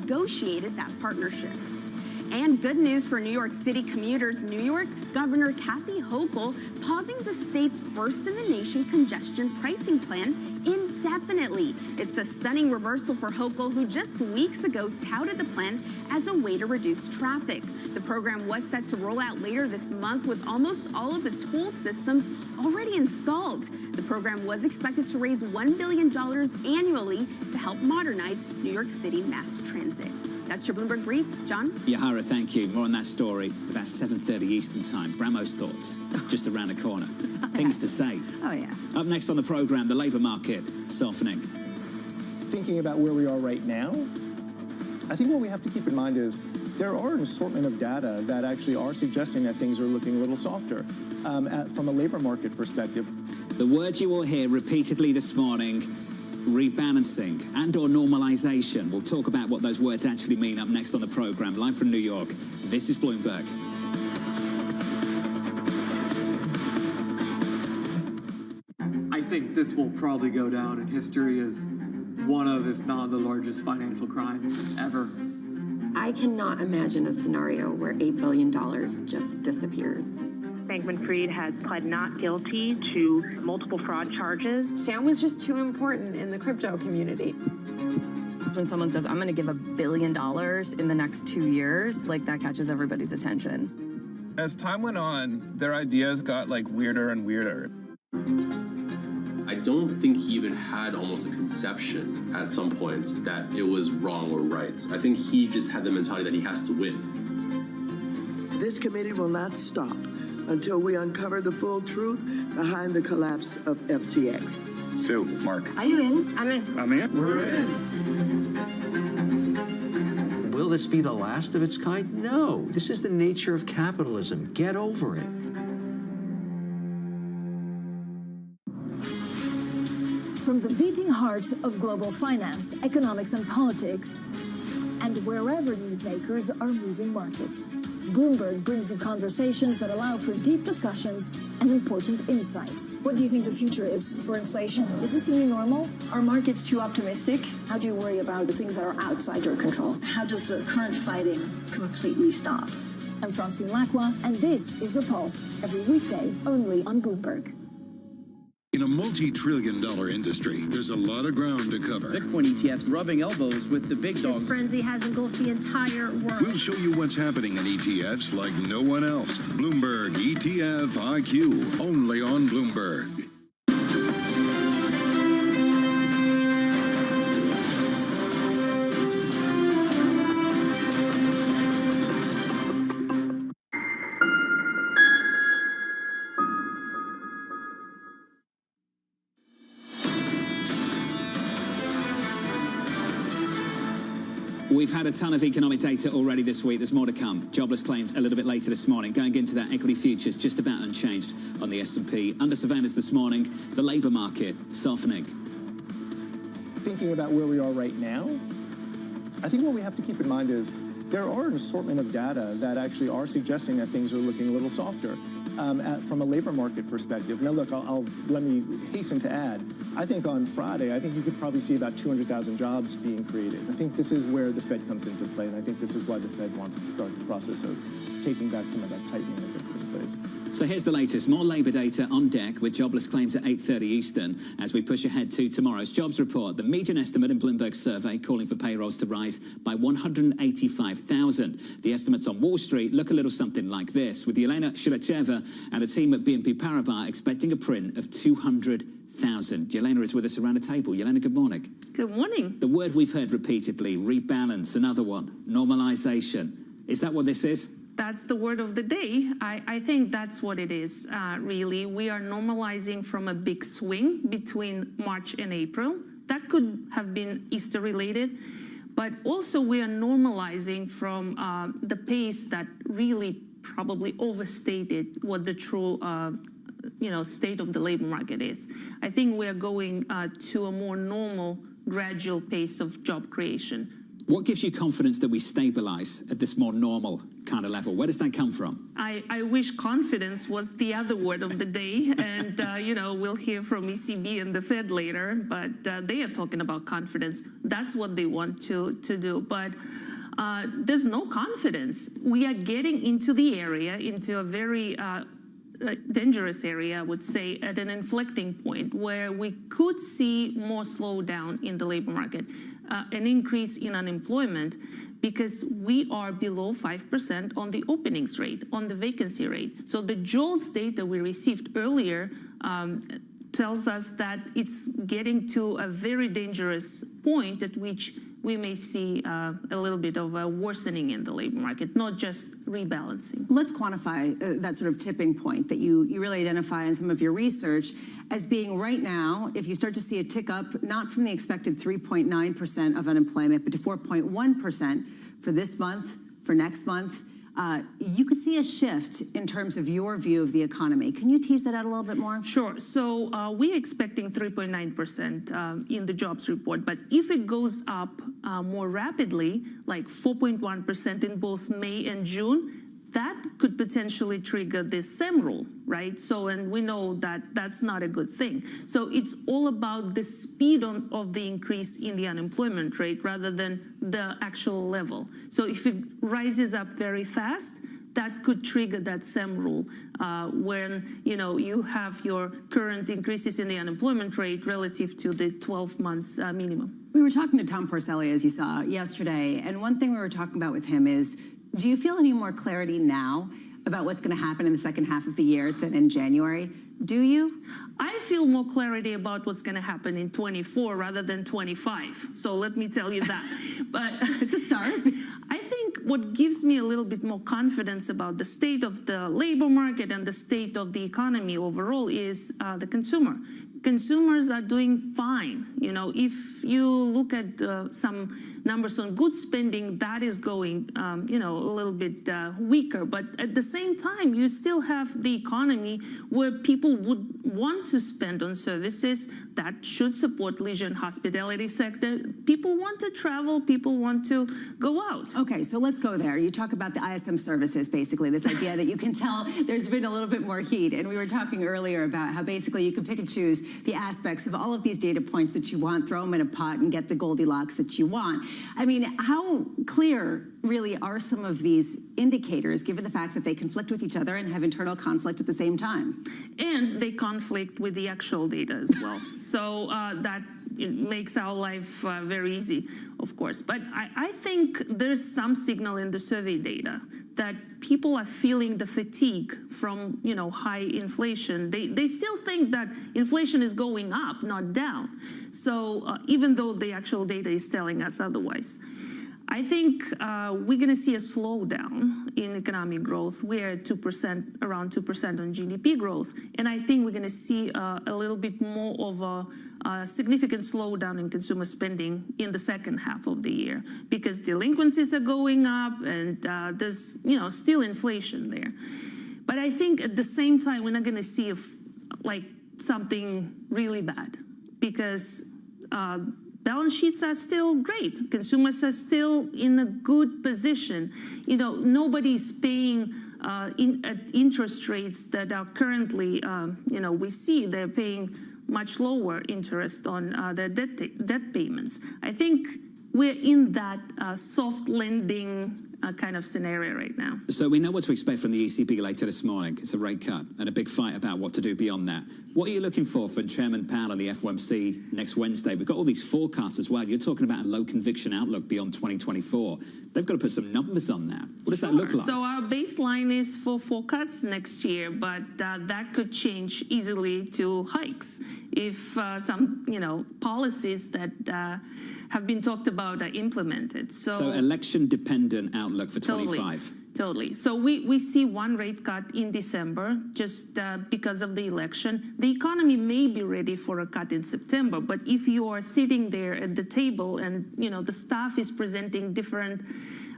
negotiated that partnership. And good news for New York City commuters. New York Governor Kathy Hochul pausing the state's first-in-the-nation congestion pricing plan indefinitely. It's a stunning reversal for Hochul, who just weeks ago touted the plan as a way to reduce traffic. The program was set to roll out later this month with almost all of the toll systems already installed. The program was expected to raise $1 billion annually to help modernize New York City mass transit. That's your Bloomberg Brief. John? Yahara, thank you. More on that story about 7:30 Eastern Time. Bramo's thoughts, just around the corner. Things to say. Oh, yeah. Up next on the program, the labour market softening. Thinking about where we are right now, I think what we have to keep in mind is there are an assortment of data that actually are suggesting that things are looking a little softer from a labour market perspective. The word you will hear repeatedly this morning, rebalancing and/or normalization. We'll talk about what those words actually mean up next on the program. Live from New York, this is Bloomberg. I think this will probably go down in history as one of, if not the largest financial crimes ever. I cannot imagine a scenario where $8 billion just disappears. Bankman-Fried has pled not guilty to multiple fraud charges. Sam was just too important in the crypto community. When someone says, I'm going to give $1 billion in the next 2 years, like that catches everybody's attention. As time went on, their ideas got like weirder and weirder. I don't think he even had almost a conception at some points that it was wrong or right. I think he just had the mentality that he has to win. This committee will not stop until we uncover the full truth behind the collapse of FTX. So, Mark. Are you in? I'm in. I'm in. We're in. Will this be the last of its kind? No. This is the nature of capitalism. Get over it. From the beating heart of global finance, economics, and politics, and wherever newsmakers are moving markets, Bloomberg brings you conversations that allow for deep discussions and important insights. What do you think the future is for inflation? Is this new normal? Are markets too optimistic? How do you worry about the things that are outside your control? How does the current fighting completely stop? I'm Francine Lacqua, and this is The Pulse, every weekday only on Bloomberg. In a multi-trillion-dollar industry, there's a lot of ground to cover. Bitcoin ETFs rubbing elbows with the big dogs. This frenzy has engulfed the entire world. We'll show you what's happening in ETFs like no one else. Bloomberg ETF IQ, only on Bloomberg. We've had a ton of economic data already this week. There's more to come. Jobless claims a little bit later this morning. Going into that, equity futures just about unchanged on the S&P. Under surveillance this morning, the labour market softening. Thinking about where we are right now, I think what we have to keep in mind is there are an assortment of data that actually are suggesting that things are looking a little softer from a labor market perspective. Now, look, let me hasten to add, I think on Friday, I think you could probably see about 200,000 jobs being created. I think this is where the Fed comes into play, and I think this is why the Fed wants to start the process of taking back some of that tightening that they put in place. So here's the latest. More labour data on deck with jobless claims at 8:30 Eastern as we push ahead to tomorrow's jobs report. The median estimate in Bloomberg's survey calling for payrolls to rise by 185,000. The estimates on Wall Street look a little something like this, with Yelena Shilacheva and a team at BNP Paribas expecting a print of 200,000. Yelena is with us around the table. Yelena, good morning. Good morning. The word we've heard repeatedly, rebalance, another one, normalization. Is that what this is? That's the word of the day. I think that's what it is, really. We are normalizing from a big swing between March and April. That could have been Easter related, but also we are normalizing from the pace that really probably overstated what the true state of the labor market is. I think we are going to a more normal, gradual pace of job creation. What gives you confidence that we stabilize at this more normal kind of level? Where does that come from? I wish confidence was the other word of the day, and we'll hear from ECB and the Fed later, but they are talking about confidence. That's what they want to do, but there's no confidence. We are getting into the area, into a very dangerous area, I would say, at an inflecting point where we could see more slowdown in the labor market, an increase in unemployment, because we are below 5% on the openings rate, on the vacancy rate. So the JOLTS data we received earlier tells us that it's getting to a very dangerous point at which we may see a little bit of a worsening in the labor market, not just rebalancing. Let's quantify that sort of tipping point that you really identify in some of your research as being right now, if you start to see a tick up, not from the expected 3.9% of unemployment, but to 4.1% for this month, for next month, you could see a shift in terms of your view of the economy. Can you tease that out a little bit more? Sure. So we're expecting 3.9% in the jobs report, but if it goes up more rapidly, like 4.1% in both May and June, that could potentially trigger this SEM rule, right? So, and we know that that's not a good thing. So it's all about the speed of the increase in the unemployment rate rather than the actual level. So if it rises up very fast, that could trigger that SEM rule when you have your current increases in the unemployment rate relative to the 12 months minimum. We were talking to Tom Porcelli, as you saw yesterday, and one thing we were talking about with him is, do you feel any more clarity now about what's going to happen in the second half of the year than in January? Do you? I feel more clarity about what's going to happen in 24 rather than 25. So let me tell you that. But it's a start. I think what gives me a little bit more confidence about the state of the labor market and the state of the economy overall is the consumer. Consumers are doing fine. If you look at some numbers on goods spending, that is going, a little bit weaker. But at the same time, you still have the economy where people would want to spend on services that should support leisure and hospitality sector. People want to travel. People want to go out. Okay, so let's go there. You talk about the ISM services, basically, this idea that you can tell there's been a little bit more heat. And we were talking earlier about how basically you can pick and choose the aspects of all of these data points that you want, throw them in a pot and get the Goldilocks that you want. I mean, how clear really are some of these indicators, given the fact that they conflict with each other and have internal conflict at the same time? And they conflict with the actual data as well. So that it makes our life very easy, of course. But I think there's some signal in the survey data that people are feeling the fatigue from, high inflation. They still think that inflation is going up, not down. So even though the actual data is telling us otherwise. I think we're going to see a slowdown in economic growth. We're at 2%, around 2% on GDP growth. And I think we're going to see a little bit more of a significant slowdown in consumer spending in the second half of the year because delinquencies are going up and there's, still inflation there. But I think at the same time, we're not going to see something really bad because balance sheets are still great. Consumers are still in a good position. Nobody's paying at interest rates that are currently, we see they're paying much lower interest on their debt payments. I think we're in that soft lending kind of scenario right now. So we know what to expect from the ECB later this morning. It's a rate cut and a big fight about what to do beyond that. What are you looking for Chairman Powell and the FOMC next Wednesday? We've got all these forecasts as well. You're talking about a low conviction outlook beyond 2024. They've got to put some numbers on that. What does that look like? So our baseline is for 4 cuts next year, but that could change easily to hikes if some, policies that have been talked about are implemented. So election-dependent outlook for 25. Totally. So we see one rate cut in December just because of the election. The economy may be ready for a cut in September, but if you are sitting there at the table and the staff is presenting different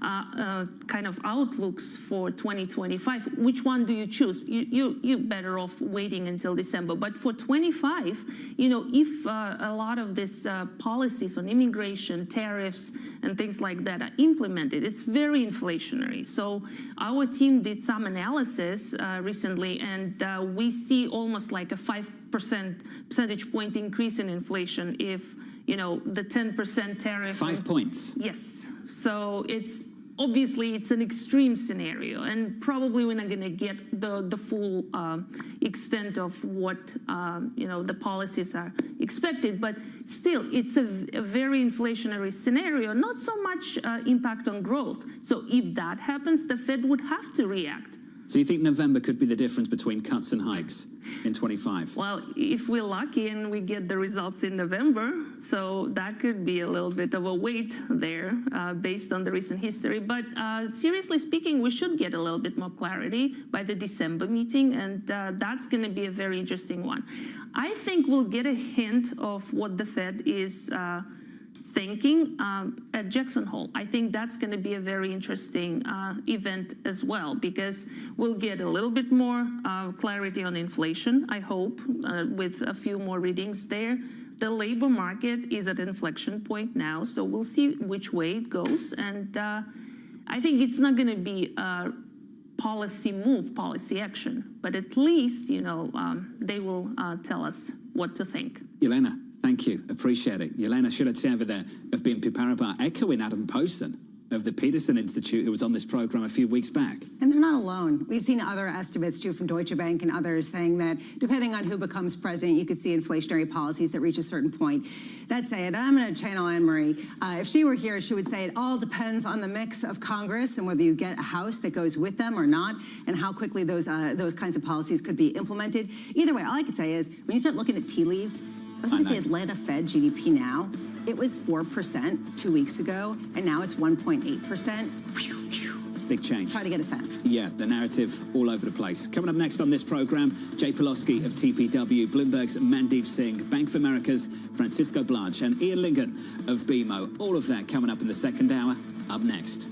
kind of outlooks for 2025, which one do you choose? You're better off waiting until December. But for 25, if a lot of these policies on immigration, tariffs, and things like that are implemented, it's very inflationary. So our team did some analysis recently, and we see almost like a 5% percentage point increase in inflation if the 10% tariff. 5 points. Yes. So obviously it's an extreme scenario, and probably we're not going to get the full extent of what the policies are expected. But still, it's a very inflationary scenario. Not so much impact on growth. So if that happens, the Fed would have to react. So you think November could be the difference between cuts and hikes in 25? Well, if we're lucky and we get the results in November, so that could be a little bit of a wait there based on the recent history. But seriously speaking, we should get a little bit more clarity by the December meeting, and that's going to be a very interesting one. I think we'll get a hint of what the Fed is thinking at Jackson Hole. I think that's going to be a very interesting event as well, because we'll get a little bit more clarity on inflation, I hope, with a few more readings there. The labor market is at an inflection point now, so we'll see which way it goes. And I think it's not going to be a policy move, policy action, but at least, they will tell us what to think. Elena, thank you. Appreciate it. Elena Shiletseva there of BNP Paribas, echoing Adam Posen of the Peterson Institute, who was on this program a few weeks back. And they're not alone. We've seen other estimates, too, from Deutsche Bank and others saying that depending on who becomes president, you could see inflationary policies that reach a certain point. That said, I'm going to channel Anne-Marie. If she were here, she would say it all depends on the mix of Congress and whether you get a House that goes with them or not, and how quickly those kinds of policies could be implemented. Either way, all I could say is when you start looking at tea leaves, wasn't it the Atlanta Fed GDP now? It was 4% 2 weeks ago, and now it's 1.8%. It's a big change. Try to get a sense. Yeah, the narrative all over the place. Coming up next on this program, Jay Pawlowski of TPW, Bloomberg's Mandeep Singh, Bank of America's Francisco Blanche, and Ian Lingen of BMO. All of that coming up in the second hour. Up next.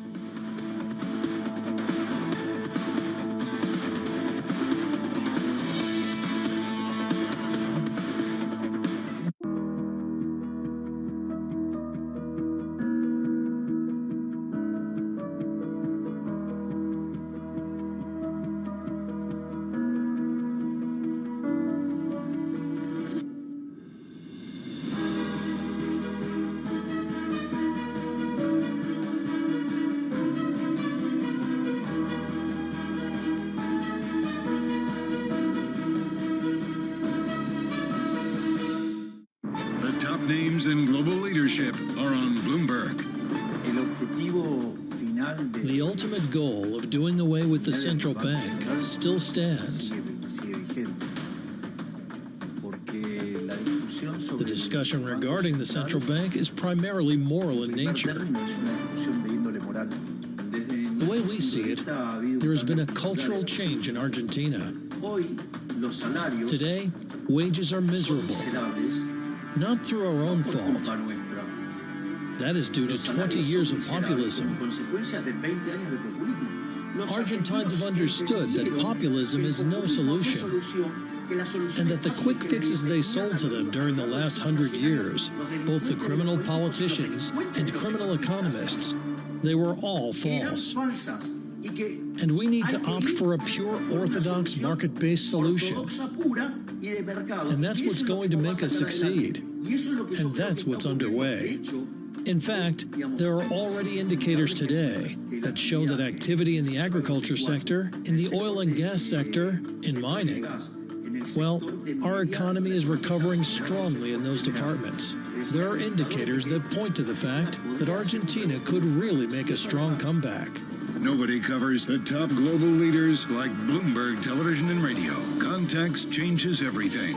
And global leadership are on Bloomberg. The ultimate goal of doing away with the central bank still stands. The discussion regarding the central bank is primarily moral in nature. The way we see it, there has been a cultural change in Argentina. Today, wages are miserable. Not through our own fault. That is due to 20 years of populism. Argentines have understood that populism is no solution, and that the quick fixes they sold to them during the last 100 years, both the criminal politicians and criminal economists, they were all false. And we need to opt for a pure orthodox market-based solution. And that's what's going to make us succeed. And that's what's underway. In fact, there are already indicators today that show that activity in the agriculture sector, in the oil and gas sector, in mining, well, our economy is recovering strongly in those departments. There are indicators that point to the fact that Argentina could really make a strong comeback. Nobody covers the top global leaders like Bloomberg Television and Radio. Context changes everything.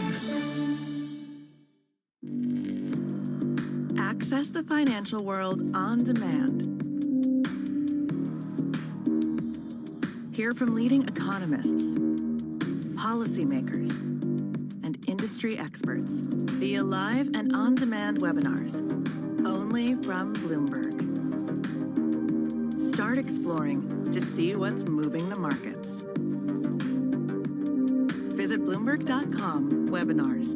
Access the financial world on demand. Hear from leading economists, policymakers, and industry experts via live and on-demand webinars, only from Bloomberg. Start exploring to see what's moving the markets. Visit Bloomberg.com/webinars.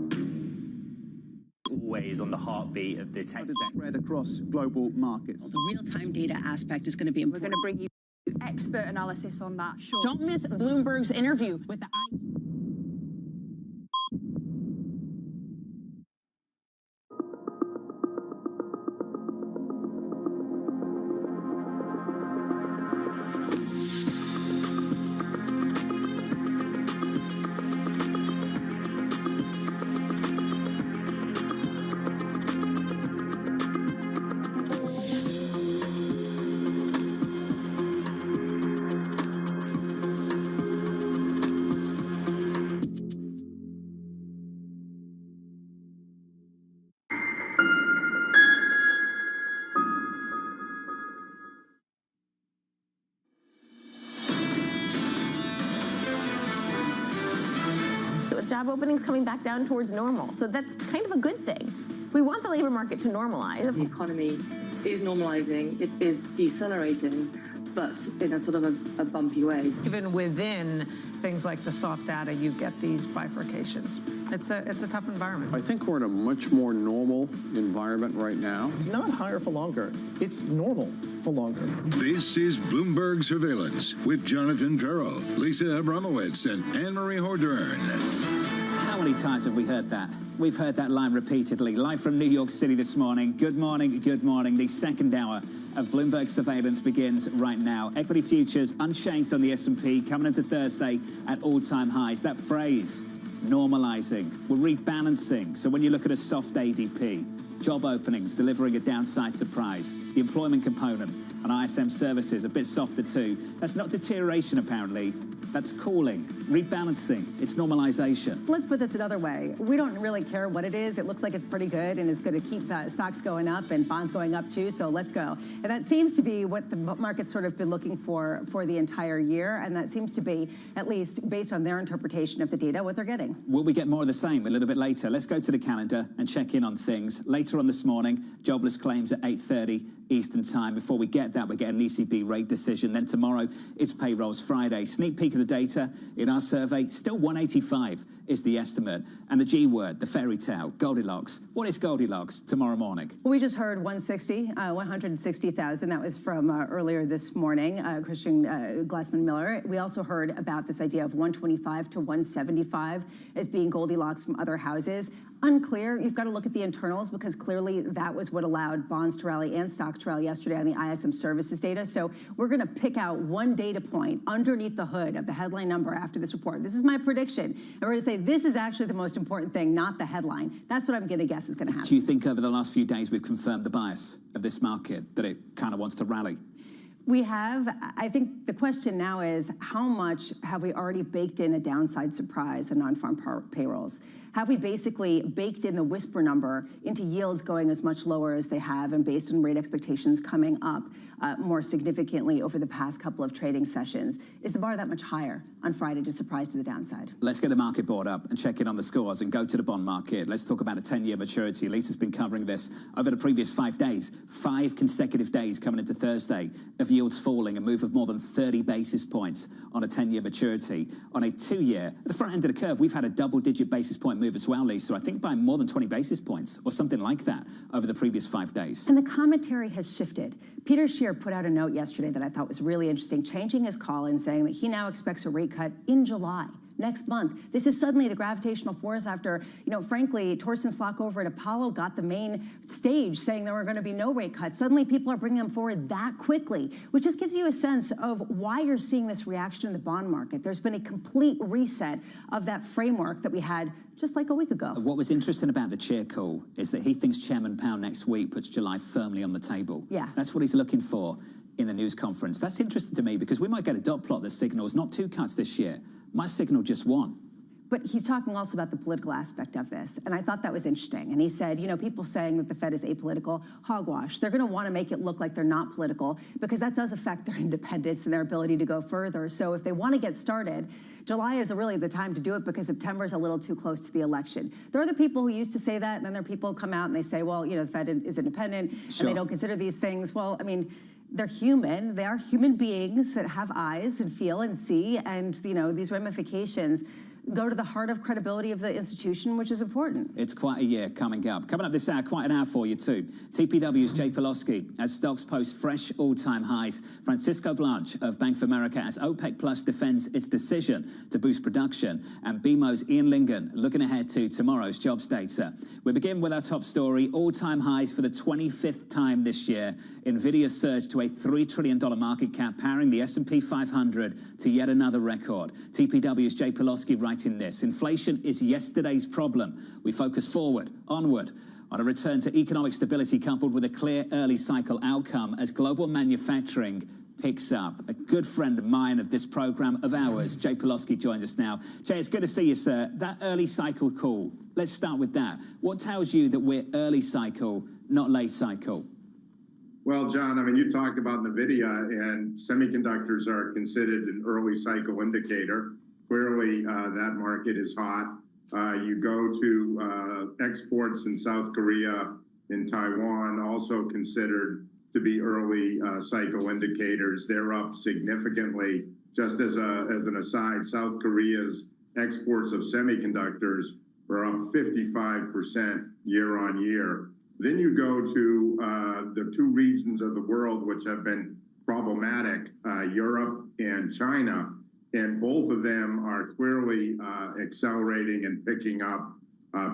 Always on the heartbeat of the tech sector. Spread across global markets. The real-time data aspect is going to be important. We're going to bring you expert analysis on that. Sure. Don't miss Bloomberg's interview with the job openings coming back down towards normal. So that's kind of a good thing. We want the labor market to normalize. The economy is normalizing, it is decelerating, but in a sort of a bumpy way. Even within things like the soft data, you get these bifurcations. It's a tough environment. I think we're in a much more normal environment right now. It's not higher for longer. It's normal for longer. This is Bloomberg Surveillance with Jonathan Farrell, Lisa Abramowitz, and Anne-Marie Hordern. How many times have we heard that? We've heard that line repeatedly. Live from New York City this morning. Good morning, good morning. The second hour of Bloomberg Surveillance begins right now. Equity futures unchanged on the S&P, coming into Thursday at all-time highs. That phrase, normalizing, we're rebalancing. So when you look at a soft ADP, job openings delivering a downside surprise, the employment component on ISM services a bit softer too. That's not deterioration apparently. That's cooling, rebalancing, it's normalization. Let's put this another way. We don't really care what it is. It looks like it's pretty good and it's going to keep stocks going up and bonds going up too, so let's go. And that seems to be what the market's sort of been looking for the entire year, and that seems to be, at least based on their interpretation of the data, what they're getting. Will we get more of the same a little bit later? Let's go to the calendar and check in on things. Later on this morning, jobless claims at 8:30 Eastern time. Before we get that, we get an ECB rate decision. Then tomorrow, it's payrolls Friday. Sneak peek of the data in our survey, still 185 is the estimate. And the G word, the fairy tale, Goldilocks. What is Goldilocks tomorrow morning? We just heard 160,000. That was from earlier this morning, Christian Glassman Miller. We also heard about this idea of 125 to 175 as being Goldilocks from other houses. Unclear. You've got to look at the internals because clearly that was what allowed bonds to rally and stocks to rally yesterday on the ISM services data. So we're going to pick out one data point underneath the hood of the headline number after this report. This is my prediction. And we're going to say this is actually the most important thing, not the headline. That's what I'm going to guess is going to happen. Do you think over the last few days we've confirmed the bias of this market, that it kind of wants to rally? We have. I think the question now is how much have we already baked in a downside surprise in non-farm payrolls? Have we basically baked in the whisper number into yields going as much lower as they have and based on rate expectations coming up more significantly over the past couple of trading sessions? Is the bar that much higher on Friday to surprise to the downside? Let's get the market board up and check in on the scores and go to the bond market. Let's talk about a 10-year maturity. Lisa's been covering this over the previous 5 days, 5 consecutive days coming into Thursday of yields falling, a move of more than 30 basis points on a 10-year maturity. On a 2-year, at the front end of the curve, we've had a double-digit basis point move as well, Lisa. I think by more than 20 basis points or something like that over the previous 5 days. And the commentary has shifted. Peter Scheer put out a note yesterday that I thought was really interesting, changing his call and saying that he now expects a rate cut in July. Next month. This is suddenly the gravitational force after, frankly, Torsten Slok over at Apollo got the main stage saying there were going to be no rate cuts. Suddenly people are bringing them forward that quickly, which just gives you a sense of why you're seeing this reaction in the bond market. There's been a complete reset of that framework that we had just like a week ago. What was interesting about the Chair call is that he thinks Chairman Powell next week puts July firmly on the table. Yeah. That's what he's looking for in the news conference. That's interesting to me because we might get a dot plot that signals not 2 cuts this year, might signal just 1. But he's talking also about the political aspect of this, and I thought that was interesting. And he said, you know, people saying that the Fed is apolitical, hogwash. They're going to want to make it look like they're not political because that does affect their independence and their ability to go further. So if they want to get started, July is really the time to do it because September is a little too close to the election. There are the people who used to say that, and then there are people who come out and they say, well, you know, the Fed is independent, and they don't consider these things. Well, I mean, they're human. They are human beings that have eyes and feel and see, and, you know, these ramifications go to the heart of credibility of the institution, which is important. It's quite a year coming up. Coming up this hour, quite an hour for you too. TPW's Jay Pawlowski as stocks post fresh all-time highs. Francisco Blanch of Bank of America as OPEC Plus defends its decision to boost production. And BMO's Ian Lingen looking ahead to tomorrow's jobs data. We begin with our top story, all-time highs for the 25th time this year. Nvidia surged to a $3 trillion market cap, powering the S&P 500 to yet another record. TPW's Jay Pawlowski writing this. Inflation is yesterday's problem. We focus forward, onward, on a return to economic stability coupled with a clear early cycle outcome as global manufacturing picks up. A good friend of mine of this program of ours, Jay Pawlowski, joins us now. Jay, it's good to see you, sir. That early cycle call, let's start with that. What tells you that we're early cycle, not late cycle? Well, John, I mean, you talked about NVIDIA, and semiconductors are considered an early cycle indicator. Clearly, that market is hot. You go to exports in South Korea and Taiwan, also considered to be early cycle indicators. They're up significantly. Just as an aside, South Korea's exports of semiconductors are up 55% year on year. Then you go to the two regions of the world which have been problematic, Europe and China. And both of them are clearly accelerating and picking up.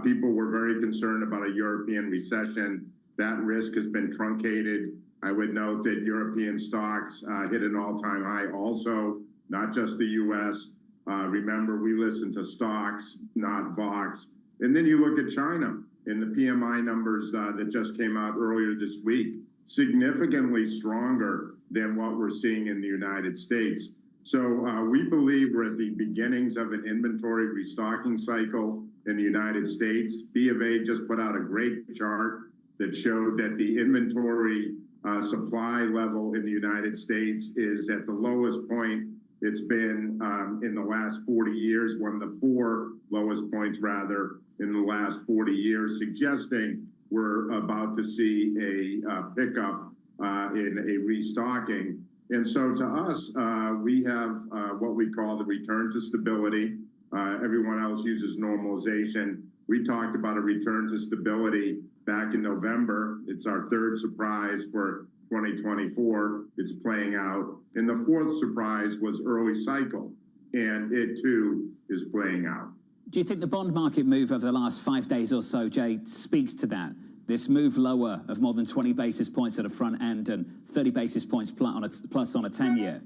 People were very concerned about a European recession. That risk has been truncated. I would note that European stocks hit an all-time high also, not just the U.S. Remember, we listen to stocks, not Vox. And then you look at China and the PMI numbers that just came out earlier this week, significantly stronger than what we're seeing in the United States. So we believe we're at the beginnings of an inventory restocking cycle in the United States. B of A just put out a great chart that showed that the inventory supply level in the United States is at the lowest point it's been in the last 40 years, one of the four lowest points, rather, in the last 40 years, suggesting we're about to see a pickup in a restocking. And so to us, we have what we call the return to stability. Everyone else uses normalization. We talked about a return to stability back in November. It's our third surprise for 2024. It's playing out. And the fourth surprise was early cycle, and it too is playing out. Do you think the bond market move over the last 5 days or so, Jay, speaks to that? This move lower of more than 20 basis points at the front end and 30 basis points plus on a 10-year?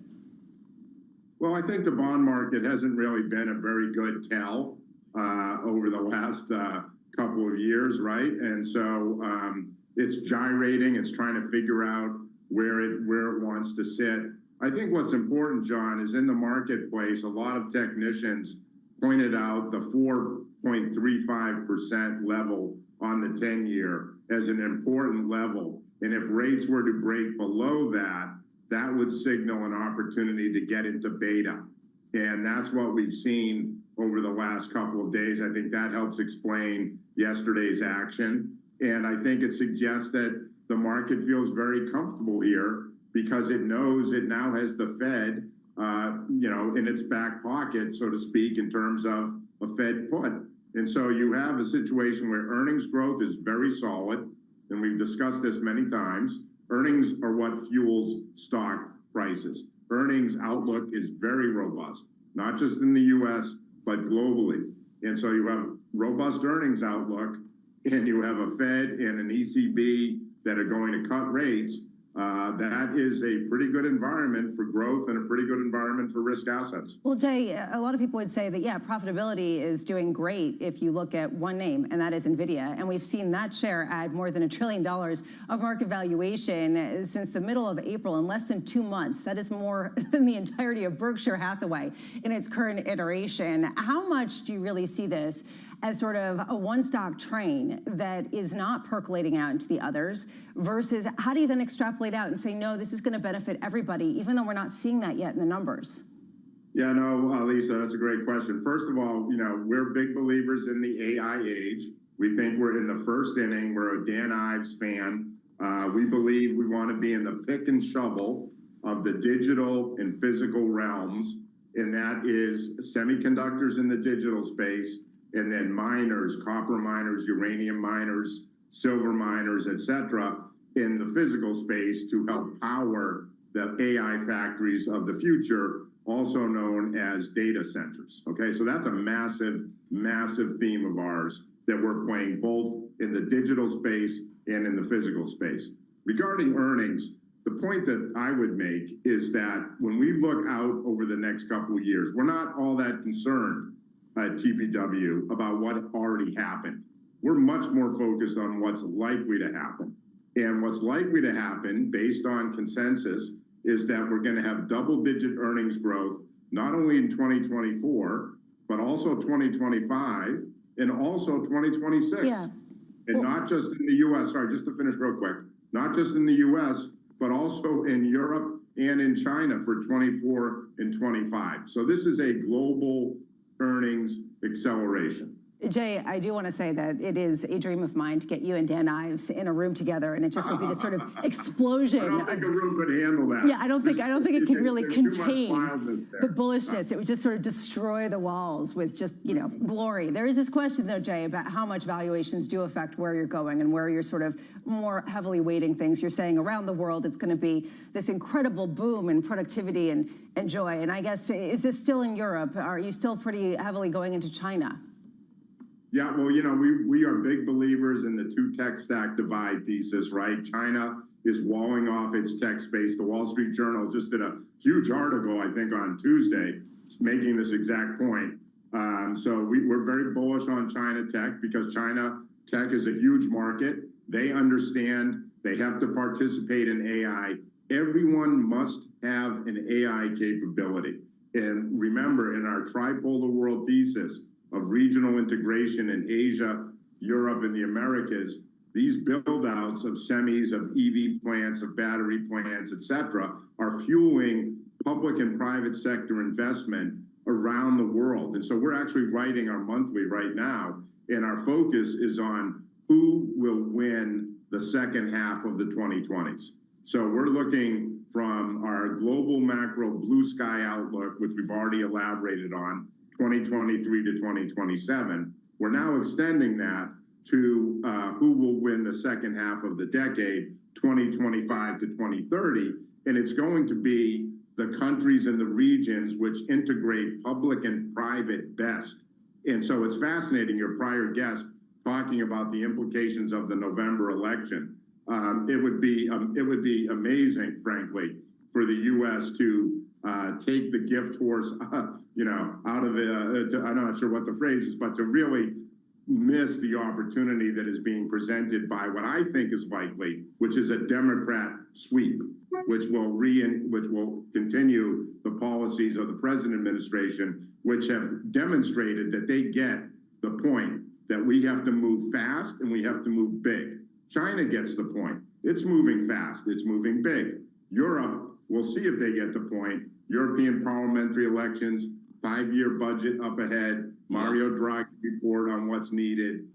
Well, I think the bond market hasn't really been a very good tell over the last couple of years, right? And so it's gyrating. It's trying to figure out where it wants to sit. I think what's important, John, is in the marketplace, a lot of technicians pointed out the 4.35% level on the 10-year as an important level. And if rates were to break below that, that would signal an opportunity to get into beta. And that's what we've seen over the last couple of days. I think that helps explain yesterday's action. And I think it suggests that the market feels very comfortable here because it knows it now has the Fed, in its back pocket, so to speak, in terms of a Fed put. And so you have a situation where earnings growth is very solid, and we've discussed this many times. Earnings are what fuels stock prices. Earnings outlook is very robust, not just in the U.S., but globally. And so you have robust earnings outlook, and you have a Fed and an ECB that are going to cut rates. that is a pretty good environment for growth and a pretty good environment for risk assets. Well, Jay, a lot of people would say that, yeah, profitability is doing great if you look at one name, and that is NVIDIA. And we've seen that share add more than $1 trillion of market valuation since the middle of April in less than 2 months. That is more than the entirety of Berkshire Hathaway in its current iteration. How much do you really see this as sort of a one-stock train that is not percolating out into the others, versus how do you then extrapolate out and say, no, this is going to benefit everybody, even though we're not seeing that yet in the numbers? Yeah, no, Lisa, that's a great question. First of all, we're big believers in the AI age. We think we're in the first inning. We're a Dan Ives fan. We believe we want to be in the pick and shovel of the digital and physical realms, and that is semiconductors in the digital space, and then miners, copper miners, uranium miners, silver miners, et cetera, in the physical space to help power the AI factories of the future, also known as data centers. Okay, so that's a massive, massive theme of ours that we're playing both in the digital space and in the physical space. Regarding earnings, the point that I would make is that when we look out over the next couple of years, we're not all that concerned at TPW about what already happened. We're much more focused on what's likely to happen. And what's likely to happen, based on consensus, is that we're going to have double-digit earnings growth, not only in 2024, but also 2025, and also 2026. Yeah. And not just in the U.S., sorry, just to finish real quick, not just in the U.S., but also in Europe and in China for 24 and 25. So this is a global earnings acceleration. Jay, I do want to say that it is a dream of mine to get you and Dan Ives in a room together, and it just would be this sort of explosion. I don't think a room could handle that. Yeah, I don't think it can really contain the bullishness. Yeah. It would just sort of destroy the walls with just, glory. There is this question, though, Jay, about how much valuations do affect where you're going and where you're sort of more heavily weighting things. You're saying around the world it's going to be this incredible boom in productivity and joy. And I guess, is this still in Europe? Are you still pretty heavily going into China? Yeah, well, we are big believers in the two tech stack divide thesis, right? China is walling off its tech space. The Wall Street Journal just did a huge article, I think, on Tuesday, making this exact point. So we're very bullish on China tech because China tech is a huge market. They understand they have to participate in AI. Everyone must have an AI capability. And remember, in our tripolar world thesis of regional integration in Asia, Europe, and the Americas, these build-outs of semis, of EV plants, of battery plants, et cetera, are fueling public and private sector investment around the world. And so we're actually writing our monthly right now, and our focus is on who will win the second half of the 2020s. So we're looking from our global macro blue sky outlook, which we've already elaborated on, 2023 to 2027. We're now extending that to who will win the second half of the decade, 2025 to 2030. And it's going to be the countries and the regions which integrate public and private best. And so it's fascinating, your prior guest talking about the implications of the November election. It would be amazing, frankly, for the U.S. to take the gift horse, out of it. I'm not sure what the phrase is, but to really miss the opportunity that is being presented by what I think is likely, which is a Democrat sweep, which will continue the policies of the present administration, which have demonstrated that they get the point that we have to move fast and we have to move big. China gets the point. It's moving fast. It's moving big. Europe, we'll see if they get the point. European parliamentary elections, 5-year budget up ahead, Mario Draghi report on what's needed.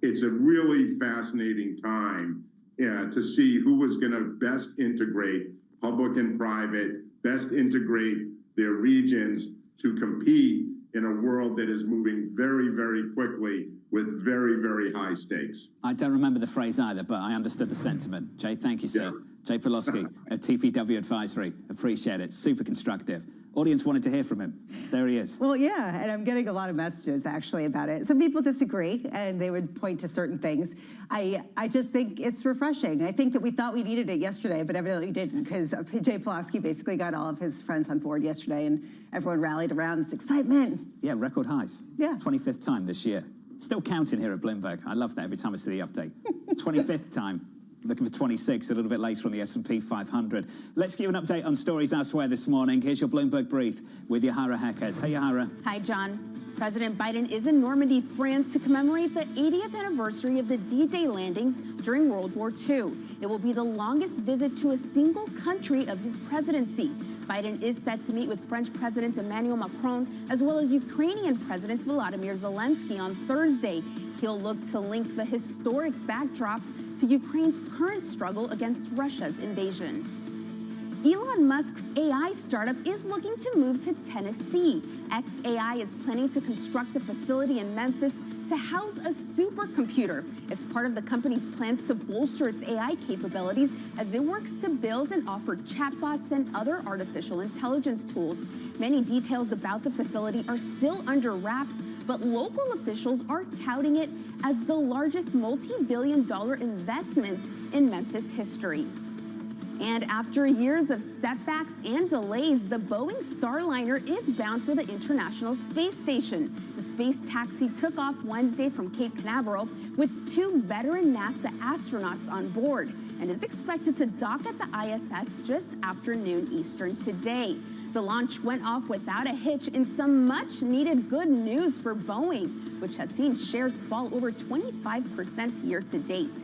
It's a really fascinating time to see who is going to best integrate public and private, best integrate their regions to compete in a world that is moving very, very quickly with very, very high stakes. I don't remember the phrase either, but I understood the sentiment. Jay, thank you, sir. Yeah. Jay Pawlowski at TPW Advisory. Appreciate it. Super constructive. Audience wanted to hear from him. There he is. Well, yeah, and I'm getting a lot of messages actually about it. Some people disagree, and they would point to certain things. I just think it's refreshing. I think that we thought we needed it yesterday, but evidently we didn't, because Jay Pulaski basically got all of his friends on board yesterday, and everyone rallied around this excitement. Yeah, record highs. Yeah. 25th time this year. Still counting here at Bloomberg. I love that every time I see the update. 25th time. Looking for 26 a little bit later on the S&P 500. Let's give you an update on stories elsewhere this morning. Here's your Bloomberg Brief with Yahara Hekes. Hey, Yahara. Hi, John. President Biden is in Normandy, France to commemorate the 80th anniversary of the D-Day landings during World War II. It will be the longest visit to a single country of his presidency. Biden is set to meet with French President Emmanuel Macron as well as Ukrainian President Volodymyr Zelensky on Thursday. He'll look to link the historic backdrop to Ukraine's current struggle against Russia's invasion. Elon Musk's AI startup is looking to move to Tennessee. xAI is planning to construct a facility in Memphis to house a supercomputer. It's part of the company's plans to bolster its AI capabilities as it works to build and offer chatbots and other artificial intelligence tools. Many details about the facility are still under wraps, but local officials are touting it as the largest multi-billion-dollar investment in Memphis history. And after years of setbacks and delays, the Boeing Starliner is bound for the International Space Station. The space taxi took off Wednesday from Cape Canaveral with 2 veteran NASA astronauts on board and is expected to dock at the ISS just after noon Eastern today. The launch went off without a hitch in some much-needed good news for Boeing, which has seen shares fall over 25% year to date.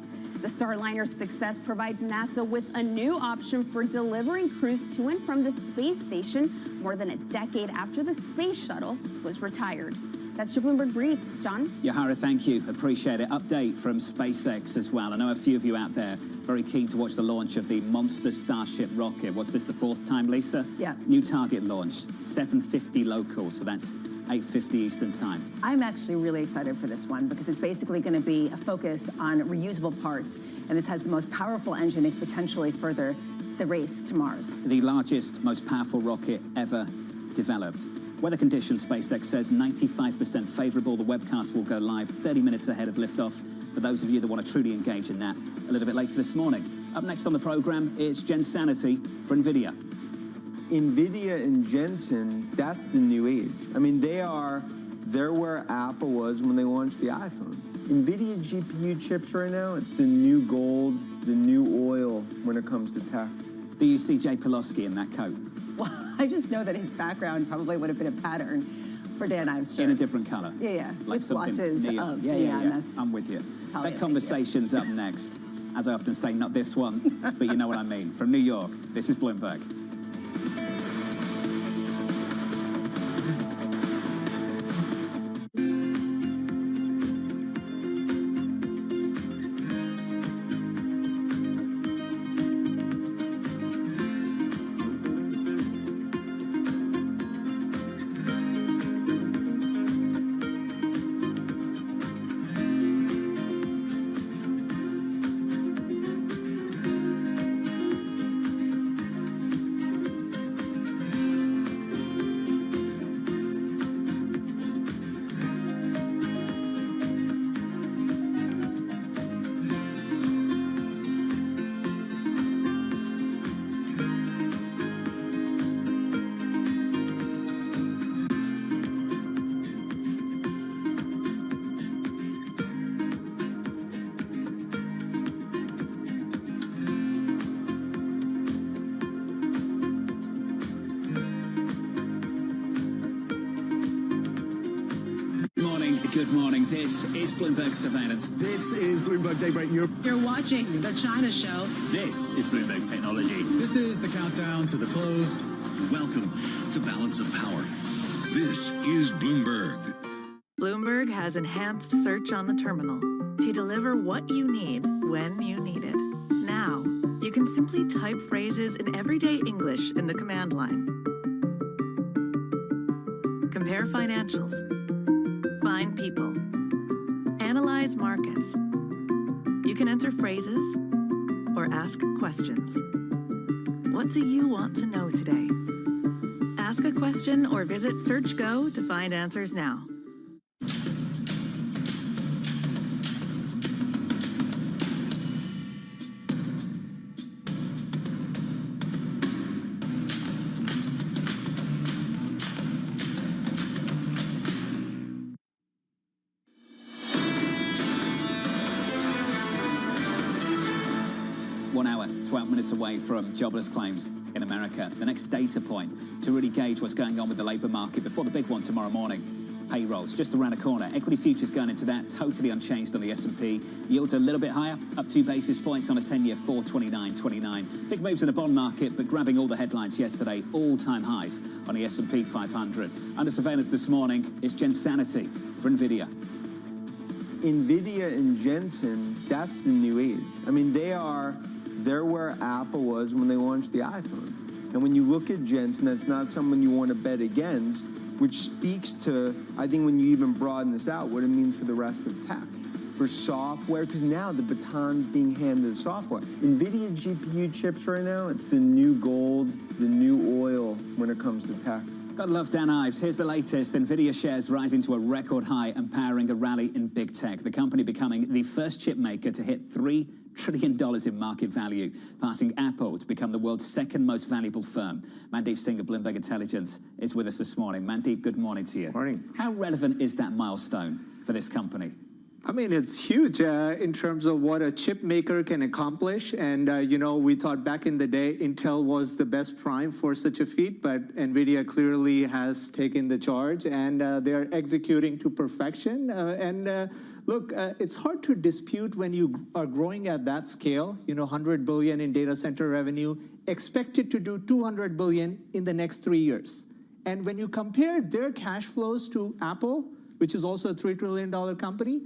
The Starliner's success provides NASA with a new option for delivering crews to and from the space station more than a decade after the space shuttle was retired. That's your Bloomberg Brief. John? Yahara, thank you. Appreciate it. Update from SpaceX as well. I know a few of you out there very keen to watch the launch of the Monster Starship rocket. What's this, the 4th time, Lisa? Yeah. New target launch, 7:50 local, so that's 8:50 Eastern time. I'm actually really excited for this one because it's basically going to be a focus on reusable parts, and this has the most powerful engine that could potentially further the race to Mars. The largest, most powerful rocket ever developed. Weather conditions, SpaceX says 95% favorable. The webcast will go live 30 minutes ahead of liftoff for those of you that want to truly engage in that a little bit later this morning. Up next on the program, it's Gen Sanity for NVIDIA. NVIDIA and Jensen, that's the new age. I mean, they're where Apple was when they launched the iPhone. NVIDIA GPU chips right now, it's the new gold, the new oil when it comes to tech. Do you see Jay Pulaski in that coat? Well, I just know that his background probably would have been a pattern for Dan Ives' shirt. In a different color. Yeah. Like with swatches neon. of Yeah. That's I'm with you. probably That conversation's up next. As I often say, not this one, but you know what I mean. From New York, this is Bloomberg. Good morning. This is Bloomberg Surveillance. This is Bloomberg Daybreak Europe. You're watching The China Show. This is Bloomberg Technology. This is the countdown to the close. Welcome to Balance of Power. This is Bloomberg. Bloomberg has enhanced search on the terminal to deliver what you need when you need it. Now, you can simply type phrases in everyday English in the command line. Compare financials. Find people. Analyze markets. You can enter phrases or ask questions. What do you want to know today? Ask a question or visit SearchGo to find answers now. Hour, 12 minutes away from jobless claims in America. The next data point to really gauge what's going on with the labour market before the big one tomorrow morning. Payrolls just around the corner. Equity futures going into that, totally unchanged on the S&P. Yields a little bit higher, up 2 basis points on a 10-year, 4.2929. Big moves in the bond market, but grabbing all the headlines yesterday, all-time highs on the S&P 500. Under surveillance this morning is Gensanity for NVIDIA. NVIDIA and Jensen, that's the new age. I mean, they're where Apple was when they launched the iPhone. And when you look at Jensen, that's not someone you want to bet against, which speaks to, I think when you even broaden this out, what it means for the rest of tech. For software, because now the baton's being handed to software. NVIDIA GPU chips right now, it's the new gold, the new oil when it comes to tech. Gotta love Dan Ives. Here's the latest. NVIDIA shares rising to a record high and powering a rally in big tech. The company becoming the first chip maker to hit $3 trillion in market value, passing Apple to become the world's second most valuable firm. Mandeep Singh of Bloomberg Intelligence is with us this morning. Mandeep, good morning to you. Morning. How relevant is that milestone for this company? I mean, it's huge in terms of what a chip maker can accomplish. And, you know, we thought back in the day, Intel was the best prime for such a feat, but NVIDIA clearly has taken the charge and they're executing to perfection. Look, it's hard to dispute when you are growing at that scale, you know, 100 billion in data center revenue, expected to do 200 billion in the next 3 years. And when you compare their cash flows to Apple, which is also a $3 trillion company,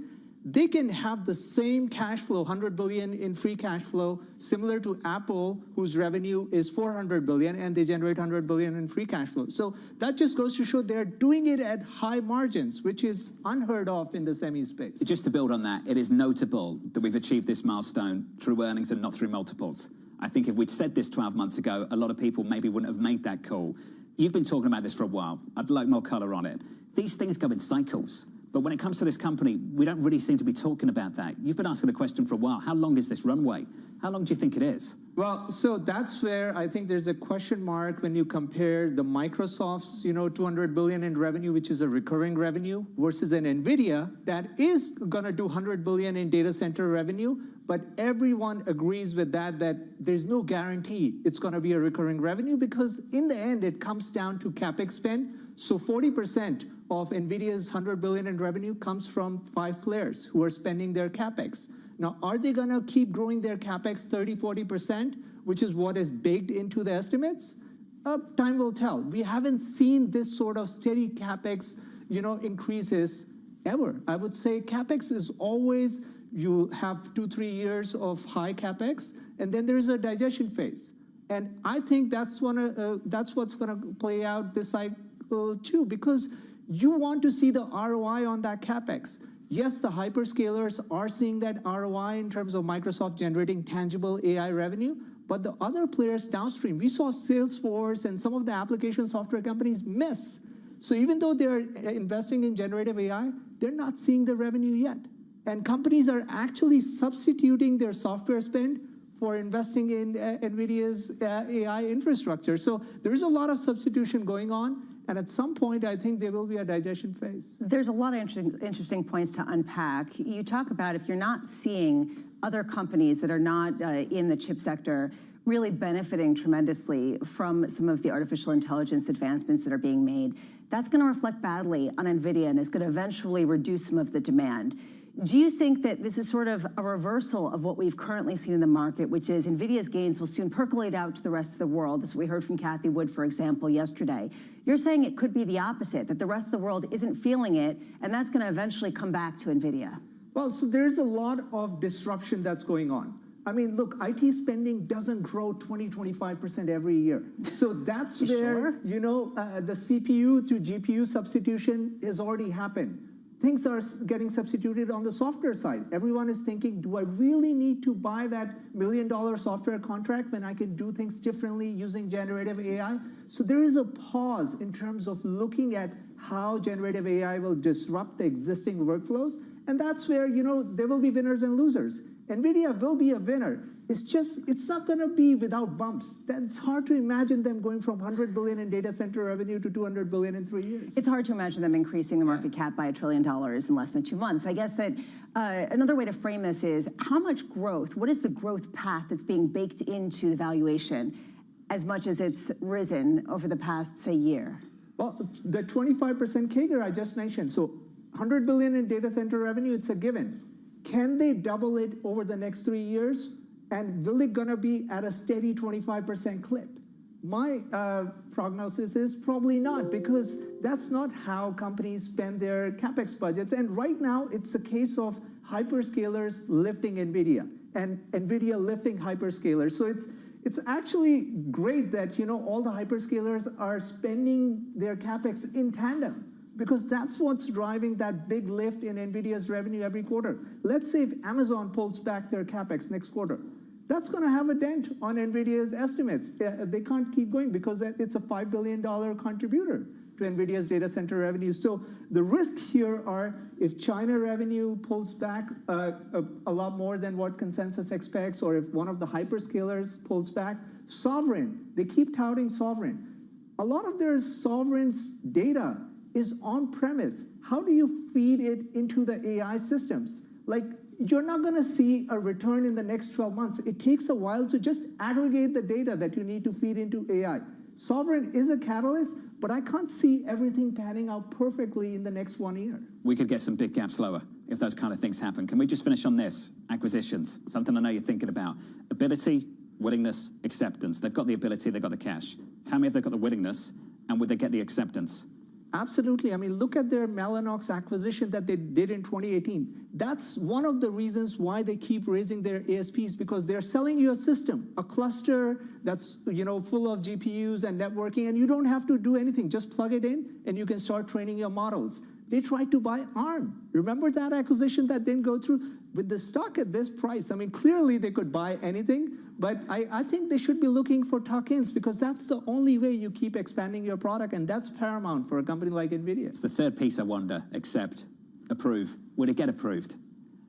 they can have the same cash flow, 100 billion in free cash flow, similar to Apple, whose revenue is 400 billion, and they generate 100 billion in free cash flow. So that just goes to show they're doing it at high margins, which is unheard of in the semi space. Just to build on that, it is notable that we've achieved this milestone through earnings and not through multiples. I think if we'd said this 12 months ago, a lot of people maybe wouldn't have made that call. You've been talking about this for a while. I'd like more color on it. These things go in cycles. But when it comes to this company, we don't really seem to be talking about that. You've been asking the question for a while. How long is this runway? How long do you think it is? Well, so that's where I think there's a question mark when you compare the Microsoft's, you know, 200 billion in revenue, which is a recurring revenue, versus an NVIDIA that is going to do 100 billion in data center revenue. But everyone agrees with that there's no guarantee it's going to be a recurring revenue because in the end, it comes down to CapEx spend. So 40% of NVIDIA's 100 billion in revenue comes from 5 players who are spending their CapEx. Now, are they going to keep growing their CapEx 30, 40%, which is what is baked into the estimates? Time will tell. We haven't seen this sort of steady CapEx, you know, increases ever. I would say CapEx is always, you have 2-3 years of high CapEx, and then there's a digestion phase. And I think that's what's going to play out this cycle too, because you want to see the ROI on that CapEx. Yes, the hyperscalers are seeing that ROI in terms of Microsoft generating tangible AI revenue, but the other players downstream, we saw Salesforce and some of the application software companies miss. So even though they're investing in generative AI, they're not seeing the revenue yet. And companies are actually substituting their software spend for investing in NVIDIA's AI infrastructure. So there is a lot of substitution going on. And at some point, I think there will be a digestion phase. There's a lot of interesting points to unpack. You talk about if you're not seeing other companies that are not in the chip sector really benefiting tremendously from some of the artificial intelligence advancements that are being made, that's going to reflect badly on NVIDIA and is going to eventually reduce some of the demand. Do you think that this is sort of a reversal of what we've currently seen in the market, which is NVIDIA's gains will soon percolate out to the rest of the world? That's what we heard from Kathy Wood, for example, yesterday. You're saying it could be the opposite, that the rest of the world isn't feeling it, and that's going to eventually come back to NVIDIA. Well, so there's a lot of disruption that's going on. I mean, look, IT spending doesn't grow 20-25% every year. So that's where, you know, the CPU to GPU substitution has already happened. things are getting substituted on the software side. Everyone is thinking, do I really need to buy that $1 million software contract when I can do things differently using generative AI? So there is a pause in terms of looking at how generative AI will disrupt the existing workflows. And that's where, there will be winners and losers. NVIDIA will be a winner. It's not going to be without bumps. It's hard to imagine them going from $100 billion in data center revenue to $200 billion in 3 years. It's hard to imagine them increasing the market cap by $1 trillion in less than 2 months. I guess that another way to frame this is how much growth, what is the growth path that's being baked into the valuation as much as it's risen over the past, say, year? Well, the 25% CAGR I just mentioned. So $100 billion in data center revenue, it's a given. Can they double it over the next 3 years? And will it gonna be at a steady 25% clip? My prognosis is probably not, because that's not how companies spend their CapEx budgets. And right now, it's a case of hyperscalers lifting NVIDIA and NVIDIA lifting hyperscalers. So it's actually great that all the hyperscalers are spending their CapEx in tandem, because that's what's driving that big lift in NVIDIA's revenue every quarter. Let's say if Amazon pulls back their CapEx next quarter, that's going to have a dent on NVIDIA's estimates. They can't keep going because it's a $5 billion contributor to NVIDIA's data center revenue. So the risks here are if China revenue pulls back a lot more than what consensus expects, or if one of the hyperscalers pulls back. Sovereign, they keep touting sovereign. A lot of their sovereign's data is on-premise. How do you feed it into the AI systems? You're not going to see a return in the next 12 months. It takes a while to just aggregate the data that you need to feed into AI. Sovereign is a catalyst, but I can't see everything panning out perfectly in the next 1 year. We could get some big gaps lower if those kind of things happen. Can we just finish on this? Acquisitions, something I know you're thinking about. Ability, willingness, acceptance. They've got the ability, they've got the cash. Tell me if they've got the willingness, and would they get the acceptance? Absolutely. I mean, look at their Mellanox acquisition that they did in 2018. That's one of the reasons why they keep raising their ASPs, because they're selling you a system, a cluster that's full of GPUs and networking, and you don't have to do anything. Just plug it in, and you can start training your models. They tried to buy ARM. Remember that acquisition that didn't go through? With the stock at this price, I mean, clearly they could buy anything, but I think they should be looking for tuck-ins, because that's the only way you keep expanding your product, and that's paramount for a company like NVIDIA. It's the third piece I wonder. Accept, approve. Would it get approved?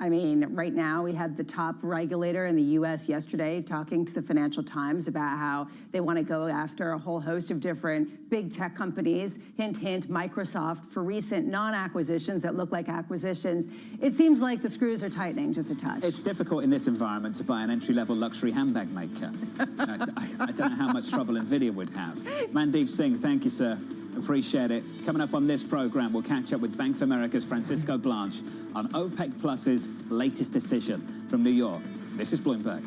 I mean, right now we had the top regulator in the US yesterday talking to the Financial Times about how they want to go after a whole host of different big tech companies, hint, hint, Microsoft, for recent non-acquisitions that look like acquisitions. It seems like the screws are tightening just a touch. It's difficult in this environment to buy an entry-level luxury handbag maker. I don't know how much trouble NVIDIA would have. Mandeep Singh, thank you, sir. Appreciate it. Coming up on this program, we'll catch up with Bank of America's Francisco Blanche on OPEC Plus's latest decision. From New York, this is Bloomberg.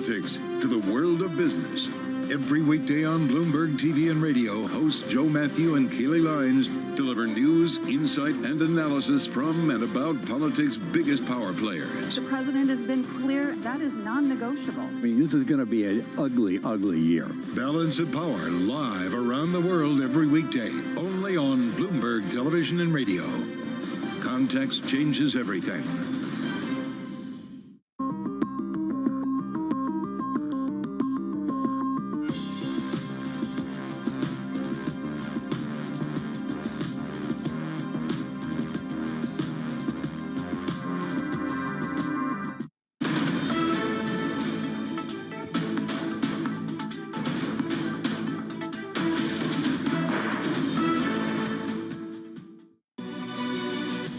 politics to the world of business. Every weekday on Bloomberg TV and radio, hosts Joe Matthew and Keely Lines deliver news, insight, and analysis from and about politics' biggest power players. The president has been clear that is non-negotiable. I mean, this is going to be an ugly, ugly year. Balance of Power, live around the world every weekday, only on Bloomberg Television and Radio. Context changes everything.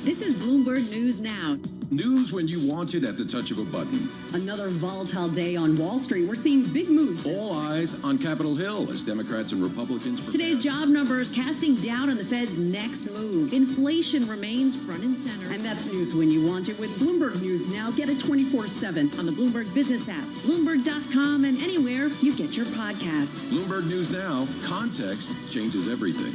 This is Bloomberg News Now. News when you want it at the touch of a button. Another volatile day on Wall Street. We're seeing big moves. All eyes on Capitol Hill as Democrats and Republicans prepare. Today's job numbers casting doubt on the Fed's next move. Inflation remains front and center. And that's news when you want it with Bloomberg News Now. Get it 24/7 on the Bloomberg Business app, Bloomberg.com, and anywhere you get your podcasts. Bloomberg News Now. Context changes everything.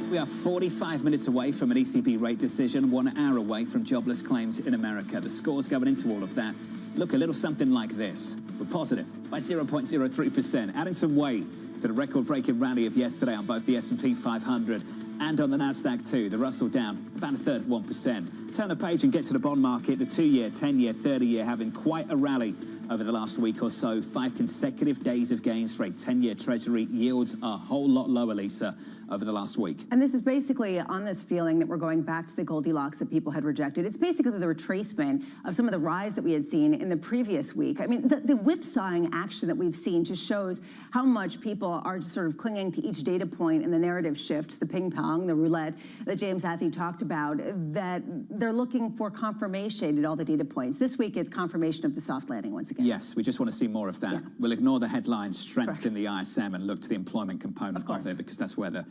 We are 45 minutes away from an ECB rate decision, 1 hour away from jobless claims in America. The scores going into all of that look a little something like this. We're positive by 0.03%, adding some weight to the record-breaking rally of yesterday on both the S&P 500 and on the NASDAQ too. The Russell down about a third of 1%. Turn the page and get to the bond market. The 2-year, 10-year, 30-year having quite a rally over the last week or so. 5 consecutive days of gains for a 10-year Treasury. Yields a whole lot lower, Lisa, over the last week. And this is basically on this feeling that we're going back to the Goldilocks that people had rejected. It's basically the retracement of some of the rise that we had seen in the previous week. I mean, the whipsawing action that we've seen just shows how much people are just sort of clinging to each data point in the narrative shift, the ping pong, the roulette that James Athey talked about, that they're looking for confirmation in all the data points. This week, it's confirmation of the soft landing once again. Yes, we just want to see more of that. Yeah. We'll ignore the headlines, strength in the ISM, and look to the employment component of it, because that's where the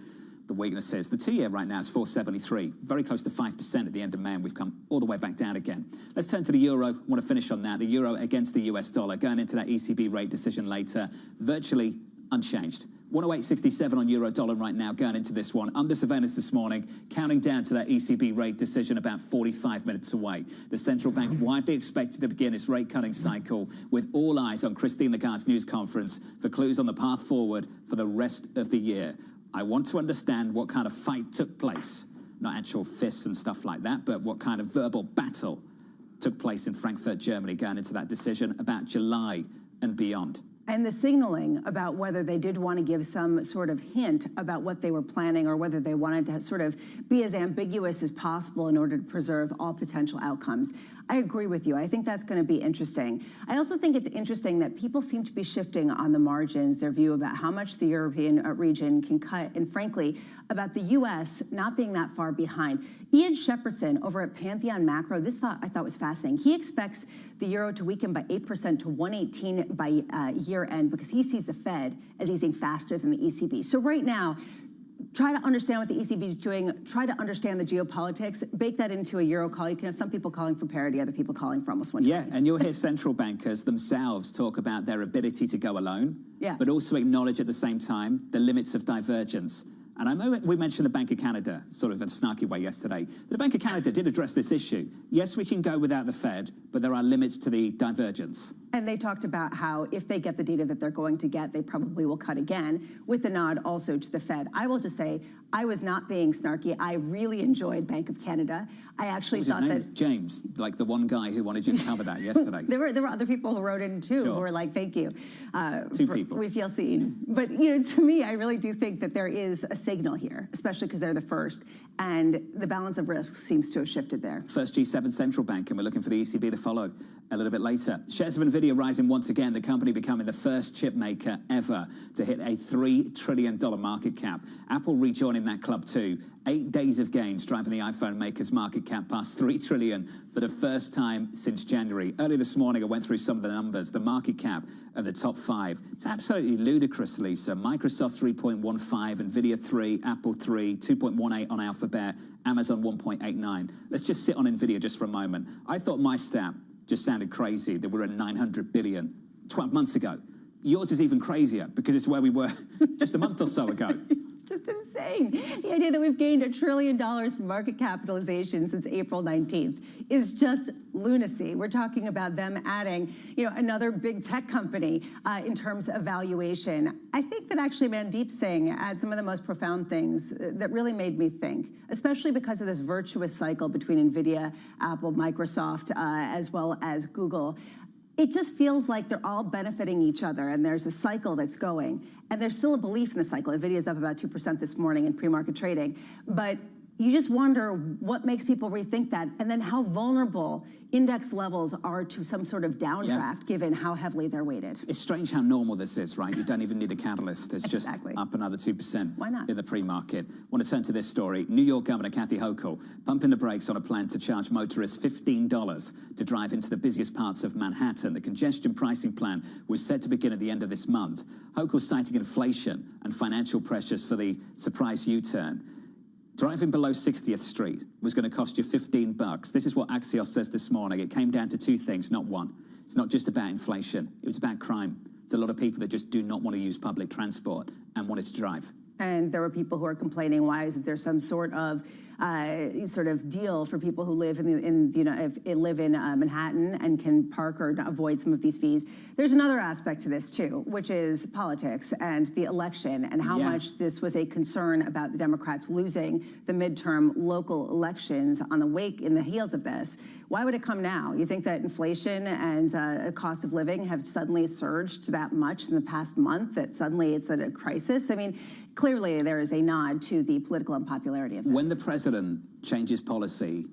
weakness is. The 2-year right now is 4.73, very close to 5% at the end of May, and we've come all the way back down again. Let's turn to the euro. I want to finish on that. The euro against the US dollar, going into that ECB rate decision later, virtually unchanged. 108.67 on euro dollar right now, going into this one. Under surveillance this morning, counting down to that ECB rate decision about 45 minutes away. The central bank widely expected to begin its rate cutting cycle, with all eyes on Christine Lagarde's news conference for clues on the path forward for the rest of the year. I want to understand what kind of fight took place, not actual fists and stuff like that, but what kind of verbal battle took place in Frankfurt, Germany, going into that decision about July and beyond. And the signaling about whether they did want to give some sort of hint about what they were planning, or whether they wanted to sort of be as ambiguous as possible in order to preserve all potential outcomes. I agree with you. I think that's going to be interesting. I also think it's interesting that people seem to be shifting on the margins their view about how much the European region can cut, and frankly, about the U.S. not being that far behind. Ian Shepardson over at Pantheon Macro, I thought was fascinating. He expects the euro to weaken by 8% to 118 by year end, because he sees the Fed as easing faster than the ECB. So right now, try to understand what the ECB is doing, try to understand the geopolitics, bake that into a euro call. You can have some people calling for parity, other people calling for almost 120. Yeah, and you'll hear central bankers themselves talk about their ability to go alone, but also acknowledge at the same time the limits of divergence. And I know we mentioned the Bank of Canada sort of in a snarky way yesterday. The Bank of Canada did address this issue. Yes, we can go without the Fed, but there are limits to the divergence. And they talked about how if they get the data that they're going to get, they probably will cut again, with the nod also to the Fed. I will just say, I was not being snarky. I really enjoyed Bank of Canada. I actually thought that James, like the one guy who wanted you to cover that yesterday. There were other people who wrote in too, who were like, "Thank you." Two people. We feel seen. But to me, I really do think that there is a signal here, especially because they're the first, and the balance of risks seems to have shifted there. First G7 central bank, and we're looking for the ECB to follow a little bit later. Shares of NVIDIA NVIDIA rising once again, the company becoming the first chip maker ever to hit a $3 trillion market cap. Apple rejoining that club too. 8 days of gains driving the iPhone maker's market cap past $3 trillion for the first time since January. Earlier this morning, I went through some of the numbers. The market cap of the top 5. It's absolutely ludicrous, Lisa. Microsoft 3.15, NVIDIA 3, Apple 3, 2.18 on Alphabet, Amazon 1.89. Let's just sit on NVIDIA just for a moment. I thought my stat just sounded crazy, that we're at 900 billion 12 months ago. Yours is even crazier because it's where we were just a month or so ago. Just insane. The idea that we've gained $1 trillion market capitalization since April 19th is just lunacy. We're talking about them adding, another big tech company in terms of valuation. I think that actually Mandeep Singh had some of the most profound things that really made me think, especially because of this virtuous cycle between NVIDIA, Apple, Microsoft, as well as Google. It just feels like they're all benefiting each other, and there's a cycle that's going. And there's still a belief in the cycle. NVIDIA's up about 2% this morning in pre-market trading. But you just wonder what makes people rethink that, and then how vulnerable index levels are to some sort of downdraft, given how heavily they're weighted. It's strange how normal this is, right? You don't even need a catalyst. It's just up another 2% Why not? in the pre-market. I want to turn to this story. New York Governor Kathy Hochul pumping the brakes on a plan to charge motorists $15 to drive into the busiest parts of Manhattan. The congestion pricing plan was set to begin at the end of this month. Hochul citing inflation and financial pressures for the surprise U-turn. Driving below 60th Street was going to cost you $15. This is what Axios says this morning. It came down to 2 things, not one. It's not just about inflation. It was about crime. There's a lot of people that just do not want to use public transport and wanted to drive. And there were people who are complaining, why isn't there some sort of deal for people who live live in Manhattan and can park or avoid some of these fees? There's another aspect to this too, which is politics and the election and how much this was a concern about the Democrats losing the midterm local elections in the heels of this. Why would it come now? You think that inflation and cost of living have suddenly surged that much in the past month that suddenly it's at a crisis? I mean, clearly there is a nod to the political unpopularity of this. When the president changes policy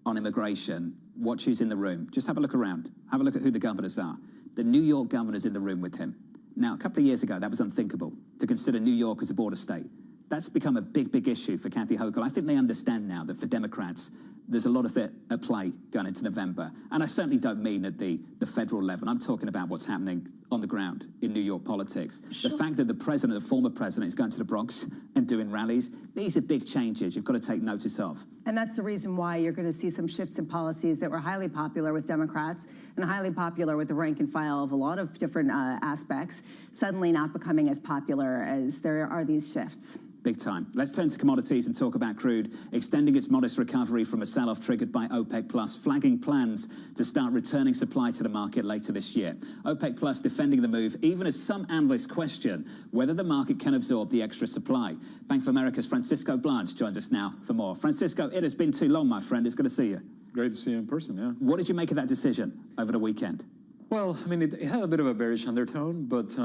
on immigration, watch who's in the room. Just have a look around. Have a look at who the governors are. The New York governor's in the room with him. Now, a couple of years ago, that was unthinkable, to consider New York as a border state. That's become a big, big issue for Kathy Hochul. I think they understand now that for Democrats, there's a lot of it at play going into November. And I certainly don't mean at the federal level. I'm talking about what's happening on the ground in New York politics. Sure. The fact that the former president, is going to the Bronx and doing rallies, these are big changes you've got to take notice of. And that's the reason why you're going to see some shifts in policies that were highly popular with Democrats and highly popular with the rank and file of a lot of different aspects, suddenly not becoming as popular as there are these shifts. Big time. Let's turn to commodities and talk about crude, extending its modest recovery from a sell-off triggered by OPEC+, flagging plans to start returning supply to the market later this year. OPEC+ defending the move, even as some analysts question whether the market can absorb the extra supply. Bank of America's Francisco Blanch joins us now for more. Francisco, it has been too long, my friend. It's good to see you. Great to see you in person, yeah. What did you make of that decision over the weekend? Well, I mean, it had a bit of a bearish undertone, but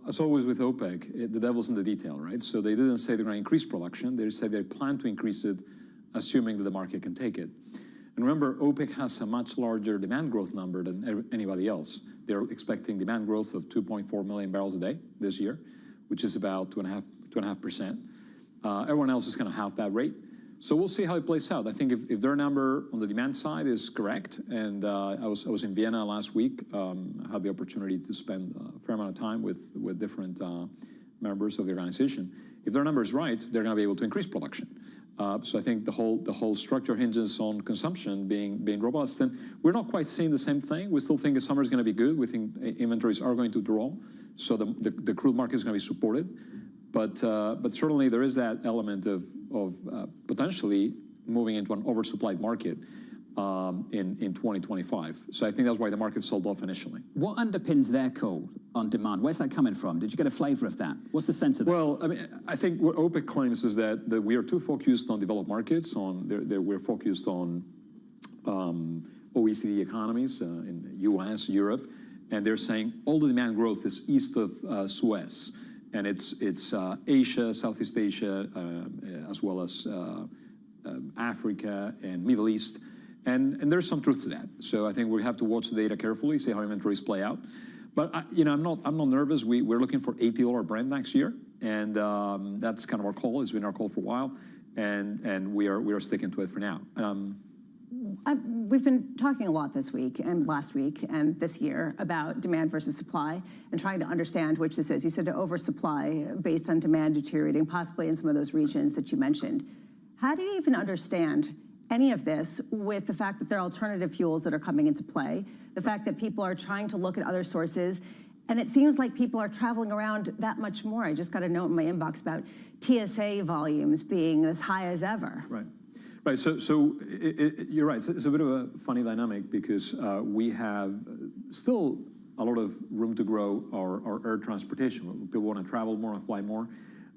as always with OPEC, the devil's in the detail, right? So they didn't say they're going to increase production. They said they plan to increase it, assuming that the market can take it. And remember, OPEC has a much larger demand growth number than anybody else. They're expecting demand growth of 2.4 million barrels a day this year, which is about 2.5%. Everyone else is going to have that rate. So we'll see how it plays out. I think if their number on the demand side is correct, and I was in Vienna last week, had the opportunity to spend a fair amount of time with different members of the organization. If their number is right, they're going to be able to increase production. So I think the whole structure hinges on consumption being robust. And we're not quite seeing the same thing. We still think the summer is going to be good. We think inventories are going to draw, so the crude market is going to be supported. But certainly there is that element of potentially moving into an oversupplied market in 2025. So I think that's why the market sold off initially. What underpins their call on demand? Where's that coming from? Did you get a flavor of that? What's the sense of that? Well, I mean, I think what OPEC claims is that we are too focused on developed markets. We're focused on OECD economies in U.S., Europe, and they're saying all the demand growth is east of Suez. And it's Asia, Southeast Asia, as well as Africa and Middle East. And there's some truth to that. So I think we have to watch the data carefully, see how inventories play out. But I'm not nervous. We're looking for $80 Brent next year, and that's kind of our call. It's been our call for a while, and we are sticking to it for now. We've been talking a lot this week and last week and this year about demand versus supply and trying to understand which this is. You said to oversupply based on demand deteriorating, possibly in some of those regions that you mentioned. How do you even understand any of this with the fact that there are alternative fuels that are coming into play, the fact that people are trying to look at other sources, and it seems like people are traveling around that much more. I just got a note in my inbox about TSA volumes being as high as ever. Right. Right, so you're right. It's a bit of a funny dynamic because we have still a lot of room to grow our air transportation. People want to travel more and fly more.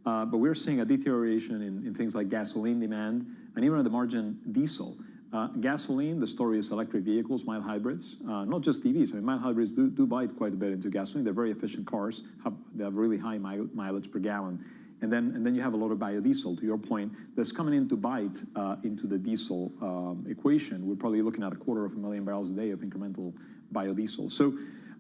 But we're seeing a deterioration in things like gasoline demand and even at the margin, diesel. Gasoline, the story is electric vehicles, mild hybrids, not just EVs. I mean, mild hybrids do bite quite a bit into gasoline. They're very efficient cars. They have really high mileage per gallon. And then you have a lot of biodiesel, to your point, that's coming in to bite into the diesel equation. We're probably looking at 250,000 barrels a day of incremental biodiesel. So,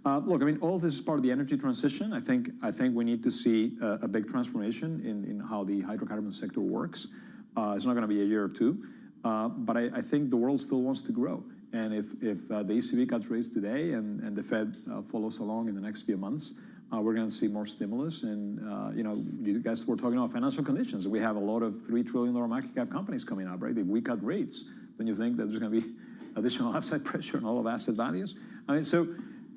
look, I mean, all this is part of the energy transition. I think we need to see a big transformation in how the hydrocarbon sector works. It's not going to be a year or two, but I think the world still wants to grow. And if the ECB cuts rates today and the Fed follows along in the next few months, we're going to see more stimulus. And, you guys were talking about financial conditions. We have a lot of $3 trillion market cap companies coming up, right? If we cut rates, then you think that there's going to be additional upside pressure on all of asset values? I mean, so,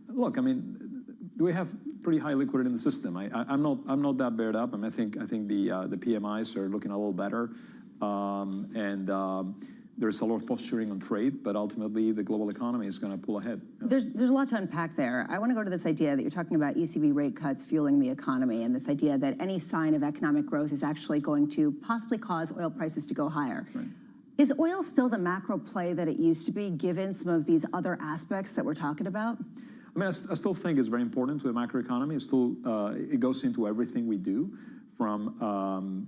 look, I mean, we have pretty high liquidity in the system. I'm not that bared up. I mean, I think the PMIs are looking a little better. There's a lot of posturing on trade, but ultimately the global economy is going to pull ahead. There's a lot to unpack there. I want to go to this idea that you're talking about ECB rate cuts fueling the economy, and this idea that any sign of economic growth is actually going to possibly cause oil prices to go higher. Right. Is oil still the macro play that it used to be, given some of these other aspects that we're talking about? I mean, I still think it's very important to the macroeconomy. It goes into everything we do, from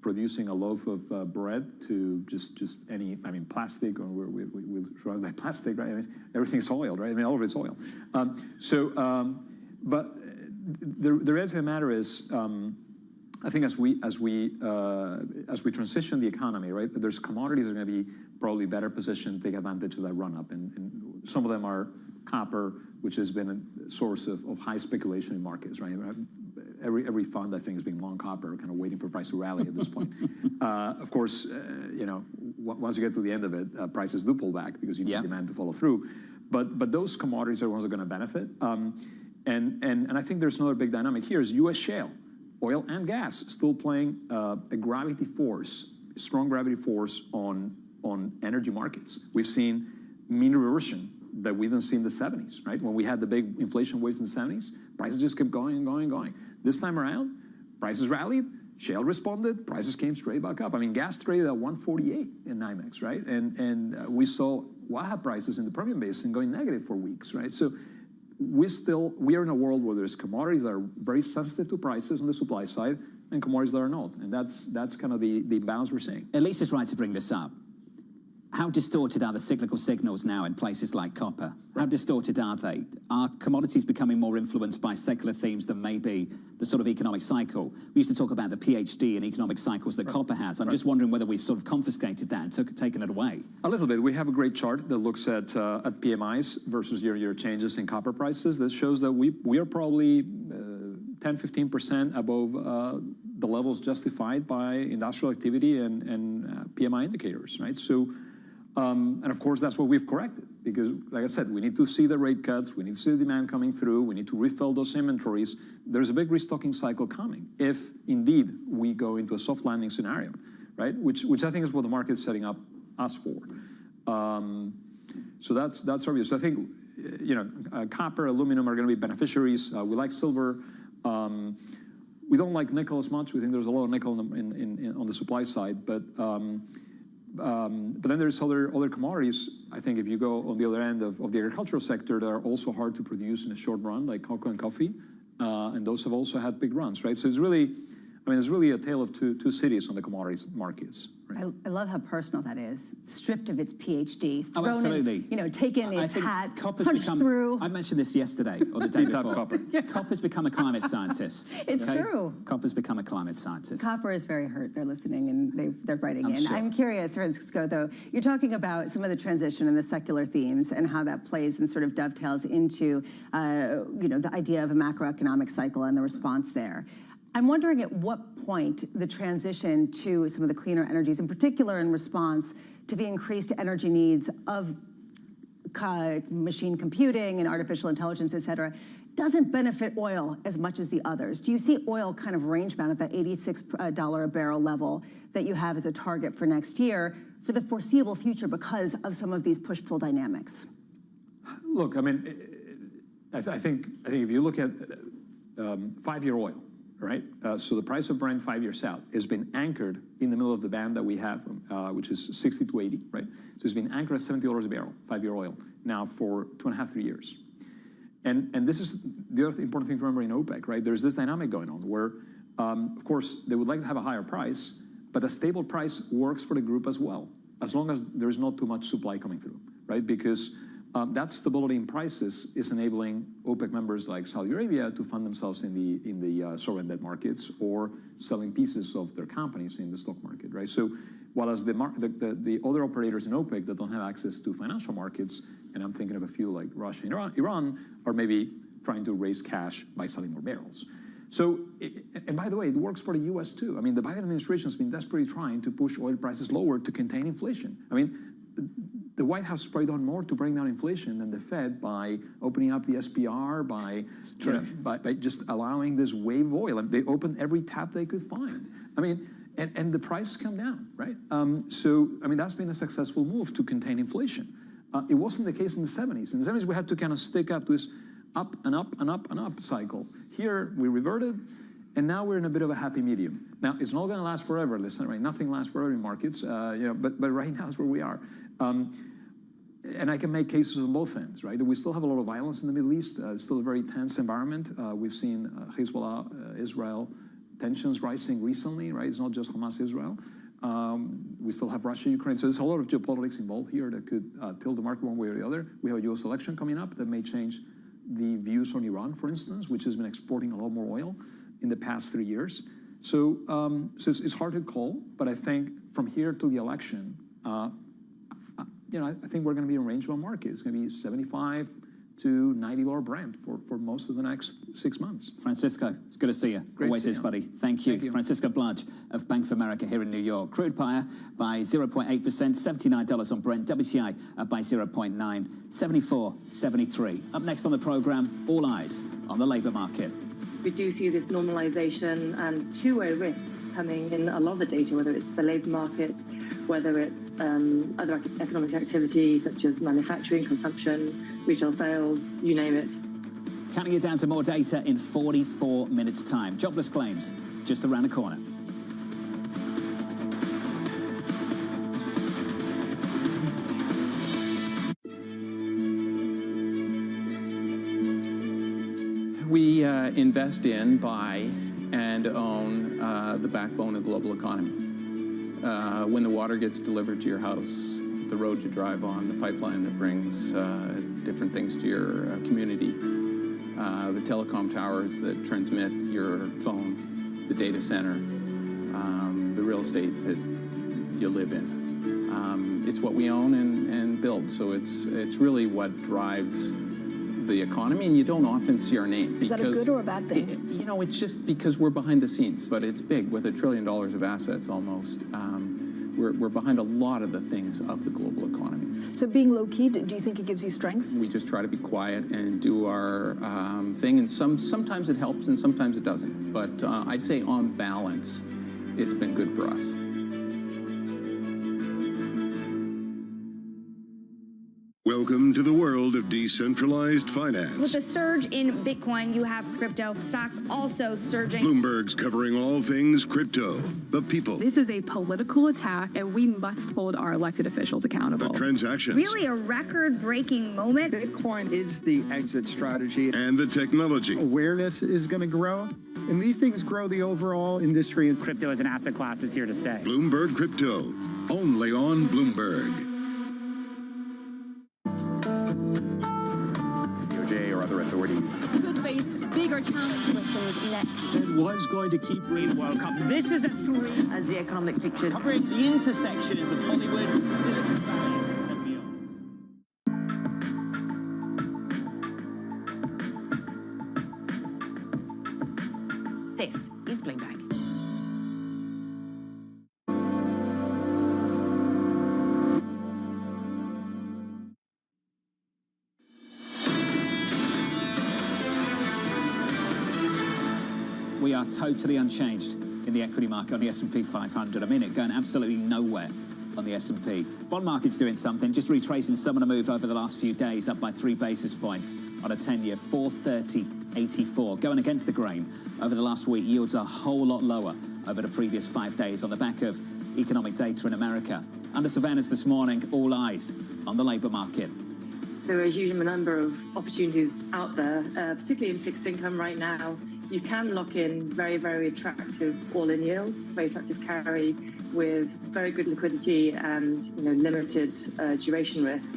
producing a loaf of bread to just any, I mean, plastic, or we'll surrounded by plastic, right? I mean, everything's oil, right? I mean, all of it's oil. But the reality of the matter is, I think as we transition the economy, right, there's commodities that are going to be probably better positioned to take advantage of that run-up. And some of them are copper, which has been a source of high speculation in markets, right? Every fund, I think, is being long copper, kind of waiting for price to rally at this point. Of course, once you get to the end of it, prices do pull back because you need demand to follow through. But those commodities are the ones that are going to benefit. And I think there's another big dynamic here is U.S. shale, oil and gas, still playing a gravity force, strong gravity force on energy markets. We've seen mean reversion that we didn't see in the 70s, right? When we had the big inflation waves in the 70s, prices just kept going and going and going. This time around, prices rallied, shale responded, prices came straight back up. I mean, gas traded at 148 in NYMEX, right? And we saw Waha prices in the Permian Basin going negative for weeks, right? So we are in a world where there's commodities that are very sensitive to prices on the supply side and commodities that are not. And that's kind of the imbalance we're seeing. Elise is right to bring this up. How distorted are the cyclical signals now in places like copper? How distorted are they? Are commodities becoming more influenced by secular themes than maybe the sort of economic cycle? We used to talk about the PhD in economic cycles that copper has. I'm just wondering whether we've sort of confiscated that and taken it away. A little bit. We have a great chart that looks at PMIs versus year-to-year changes in copper prices that shows that we are probably 10-15% above the levels justified by industrial activity and PMI indicators, right? So. And of course, that's what we've corrected because, like I said, we need to see the rate cuts. We need to see the demand coming through. We need to refill those inventories. There's a big restocking cycle coming if, indeed, we go into a soft landing scenario, right? Which I think is what the market's setting up us for. So that's our view. So I think, copper, aluminum are going to be beneficiaries. We like silver. We don't like nickel as much. We think there's a lot of nickel on the supply side, but then there's other commodities. I think if you go on the other end of the agricultural sector that are also hard to produce in a short run, like cocoa and coffee, and those have also had big runs, right? So it's really, I mean, it's really a tale of two cities on the commodities markets. Right? I love how personal that is. Stripped of its PhD, Oh, thrown absolutely. in, taken its hat, punched become, through. I mentioned this yesterday or the day before. Copper. Copper's become a climate scientist. It's true. Copper's become a climate scientist. Copper is very hurt. They're listening and they're writing in. Sure. I'm curious, Francisco, though, you're talking about some of the transition and the secular themes and how that plays and sort of dovetails into, the idea of a macroeconomic cycle and the response there. I'm wondering at what point the transition to some of the cleaner energies, in particular in response to the increased energy needs of machine computing and artificial intelligence, et cetera, doesn't benefit oil as much as the others. Do you see oil kind of range bound at that $86 a barrel level that you have as a target for next year for the foreseeable future because of some of these push-pull dynamics? Look, I mean, I think if you look at 5-year oil, right? So the price of Brent 5 years out has been anchored in the middle of the band that we have, which is 60 to 80, right? So it's been anchored at $70 a barrel, 5-year oil, now for 2.5, 3 years. And this is the other important thing to remember in OPEC, right? There's this dynamic going on where, of course, they would like to have a higher price, but a stable price works for the group as well, as long as there's not too much supply coming through, right? Because that stability in prices is enabling OPEC members like Saudi Arabia to fund themselves in the sovereign debt markets or selling pieces of their companies in the stock market, right? So while as the other operators in OPEC that don't have access to financial markets, and I'm thinking of a few like Russia and Iran, are maybe trying to raise cash by selling more barrels. So, and by the way, it works for the U.S. too. I mean, the Biden administration has been desperately trying to push oil prices lower to contain inflation. I mean, the White House probably done more to bring down inflation than the Fed by opening up the SPR, by just allowing this wave of oil. And they opened every tap they could find. I mean, and the prices come down, right? So, I mean, that's been a successful move to contain inflation. It wasn't the case in the 70s. In the 70s, we had to kind of stick up to this up and up and up and up cycle. Here, we reverted, and now we're in a bit of a happy medium. Now, it's not going to last forever. Listen, right? Nothing lasts forever in markets, but right now is where we are. And I can make cases on both ends, right? We still have a lot of violence in the Middle East. It's still a very tense environment. We've seen Hezbollah, Israel, tensions rising recently, right? It's not just Hamas, Israel. We still have Russia, Ukraine. So there's a lot of geopolitics involved here that could tilt the market one way or the other. We have a U.S. election coming up that may change the views on Iran, for instance, which has been exporting a lot more oil in the past 3 years. So, it's hard to call, but I think from here to the election, I think we're going to be in a range-bound market. It's going to be $75 to $90 Brent for most of the next 6 months. Francisco, it's good to see you. Great Always to see is, you. buddy. Thank you. Francisco Bludge of Bank of America here in New York. Crude higher by 0.8%, $79 on Brent. WTI by 0.9, 74.73. Up next on the program, all eyes on the labour market. We do see this normalization and two-way risk coming in a lot of the data, whether it's the labour market, whether it's other economic activity such as manufacturing, consumption, retail sales, you name it. Counting it down to more data in 44 minutes' time. Jobless claims just around the corner. We invest in, buy, and own the backbone of the global economy. When the water gets delivered to your house, the road you drive on, the pipeline that brings different things to your community, the telecom towers that transmit your phone, the data center, the real estate that you live in. It's what we own and build, so it's really what drives the economy, and you don't often see our name. Is that a good or a bad thing? It's just because we're behind the scenes, but it's big. With $1 trillion of assets almost, we're behind a lot of the things of the global economy. So being low-key, do you think it gives you strength? We just try to be quiet and do our thing, and sometimes it helps and sometimes it doesn't. But I'd say on balance, it's been good for us. Welcome to the world of decentralized finance. With the surge in Bitcoin, you have crypto stocks also surging. Bloomberg's covering all things crypto, the people, This is a political attack, and we must hold our elected officials accountable. the transactions, Really a record-breaking moment. Bitcoin is the exit strategy. and the technology. Awareness is going to grow. And these things grow the overall industry. Crypto as an asset class is here to stay. Bloomberg Crypto, only on Bloomberg. DOJ or other authorities could face bigger challenges next. It was going to keep reading World Cup. This is a 3 as the economic picture covering the intersections of Hollywood, Silicon Valley, and beyond. This is Bloomberg. We are totally unchanged in the equity market on the S&P 500. I mean, it going absolutely nowhere on the S&P. Bond market's doing something, just retracing some of the move over the last few days, up by 3 basis points on a 10-year, 430.84. Going against the grain over the last week, yields are a whole lot lower over the previous 5 days on the back of economic data in America. Under surveillance this morning, all eyes on the labour market. There are a huge number of opportunities out there, particularly in fixed income right now. You can lock in very, very attractive all-in yields, very attractive carry with very good liquidity and limited duration risk.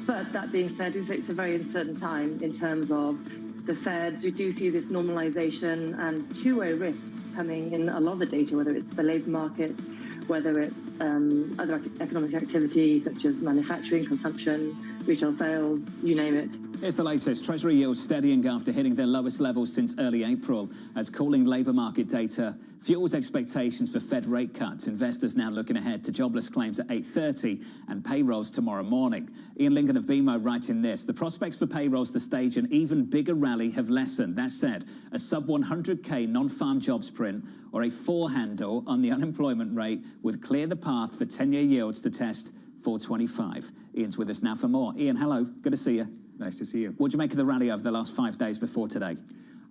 But that being said, it's a very uncertain time in terms of the Fed. We do see this normalization and two-way risk coming in a lot of the data, whether it's the labour market, whether it's other economic activity such as manufacturing, consumption, retail sales, you name it. Here's the latest. Treasury yields steadying after hitting their lowest levels since early April as cooling labour market data fuels expectations for Fed rate cuts. Investors now looking ahead to jobless claims at 8:30 and payrolls tomorrow morning. Ian Lincoln of BMO writing this. The prospects for payrolls to stage an even bigger rally have lessened. That said, a sub 100K non-farm jobs print or a 4 handle on the unemployment rate would clear the path for 10-year yields to test 425. Ian's with us now for more. Ian, hello. Good to see you. Nice to see you. What do you make of the rally over the last 5 days before today?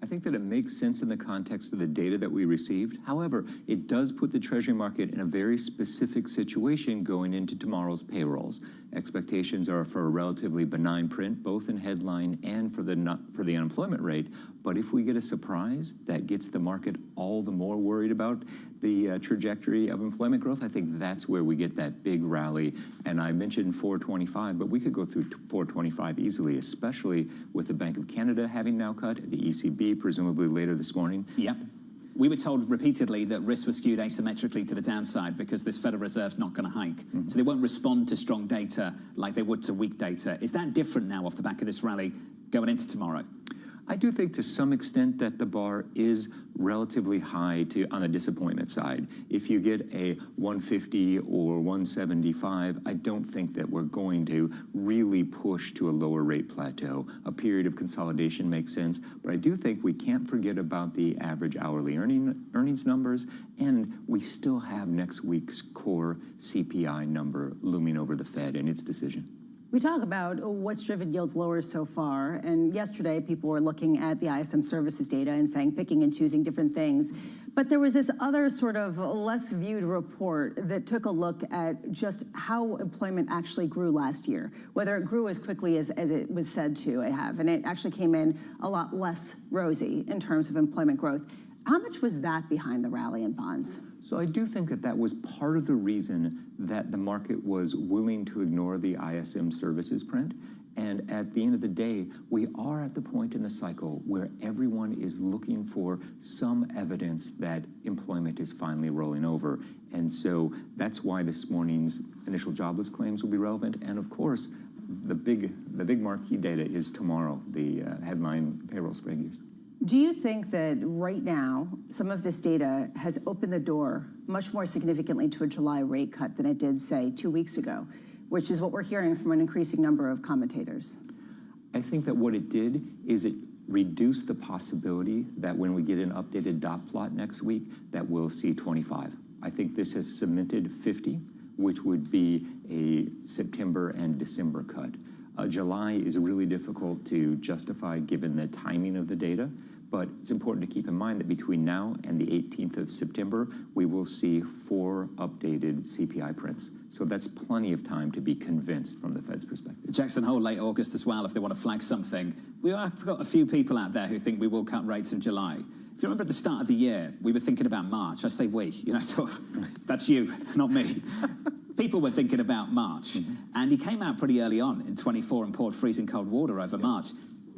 I think that it makes sense in the context of the data that we received. However, it does put the Treasury market in a very specific situation going into tomorrow's payrolls. Expectations are for a relatively benign print, both in headline and for the unemployment rate. But if we get a surprise that gets the market all the more worried about the trajectory of employment growth, I think that's where we get that big rally. And I mentioned 425, but we could go through 425 easily, especially with the Bank of Canada having now cut, the ECB presumably later this morning. Yep. We were told repeatedly that risks were skewed asymmetrically to the downside because this Federal Reserve's not going to hike. So they won't respond to strong data like they would to weak data. Is that different now off the back of this rally going into tomorrow? I do think to some extent that the bar is relatively high on the disappointment side. If you get a 150 or 175, I don't think that we're going to really push to a lower rate plateau. A period of consolidation makes sense, but I do think we can't forget about the average hourly earnings numbers, and we still have next week's core CPI number looming over the Fed and its decision. We talk about what's driven yields lower so far, and yesterday people were looking at the ISM services data and saying picking and choosing different things. But there was this other sort of less viewed report that took a look at just how employment actually grew last year, whether it grew as quickly as it was said to have, and it actually came in a lot less rosy in terms of employment growth. How much was that behind the rally in bonds? So I do think that that was part of the reason that the market was willing to ignore the ISM services print. And at the end of the day, we are at the point in the cycle where everyone is looking for some evidence that employment is finally rolling over. And so that's why this morning's initial jobless claims will be relevant. And of course, the big marquee data is tomorrow, the headline payrolls figures. Do you think that right now, some of this data has opened the door much more significantly to a July rate cut than it did, say, 2 weeks ago, which is what we're hearing from an increasing number of commentators? I think that what it did is it reduced the possibility that when we get an updated dot plot next week, that we'll see 25. I think this has cemented 50, which would be a September and December cut. July is really difficult to justify given the timing of the data. But it's important to keep in mind that between now and the 18th of September, we will see 4 updated CPI prints. So that's plenty of time to be convinced from the Fed's perspective. Jackson Hole, late August as well, if they want to flag something. We have got a few people out there who think we will cut rates in July. If you remember at the start of the year, we were thinking about March. I say we, you know, sort of, that's you, not me. People were thinking about March, and he came out pretty early on in 24 and poured freezing cold water over March.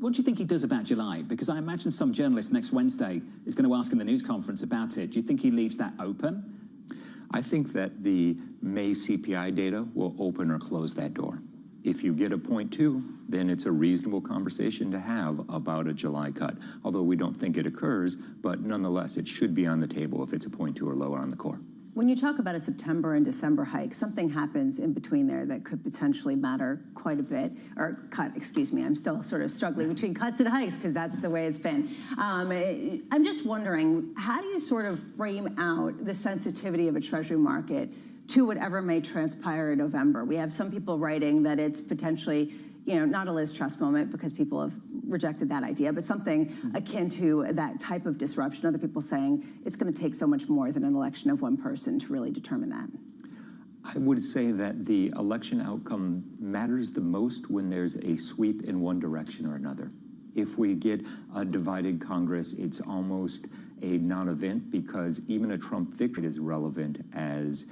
What do you think he does about July? Because I imagine some journalist next Wednesday is going to ask in the news conference about it. Do you think he leaves that open? I think that the May CPI data will open or close that door. If you get a 0.2, then it's a reasonable conversation to have about a July cut, although we don't think it occurs, but nonetheless, it should be on the table if it's a 0.2 or lower on the core. When you talk about a September and December hike, something happens in between there that could potentially matter quite a bit, or cut, excuse me, I'm still sort of struggling between cuts and hikes because that's the way it's been. I'm just wondering, how do you sort of frame out the sensitivity of a Treasury market to whatever may transpire in November? We have some people writing that it's potentially, you know, not a Liz Truss moment because people have rejected that idea, but something akin to that type of disruption. Other people saying it's going to take so much more than an election of one person to really determine that. I would say that the election outcome matters the most when there's a sweep in one direction or another. If we get a divided Congress, it's almost a non-event because even a Trump victory is relevant as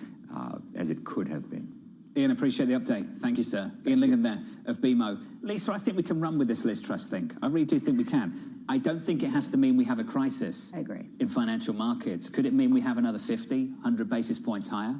it could have been. Ian, appreciate the update. Thank you, sir. Ian Lingen there of BMO. Lisa, I think we can run with this Liz Truss thing. I really do think we can. I don't think it has to mean we have a crisis in financial markets. Could it mean we have another 50, 100 basis points higher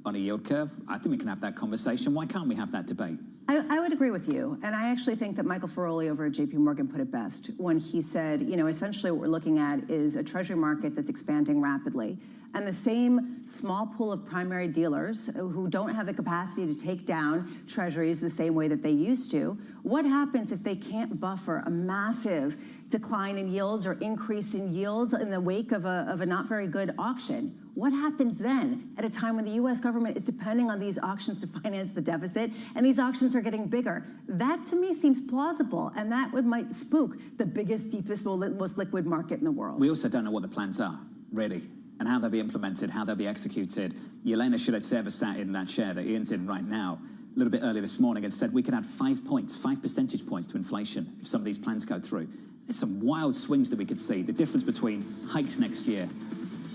on a yield curve? I think we can have that conversation. Why can't we have that debate? I would agree with you. And I actually think that Michael Feroli over at JP Morgan put it best when he said, you know, essentially what we're looking at is a Treasury market that's expanding rapidly. And the same small pool of primary dealers who don't have the capacity to take down treasuries the same way that they used to, what happens if they can't buffer a massive decline in yields or increase in yields in the wake of a not very good auction? What happens then at a time when the U.S. government is depending on these auctions to finance the deficit and these auctions are getting bigger? That to me seems plausible, and that might spook the biggest, deepest, most liquid market in the world. We also don't know what the plans are, really, and how they'll be implemented, how they'll be executed. Yelena Shuletseva sat in that chair that Ian's in right now a little bit earlier this morning and said we could add 5 percentage points to inflation if some of these plans go through. There's some wild swings that we could see. The difference between hikes next year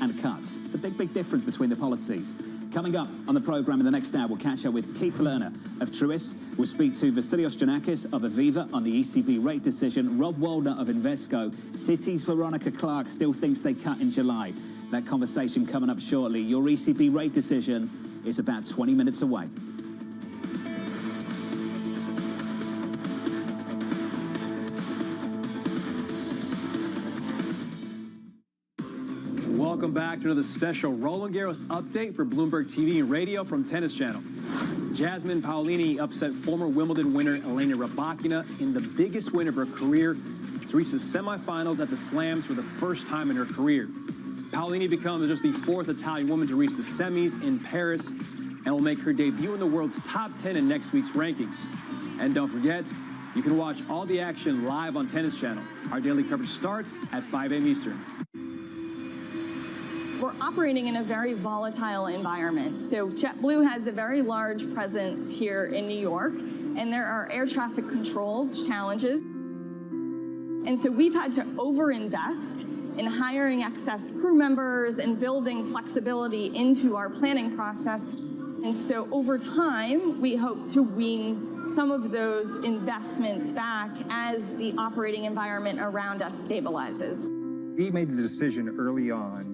and cuts. It's a big, big difference between the policies. Coming up on the programme in the next hour, we'll catch up with Keith Lerner of Truist. We'll speak to Vasilios Giannakis of Aviva on the ECB rate decision. Rob Waldner of Invesco. Citi's Veronica Clark still thinks they cut in July. That conversation coming up shortly. Your ECB rate decision is about 20 minutes away. Welcome back to another special Roland Garros update for Bloomberg TV and radio from Tennis Channel. Jasmine Paolini upset former Wimbledon winner Elena Rybakina in the biggest win of her career to reach the semifinals at the Slams for the first time in her career. Paolini becomes just the fourth Italian woman to reach the semis in Paris and will make her debut in the world's top 10 in next week's rankings. And don't forget, you can watch all the action live on Tennis Channel. Our daily coverage starts at 5 a.m. Eastern. We're operating in a very volatile environment. So JetBlue has a very large presence here in New York, and there are air traffic control challenges. And so we've had to overinvest in hiring excess crew members and building flexibility into our planning process. And so over time, we hope to wean some of those investments back as the operating environment around us stabilizes. We made the decision early on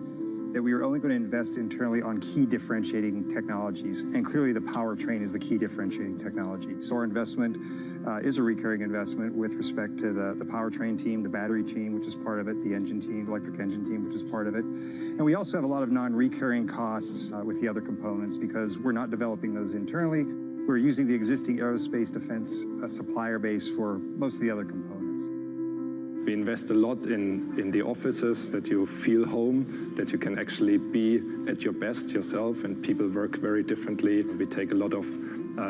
that we were only going to invest internally on key differentiating technologies, and clearly the powertrain is the key differentiating technology. So our investment is a recurring investment with respect to the powertrain team, the battery team, which is part of it, the engine team, electric engine team, which is part of it. And we also have a lot of non-recurring costs with the other components because we're not developing those internally. We're using the existing aerospace defense supplier base for most of the other components. We invest a lot in the offices, that you feel home, that you can actually be at your best yourself, and people work very differently. We take a lot of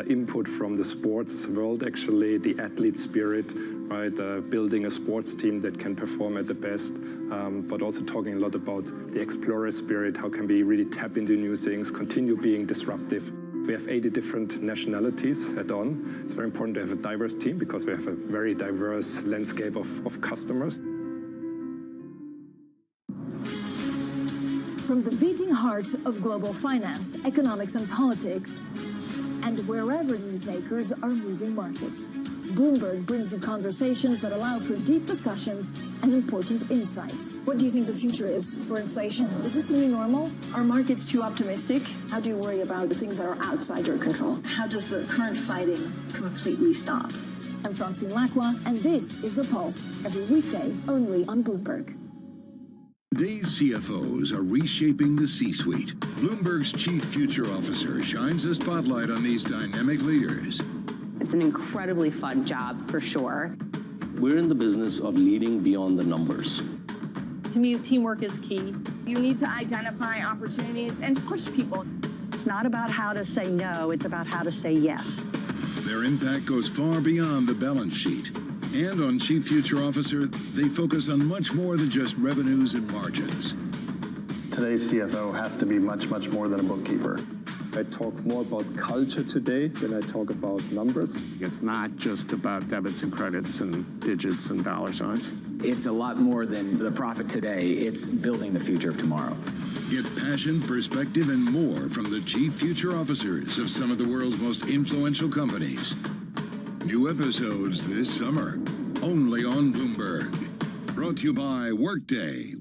input from the sports world, actually, the athlete spirit, right? Building a sports team that can perform at the best, but also talking a lot about the explorer spirit. How can we really tap into new things, continue being disruptive? We have 80 different nationalities at On. It's very important to have a diverse team because we have a very diverse landscape of customers. From the beating heart of global finance, economics, and politics, and wherever newsmakers are moving markets, Bloomberg brings you conversations that allow for deep discussions and important insights. What do you think the future is for inflation? Is this new normal? Are markets too optimistic? How do you worry about the things that are outside your control? How does the current fighting completely stop? I'm Francine Lacroix, and this is The Pulse, every weekday only on Bloomberg. Today's CFOs are reshaping the C-suite. Bloomberg's Chief Future Officer shines a spotlight on these dynamic leaders. It's an incredibly fun job, for sure. We're in the business of leading beyond the numbers. To me, teamwork is key. You need to identify opportunities and push people. It's not about how to say no, it's about how to say yes. Their impact goes far beyond the balance sheet. And on Chief Future Officer, they focus on much more than just revenues and margins. Today's CFO has to be much, much more than a bookkeeper. I talk more about culture today than I talk about numbers. It's not just about debits and credits and digits and dollar signs. It's a lot more than the profit today. It's building the future of tomorrow. Get passion, perspective, and more from the Chief Future Officers of some of the world's most influential companies. New episodes this summer, only on Bloomberg. Brought to you by Workday.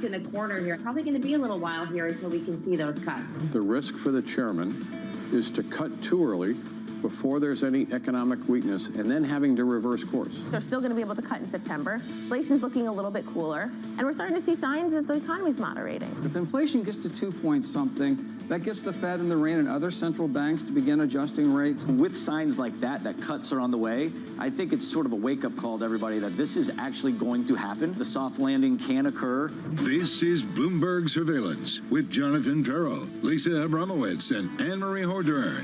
In a corner here. Probably going to be a little while here until we can see those cuts. The risk for the chairman is to cut too early before there's any economic weakness and then having to reverse course. They're still going to be able to cut in September. Inflation's looking a little bit cooler, and we're starting to see signs that the economy's moderating. If inflation gets to 2 point something, that gets the Fed and the RAN and other central banks to begin adjusting rates. With signs like that cuts are on the way, I think it's sort of a wake-up call to everybody that this is actually going to happen. The soft landing can occur. This is Bloomberg Surveillance with Jonathan Farrell, Lisa Abramowitz, and Anne-Marie Hordern.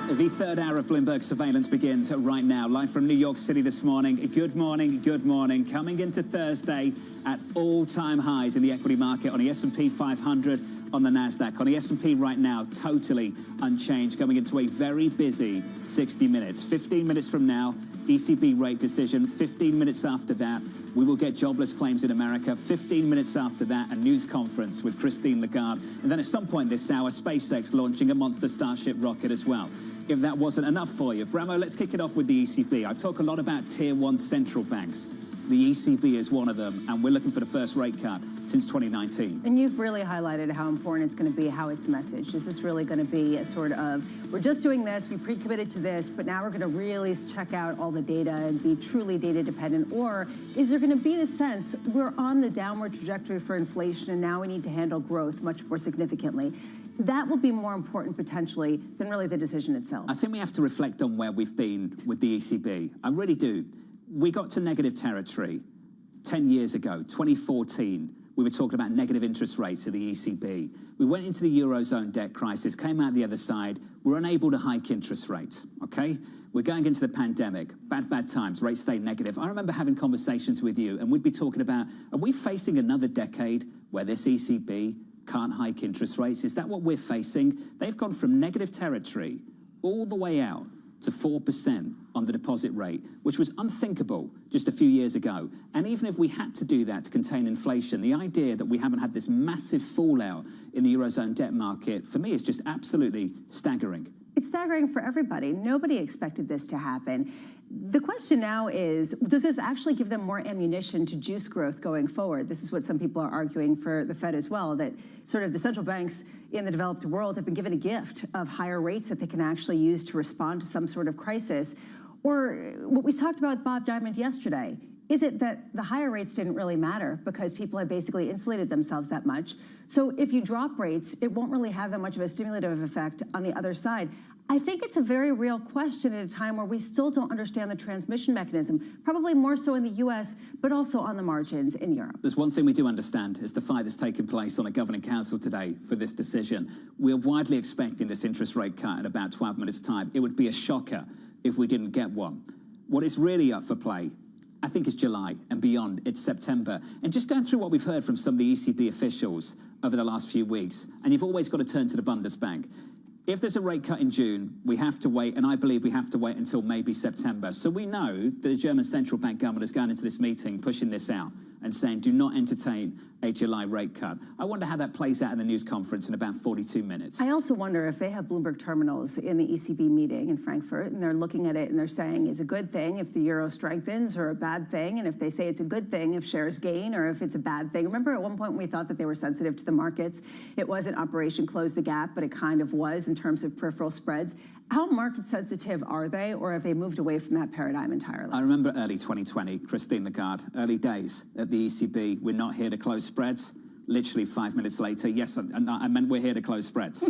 The third hour of Bloomberg Surveillance begins right now, live from New York City this morning. Good morning, good morning. Coming into Thursday at all-time highs in the equity market on the S&P 500, on the NASDAQ. On the S&P right now, totally unchanged, going into a very busy 60 minutes. 15 minutes from now, ECB rate decision. 15 minutes after that, we will get jobless claims in America. 15 minutes after that, a news conference with Christine Lagarde. And then at some point this hour, SpaceX launching a monster Starship rocket as well. If that wasn't enough for you, Bramo, let's kick it off with the ECB. I talk a lot about tier one central banks. The ECB is one of them, and we're looking for the first rate cut since 2019. And you've really highlighted how important it's going to be, how it's messaged. Is this really going to be a sort of, we're just doing this, we pre-committed to this, but now we're going to really check out all the data and be truly data dependent? Or is there going to be the sense we're on the downward trajectory for inflation and now we need to handle growth much more significantly? That will be more important potentially than really the decision itself. I think we have to reflect on where we've been with the ECB. I really do. We got to negative territory 10 years ago, 2014. We were talking about negative interest rates at the ECB. We went into the Eurozone debt crisis, came out the other side. We're unable to hike interest rates, okay? We're going into the pandemic, bad times, rates stay negative. I remember having conversations with you, and we'd be talking about, are we facing another decade where this ECB can't hike interest rates? Is that what we're facing? They've gone from negative territory all the way out to 4% on the deposit rate, which was unthinkable just a few years ago. And even if we had to do that to contain inflation, the idea that we haven't had this massive fallout in the Eurozone debt market, for me, is just absolutely staggering. It's staggering for everybody. Nobody expected this to happen. The question now is, does this actually give them more ammunition to juice growth going forward? This is what some people are arguing for the Fed as well, that sort of the central banks in the developed world have been given a gift of higher rates that they can actually use to respond to some sort of crisis. Or what we talked about with Bob Diamond yesterday, Is it that the higher rates didn't really matter because people had basically insulated themselves that much? So if you drop rates, it won't really have that much of a stimulative effect on the other side. I think it's a very real question at a time where we still don't understand the transmission mechanism, probably more so in the US, but also on the margins in Europe. There's one thing we do understand is the fight that's taken place on the Governing Council today for this decision. We're widely expecting this interest rate cut in about 12 minutes' time. It would be a shocker if we didn't get one. What is really up for play, I think, is July and beyond. It's September. And just going through what we've heard from some of the ECB officials over the last few weeks, and you've always got to turn to the Bundesbank. If there's a rate cut in June, we have to wait, and I believe we have to wait until maybe September. So we know that the German central bank governor is going into this meeting pushing this out and saying, do not entertain a July rate cut. I wonder how that plays out in the news conference in about 42 minutes. I also wonder if they have Bloomberg terminals in the ECB meeting in Frankfurt, and they're looking at it and they're saying it's a good thing if the euro strengthens or a bad thing, and if they say it's a good thing if shares gain or if it's a bad thing. Remember at one point we thought that they were sensitive to the markets. It wasn't Operation Close the Gap, but it kind of was in terms of peripheral spreads. How market sensitive are they, or have they moved away from that paradigm entirely? I remember early 2020, Christine Lagarde, early days at the ECB, we're not here to close spreads. Literally 5 minutes later, yes, I meant we're here to close spreads.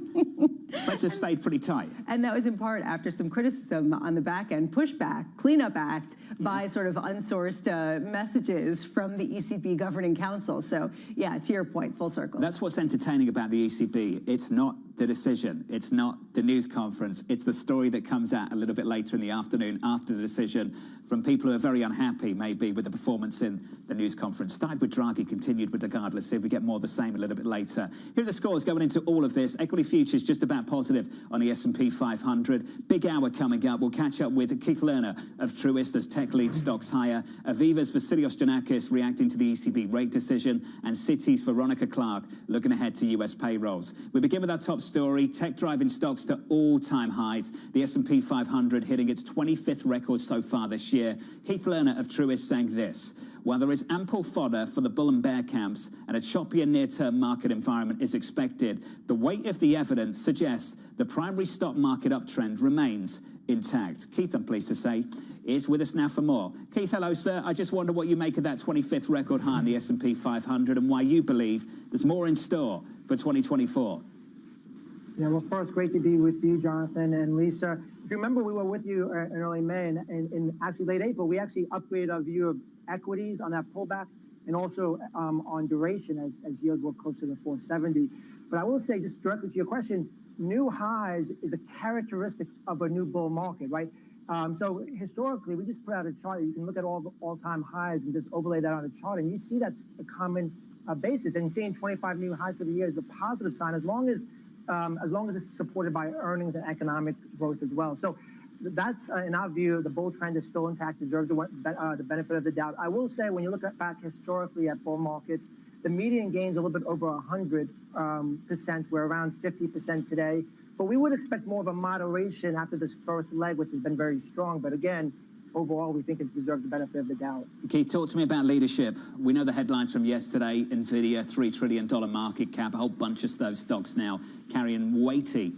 Spreads have stayed pretty tight. And that was in part after some criticism on the back end, pushback, cleanup act by sort of unsourced messages from the ECB Governing Council. So yeah, to your point, full circle. That's what's entertaining about the ECB. It's not the decision. It's not the news conference. It's the story that comes out a little bit later in the afternoon after the decision from people who are very unhappy, maybe, with the performance in the news conference. Started with Draghi, continued with Lagarde. Let's see if we get more of the same a little bit later. Here are the scores going into all of this. Equity futures just about positive on the S&P 500. Big hour coming up. We'll catch up with Keith Lerner of Truist as tech lead stocks higher. Aviva's Vasilios Giannakis reacting to the ECB rate decision. And Citi's Veronica Clark looking ahead to US payrolls. We begin with our top story. Tech driving stocks to all-time highs. The S&P 500 hitting its 25th record so far this year. Keith Lerner of Truist saying this: while there is ample fodder for the bull and bear camps and a choppier near-term market environment is expected, the weight of the evidence suggests the primary stock market uptrend remains intact. Keith, I'm pleased to say, is with us now for more. Keith, hello, sir. I just wonder what you make of that 25th record high in the S&P 500 and why you believe there's more in store for 2024. Yeah, well, first, great to be with you, Jonathan and Lisa. If you remember, we were with you in early May, and in actually late April, we actually upgraded our view of equities on that pullback and also on duration as yields were closer to 470. But I will say, just directly to your question, new highs is a characteristic of a new bull market, right? So historically, we just put out a chart. You can look at all the all-time highs and just overlay that on a chart, and you see that's a common basis. And seeing 25 new highs for the year is a positive sign, as long as it's supported by earnings and economic growth as well. So that's, in our view, the bull trend is still intact, deserves the benefit of the doubt. I will say, when you look back historically at bull markets, the median gains a little bit over 100%. We're around 50% today. But we would expect more of a moderation after this first leg, which has been very strong. But again, overall, we think it deserves the benefit of the doubt. Keith, talk to me about leadership. We know the headlines from yesterday. NVIDIA, $3 trillion market cap, a whole bunch of those stocks now carrying weighty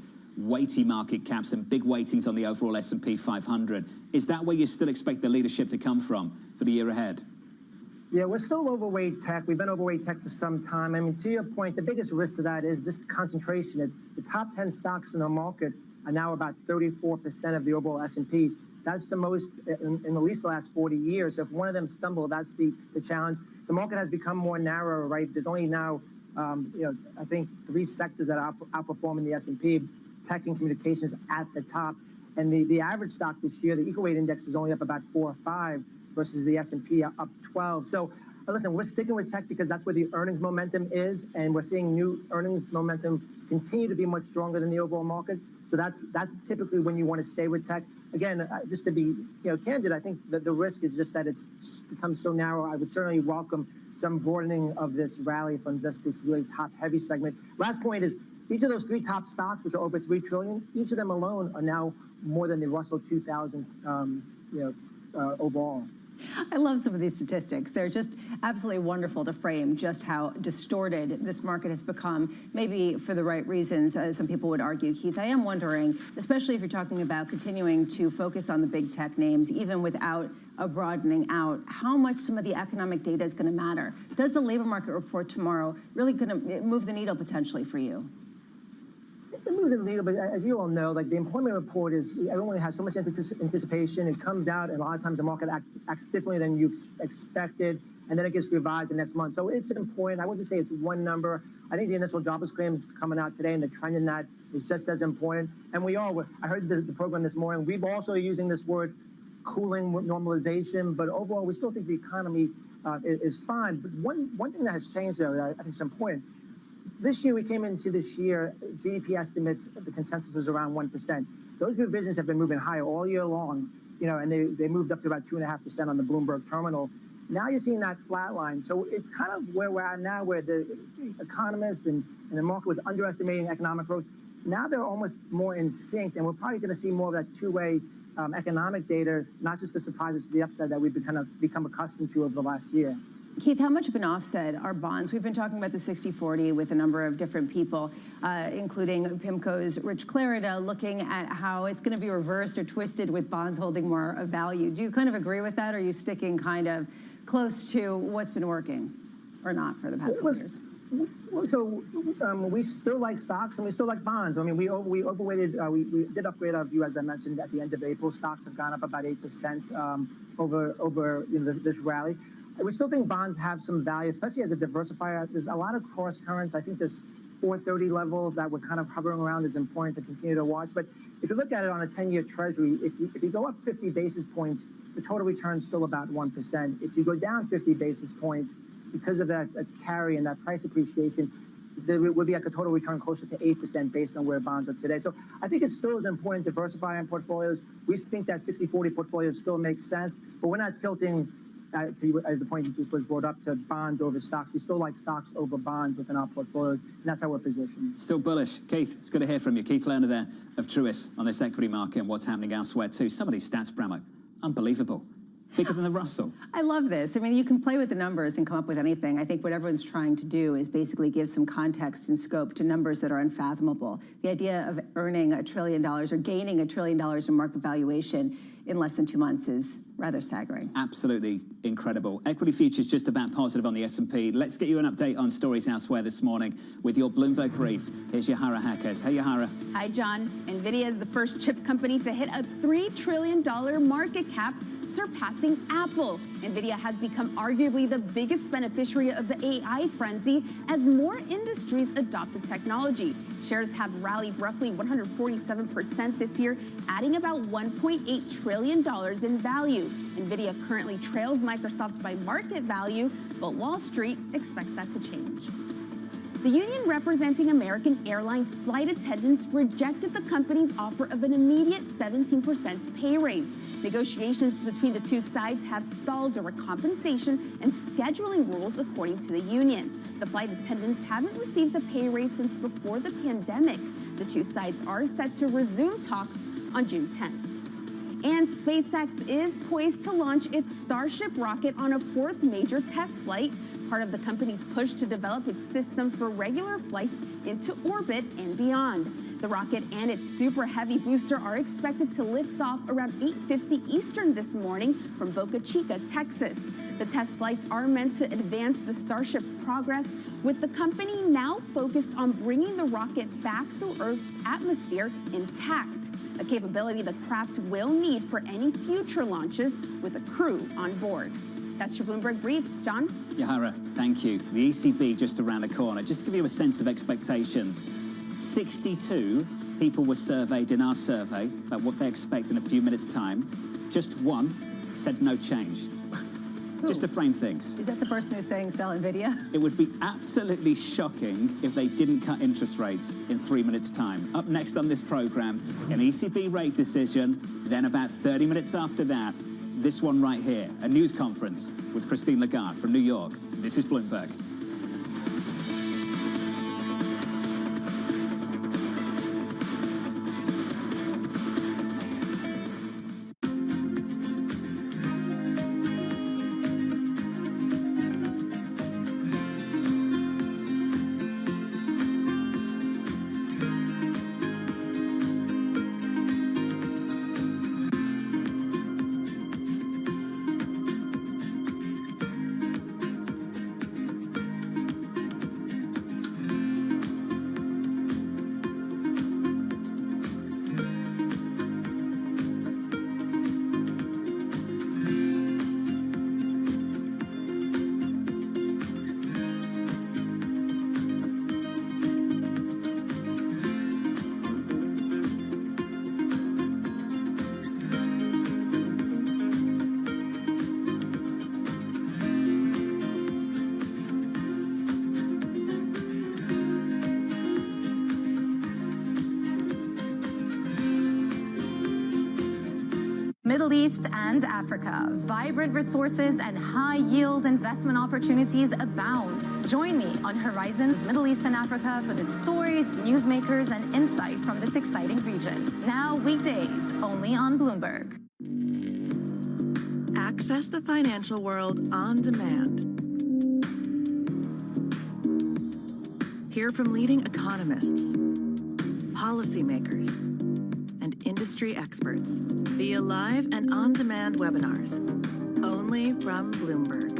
market caps and big weightings on the overall S&P 500. Is that where you still expect the leadership to come from for the year ahead? Yeah, we're still overweight tech. We've been overweight tech for some time. I mean, to your point, the biggest risk to that is just concentration. The top 10 stocks in the market are now about 34% of the overall S&P. That's the most in at least the last 40 years. So if one of them stumble, that's the challenge. The market has become more narrow, right? There's only now, I think 3 sectors that are outperforming the S&P. Tech and communications at the top. And the average stock this year, the equal weight index is only up about 4 or 5 versus the S&P up 12. So listen, we're sticking with tech because that's where the earnings momentum is. And we're seeing new earnings momentum continue to be much stronger than the overall market. So that's typically when you want to stay with tech. Again, just to be candid, I think that the risk is just that it's become so narrow. I would certainly welcome some broadening of this rally from just this really top-heavy segment. Last point is, each of those 3 top stocks, which are over $3 trillion, each of them alone are now more than the Russell 2000 overall. I love some of these statistics. They're just absolutely wonderful to frame just how distorted this market has become, maybe for the right reasons, as some people would argue. Keith, I am wondering, especially if you're talking about continuing to focus on the big tech names, even without a broadening out, how much some of the economic data is going to matter? Does the labor market report tomorrow really going to move the needle potentially for you? It moves the needle, but as you all know, like the employment report is, everyone has so much anticipation. It comes out, and a lot of times the market acts differently than you expected, and then it gets revised the next month. So it's important. I wouldn't say it's one number. I think the initial jobless claims coming out today and the trend in that is just as important. And I heard the program this morning. We've also using this word cooling normalization, but overall, we still think the economy is fine. But one thing that has changed, though, that I think is important. This year, we came into this year, GDP estimates, the consensus was around 1%. Those revisions have been moving higher all year long, and they moved up to about 2.5% on the Bloomberg terminal. Now you're seeing that flat line. So it's kind of where we're at now, where the economists and the market was underestimating economic growth. Now they're almost more in sync, and we're probably going to see more of that two-way economic data, not just the surprises to the upside that we've become accustomed to over the last year. Keith, how much of an offset are bonds? We've been talking about the 60-40 with a number of different people, including PIMCO's Rich Clarida, looking at how it's going to be reversed or twisted with bonds holding more of value. Do you kind of agree with that, or are you sticking kind of close to what's been working or not for the past couple years? So we still like stocks and we still like bonds. I mean, we overweighted. We did upgrade our view, as I mentioned, at the end of April. Stocks have gone up about 8% over this rally. We still think bonds have some value, especially as a diversifier. There's a lot of cross currents. I think this 430 level that we're kind of hovering around is important to continue to watch. But if you look at it on a 10-year Treasury, if you go up 50 basis points, the total return is still about 1%. If you go down 50 basis points, because of that carry and that price appreciation, there would be like a total return closer to 8% based on where bonds are today. So I think it still is important to diversify in portfolios. We think that 60-40 portfolio still makes sense, but we're not tilting as the point you just was brought up, to bonds over stocks. We still like stocks over bonds within our portfolios, and that's how we're positioned. Still bullish. Keith, it's good to hear from you. Keith Lerner there of Truist on this equity market and what's happening elsewhere too. Some of these stats, Bramo, unbelievable. Bigger than the Russell. I love this. I mean, you can play with the numbers and come up with anything. I think what everyone's trying to do is basically give some context and scope to numbers that are unfathomable. The idea of earning $1 trillion or gaining $1 trillion in market valuation in less than 2 months is rather staggering. Absolutely incredible. Equity futures just about positive on the S&P. Let's get you an update on stories elsewhere this morning with your Bloomberg brief. Here's Yahara Hakes. Hey, Yahara. Hi, John. NVIDIA is the first chip company to hit a $3 trillion market cap, surpassing Apple. NVIDIA has become arguably the biggest beneficiary of the AI frenzy as more industries adopt the technology. Shares have rallied roughly 147% this year, adding about $1.8 trillion in value. NVIDIA currently trails Microsoft by market value, but Wall Street expects that to change. The union representing American Airlines flight attendants rejected the company's offer of an immediate 17% pay raise. Negotiations between the two sides have stalled over compensation and scheduling rules, according to the union. The flight attendants haven't received a pay raise since before the pandemic. The two sides are set to resume talks on June 10th. And SpaceX is poised to launch its Starship rocket on a fourth major test flight, part of the company's push to develop its system for regular flights into orbit and beyond. The rocket and its super heavy booster are expected to lift off around 8:50 Eastern this morning from Boca Chica, Texas. The test flights are meant to advance the Starship's progress, with the company now focused on bringing the rocket back through Earth's atmosphere intact, a capability the craft will need for any future launches with a crew on board. That's your Bloomberg Brief. John? Yahara, thank you. The ECB just around the corner. Just to give you a sense of expectations, 62 people were surveyed in our survey about what they expect in a few minutes' time. Just one said no change. Who? Just to frame things. Is that the person who's saying sell NVIDIA? It would be absolutely shocking if they didn't cut interest rates in 3 minutes' time. Up next on this program, an ECB rate decision. Then about 30 minutes after that, this one right here, a news conference with Christine Lagarde from New York. This is Bloomberg. Middle East and Africa. Vibrant resources and high-yield investment opportunities abound. Join me on Horizons Middle East and Africa for the stories, newsmakers, and insight from this exciting region. Now weekdays, only on Bloomberg. Access the financial world on demand. Hear from leading economists, policymakers, and industry experts via live and on-demand webinars, only from Bloomberg.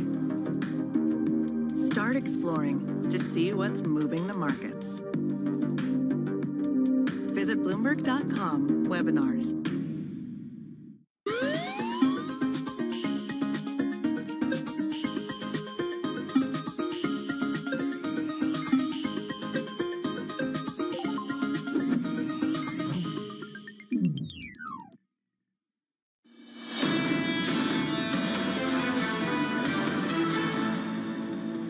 Start exploring to see what's moving the markets. Visit Bloomberg.com/webinars.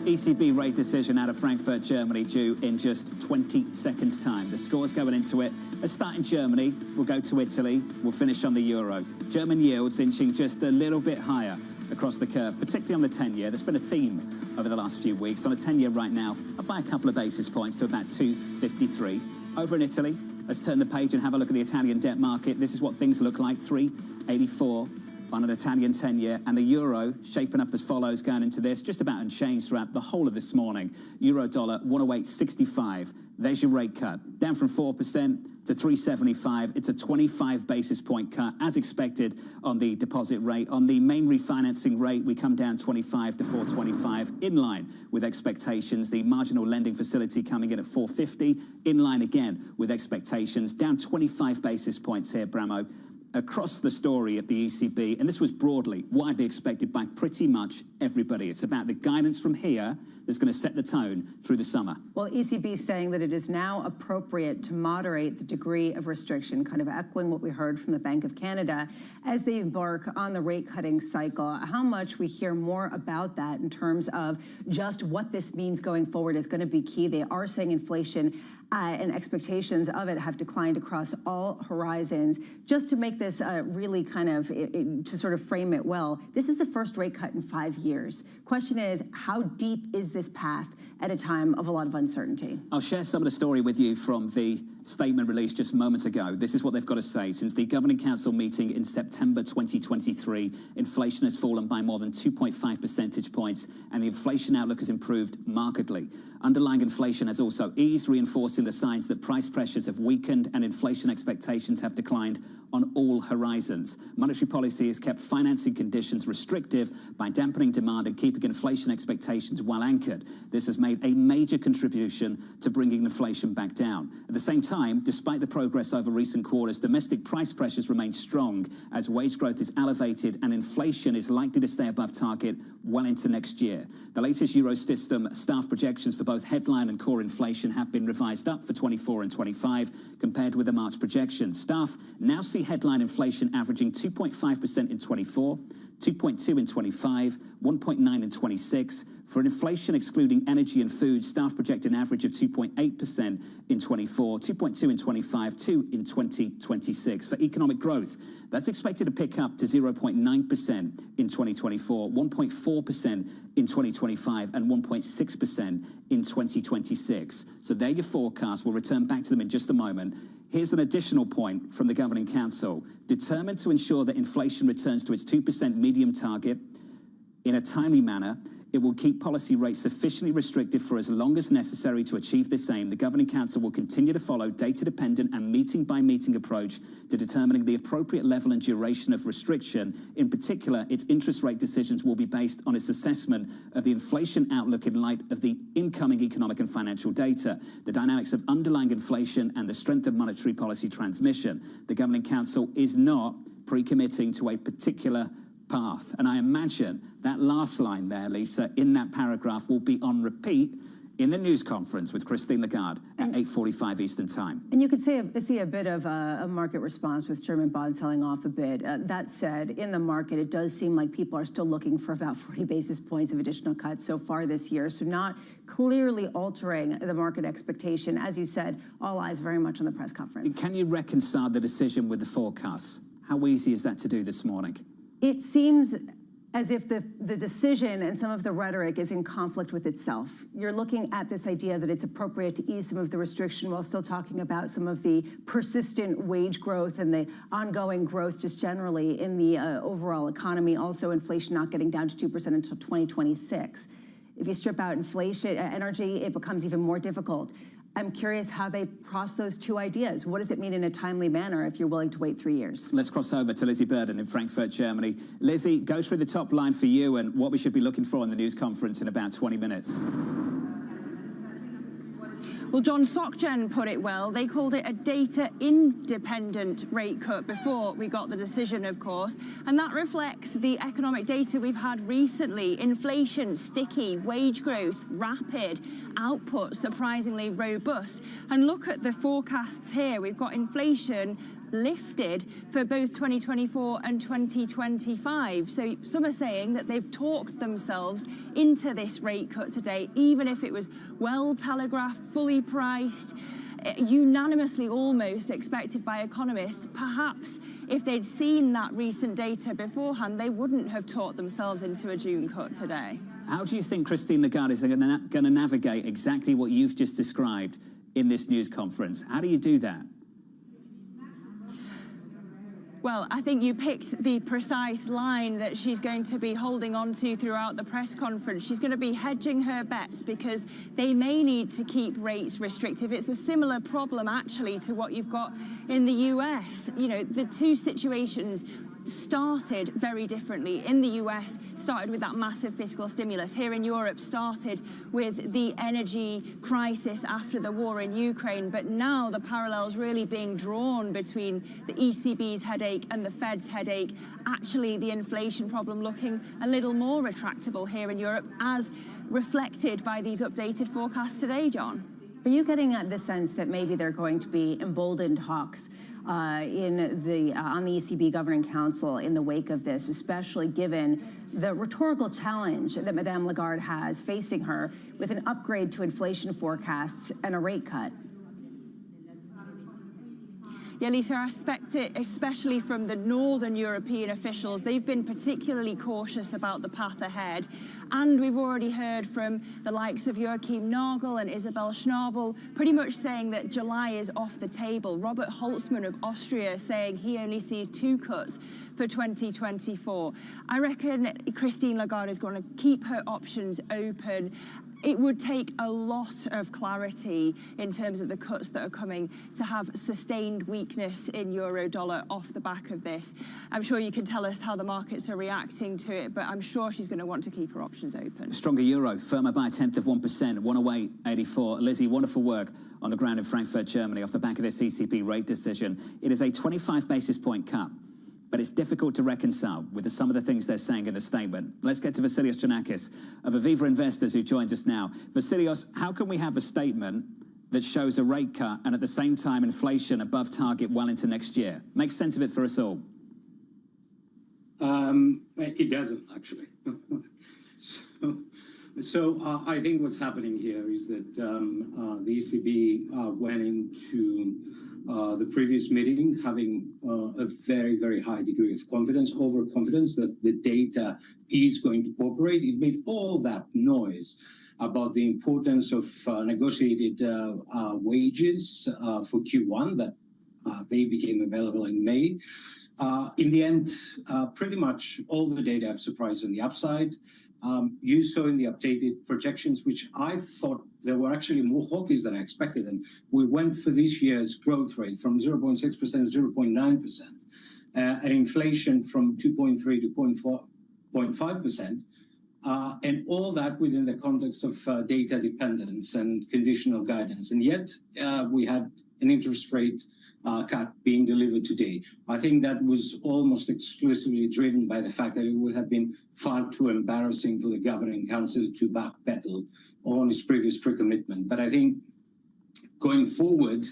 ECB rate decision out of Frankfurt, Germany, due in just 20 seconds' time. The scores going into it. Let's start in Germany. We'll go to Italy. We'll finish on the euro. German yields inching just a little bit higher across the curve, particularly on the 10-year. There's been a theme over the last few weeks. On a 10-year right now, up by a couple of basis points to about 253. Over in Italy, let's turn the page and have a look at the Italian debt market. This is what things look like, 384. On an Italian 10-year, and the euro shaping up as follows going into this, just about unchanged throughout the whole of this morning. Euro dollar 108.65. There's your rate cut, down from 4% to 375. It's a 25 basis point cut, as expected on the deposit rate. On the main refinancing rate, we come down 25 to 425, in line with expectations. The marginal lending facility coming in at 450, in line again with expectations. Down 25 basis points here, Bramo. Across the story at the ECB, and this was broadly, widely expected by pretty much everybody. It's about the guidance from here that's going to set the tone through the summer. Well, ECB saying that it is now appropriate to moderate the degree of restriction, kind of echoing what we heard from the Bank of Canada as they embark on the rate-cutting cycle. How much we hear more about that in terms of just what this means going forward is going to be key. They are saying inflation and expectations of it have declined across all horizons. Just to make this really kind of, to sort of frame it well, this is the first rate cut in 5 years. Question is, how deep is this path at a time of a lot of uncertainty? I'll share some of the story with you from the statement released just moments ago. This is what they've got to say. Since the Governing Council meeting in September 2023, inflation has fallen by more than 2.5 percentage points, and the inflation outlook has improved markedly. Underlying inflation has also eased, reinforcing the signs that price pressures have weakened and inflation expectations have declined on all horizons. Monetary policy has kept financing conditions restrictive by dampening demand and keeping inflation expectations well anchored. This has made a major contribution to bringing inflation back down. At the same time, despite the progress over recent quarters, domestic price pressures remain strong as wage growth is elevated and inflation is likely to stay above target well into next year. The latest Eurosystem staff projections for both headline and core inflation have been revised up for 24 and 25 compared with the March projections. Staff now see headline inflation averaging 2.5% in 24, 2.2 in 25, 1.9 in 26. For inflation excluding energy and food, staff project an average of 2.8% in 24, 2.2 in 25, 2 in 2026. For economic growth, that's expected to pick up to 0.9% in 2024, 1.4% in 2025, and 1.6% in 2026. So they're your forecasts. We'll return back to them in just a moment. Here's an additional point from the Governing Council. Determined to ensure that inflation returns to its 2% medium target in a timely manner, it will keep policy rates sufficiently restrictive for as long as necessary to achieve this aim. The Governing Council will continue to follow data-dependent and meeting-by-meeting approach to determining the appropriate level and duration of restriction. In particular, its interest rate decisions will be based on its assessment of the inflation outlook in light of the incoming economic and financial data, the dynamics of underlying inflation, and the strength of monetary policy transmission. The Governing Council is not pre-committing to a particular path. And I imagine that last line there, Lisa, in that paragraph will be on repeat in the news conference with Christine Lagarde at 8:45 Eastern Time. And you could see a bit of a market response with German bonds selling off a bit. That said, in the market, it does seem like people are still looking for about 40 basis points of additional cuts so far this year. So not clearly altering the market expectation. As you said, all eyes very much on the press conference. Can you reconcile the decision with the forecasts? How easy is that to do this morning? It seems as if the decision and some of the rhetoric is in conflict with itself. You're looking at this idea that it's appropriate to ease some of the restriction while still talking about some of the persistent wage growth and the ongoing growth just generally in the overall economy. Also, inflation not getting down to 2% until 2026. If you strip out inflation, energy, it becomes even more difficult. I'm curious how they cross those two ideas. What does it mean in a timely manner if you're willing to wait 3 years? Let's cross over to Lizzie Burden in Frankfurt, Germany. Lizzie, go through the top line for you and what we should be looking for in the news conference in about 20 minutes. Well, John, SocGen put it well. They called it a data-independent rate cut before we got the decision, of course. And that reflects the economic data we've had recently. Inflation, sticky, wage growth, rapid, output, surprisingly robust. And look at the forecasts here. We've got inflation lifted for both 2024 and 2025. So some are saying that they've talked themselves into this rate cut today, even if it was well telegraphed, fully priced, unanimously almost expected by economists. Perhaps if they'd seen that recent data beforehand, they wouldn't have talked themselves into a June cut today. How do you think Christine Lagarde is going to navigate exactly what you've just described in this news conference? How do you do that? Well, I think you picked the precise line that she's going to be holding on to throughout the press conference. She's going to be hedging her bets because they may need to keep rates restrictive. It's a similar problem, actually, to what you've got in the US. You know, the two situations started very differently. In the US, started with that massive fiscal stimulus. Here in Europe, started with the energy crisis after the war in Ukraine. But now the parallels really being drawn between the ECB's headache and the Fed's headache. Actually, the inflation problem looking a little more retractable here in Europe, as reflected by these updated forecasts today, John. Are you getting the sense that maybe they're going to be emboldened hawks on the ECB Governing Council in the wake of this, especially given the rhetorical challenge that Madame Lagarde has facing her with an upgrade to inflation forecasts and a rate cut? Yeah, Lisa, I expect it, especially from the Northern European officials. They've been particularly cautious about the path ahead. And we've already heard from the likes of Joachim Nagel and Isabel Schnabel pretty much saying that July is off the table. Robert Holzmann of Austria saying he only sees 2 cuts for 2024. I reckon Christine Lagarde is going to keep her options open. It would take a lot of clarity in terms of the cuts that are coming to have sustained weakness in euro-dollar off the back of this. I'm sure you can tell us how the markets are reacting to it, but I'm sure she's going to want to keep her options open. Stronger euro, firmer by 1/10 of 1%, 108.84. Lizzie, wonderful work on the ground in Frankfurt, Germany, off the back of this ECB rate decision. It is a 25 basis point cut, but it's difficult to reconcile with some of the things they're saying in the statement. Let's get to Vasilios Giannakis of Aviva Investors, who joins us now. Vasilios, how can we have a statement that shows a rate cut and at the same time inflation above target well into next year? Make sense of it for us all. It doesn't, actually. So I think what's happening here is that the ECB went into the previous meeting having a very, very high degree of confidence, overconfidence that the data is going to cooperate. It made all that noise about the importance of negotiated wages for Q1 that they became available in May. In the end, pretty much all the data have surprised on the upside. You saw in the updated projections, which I thought there were actually more hawkish than I expected them. We went for this year's growth rate from 0.6% to 0.9%, and inflation from 2.3 to 0.5%, and all that within the context of data dependence and conditional guidance. And yet we had an interest rate cut being delivered today. I think that was almost exclusively driven by the fact that it would have been far too embarrassing for the Governing Council to backpedal on its previous pre-commitment. But I think going forward,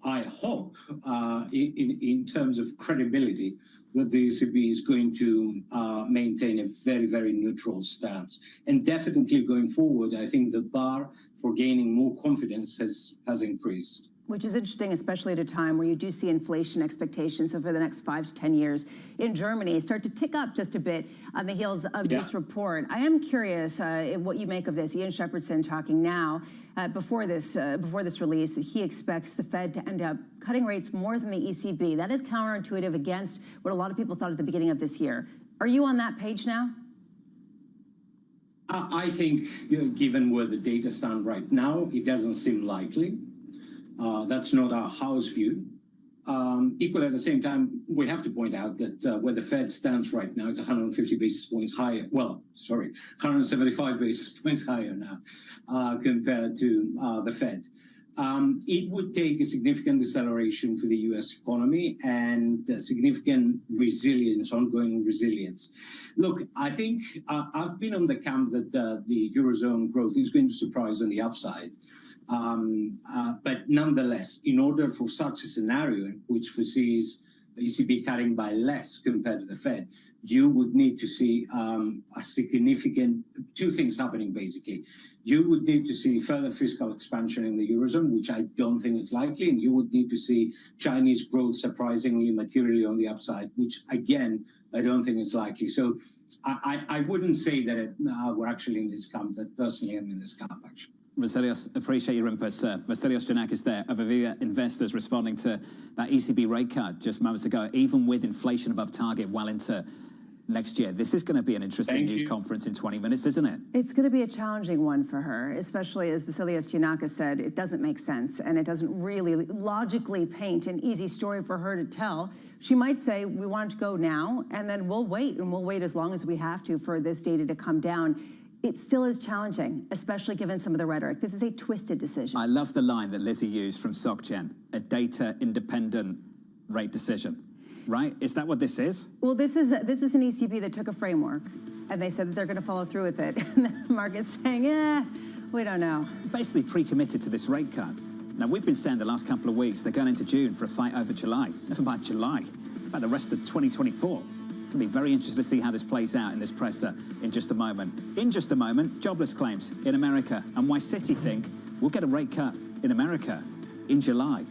I hope in terms of credibility that the ECB is going to maintain a very, very neutral stance. And definitely going forward, I think the bar for gaining more confidence has increased. Which is interesting, especially at a time where you do see inflation expectations over the next 5 to 10 years in Germany start to tick up just a bit on the heels of this report. I am curious what you make of this. Ian Shepherdson talking now before this release that he expects the Fed to end up cutting rates more than the ECB. That is counterintuitive against what a lot of people thought at the beginning of this year. Are you on that page now? I think, given where the data stand right now, it doesn't seem likely. That's not our house view. Equally, at the same time, we have to point out that where the Fed stands right now, it's 150 basis points higher. Well, sorry, 175 basis points higher now compared to the Fed. It would take a significant deceleration for the U.S. economy and significant resilience, ongoing resilience. Look, I think I've been on the camp that the Eurozone growth is going to surprise on the upside. But nonetheless, in order for such a scenario, which foresees the ECB cutting by less compared to the Fed, you would need to see a significant, two things happening basically. You would need to see further fiscal expansion in the Eurozone, which I don't think is likely, and you would need to see Chinese growth surprisingly materially on the upside, which again, I don't think is likely. So I wouldn't say that we're actually in this camp, that personally I'm in this camp actually. Vasilios, appreciate your input, sir. Vasilios Giannakis there of Aviva Investors responding to that ECB rate cut just moments ago, even with inflation above target well into next year. This is going to be an interesting news conference in 20 minutes, isn't it? It's going to be a challenging one for her, especially as Vasilios Giannakis said, it doesn't make sense and it doesn't really logically paint an easy story for her to tell. She might say, we want to go now, and then we'll wait, and we'll wait as long as we have to for this data to come down. It still is challenging, especially given some of the rhetoric. This is a twisted decision. I love the line that Lizzie used from SocGen, a data-independent rate decision, right? Is that what this is? Well, this is an ECB that took a framework, and they said that they're going to follow through with it. And the market's saying, we don't know. Basically pre-committed to this rate cut. Now, we've been saying the last couple of weeks they're going into June for a fight over July. Never mind July, about the rest of 2024. It'll be very interesting to see how this plays out in this presser in just a moment. In just a moment, jobless claims in America and why Citi think we'll get a rate cut in America in July.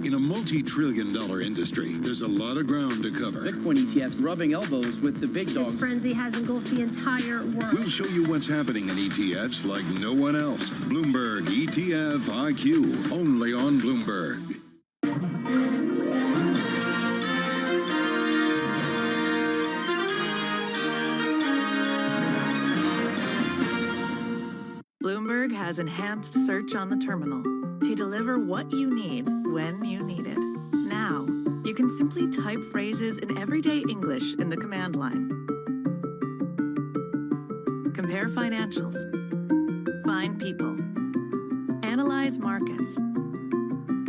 In a multi-trillion-dollar industry, there's a lot of ground to cover. Bitcoin ETFs rubbing elbows with the big dogs. This frenzy has engulfed the entire world. We'll show you what's happening in ETFs like no one else. Bloomberg ETF IQ, only on Bloomberg. Bloomberg has enhanced search on the terminal to deliver what you need when you need it. Now, you can simply type phrases in everyday English in the command line. Compare financials. Find people. Analyze markets.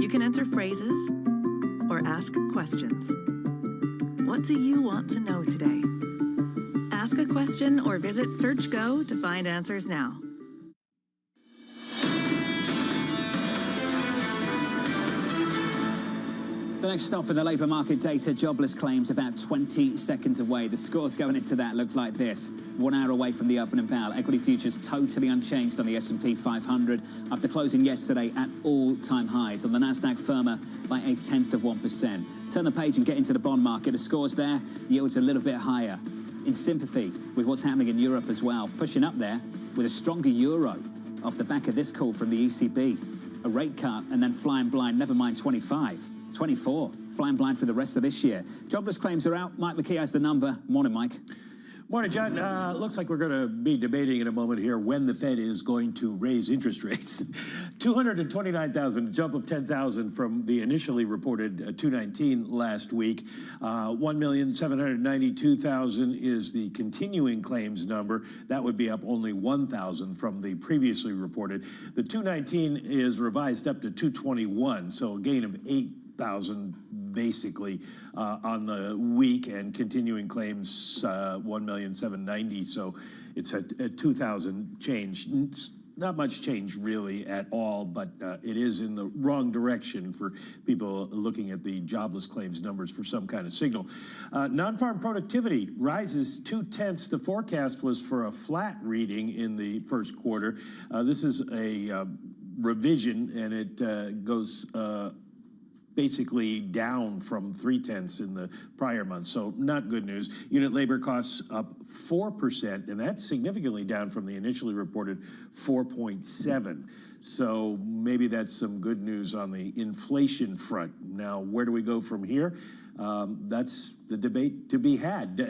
You can enter phrases or ask questions. What do you want to know today? Ask a question or visit SearchGo to find answers now. The next stop in the labour market data, jobless claims about 20 seconds away. The scores going into that look like this. 1 hour away from the opening bell. Equity futures totally unchanged on the S&P 500 after closing yesterday at all-time highs. On the Nasdaq, firmer by 0.1%. Turn the page and get into the bond market. The scores there, yields a little bit higher. In sympathy with what's happening in Europe as well. Pushing up there with a stronger euro off the back of this call from the ECB. A rate cut and then flying blind, never mind 25. 24, flying blind for the rest of this year. Jobless claims are out. Mike McKee has the number. Morning, Mike. Morning, John. Looks like we're going to be debating in a moment here when the Fed is going to raise interest rates. 229,000, a jump of 10,000 from the initially reported 219 last week. 1,792,000 is the continuing claims number. That would be up only 1,000 from the previously reported. The 219 is revised up to 221, so a gain of 8,000 basically on the week, and continuing claims 1,790,000, so it's a 2,000 change. Not much change really at all, but it is in the wrong direction for people looking at the jobless claims numbers for some kind of signal. Non-farm productivity rises 0.2. The forecast was for a flat reading in the first quarter. This is a revision, and it goes basically down from 0.3 in the prior month, so not good news. Unit labor costs up 4%, and that's significantly down from the initially reported 4.7. So maybe that's some good news on the inflation front. Now, where do we go from here? That's the debate to be had.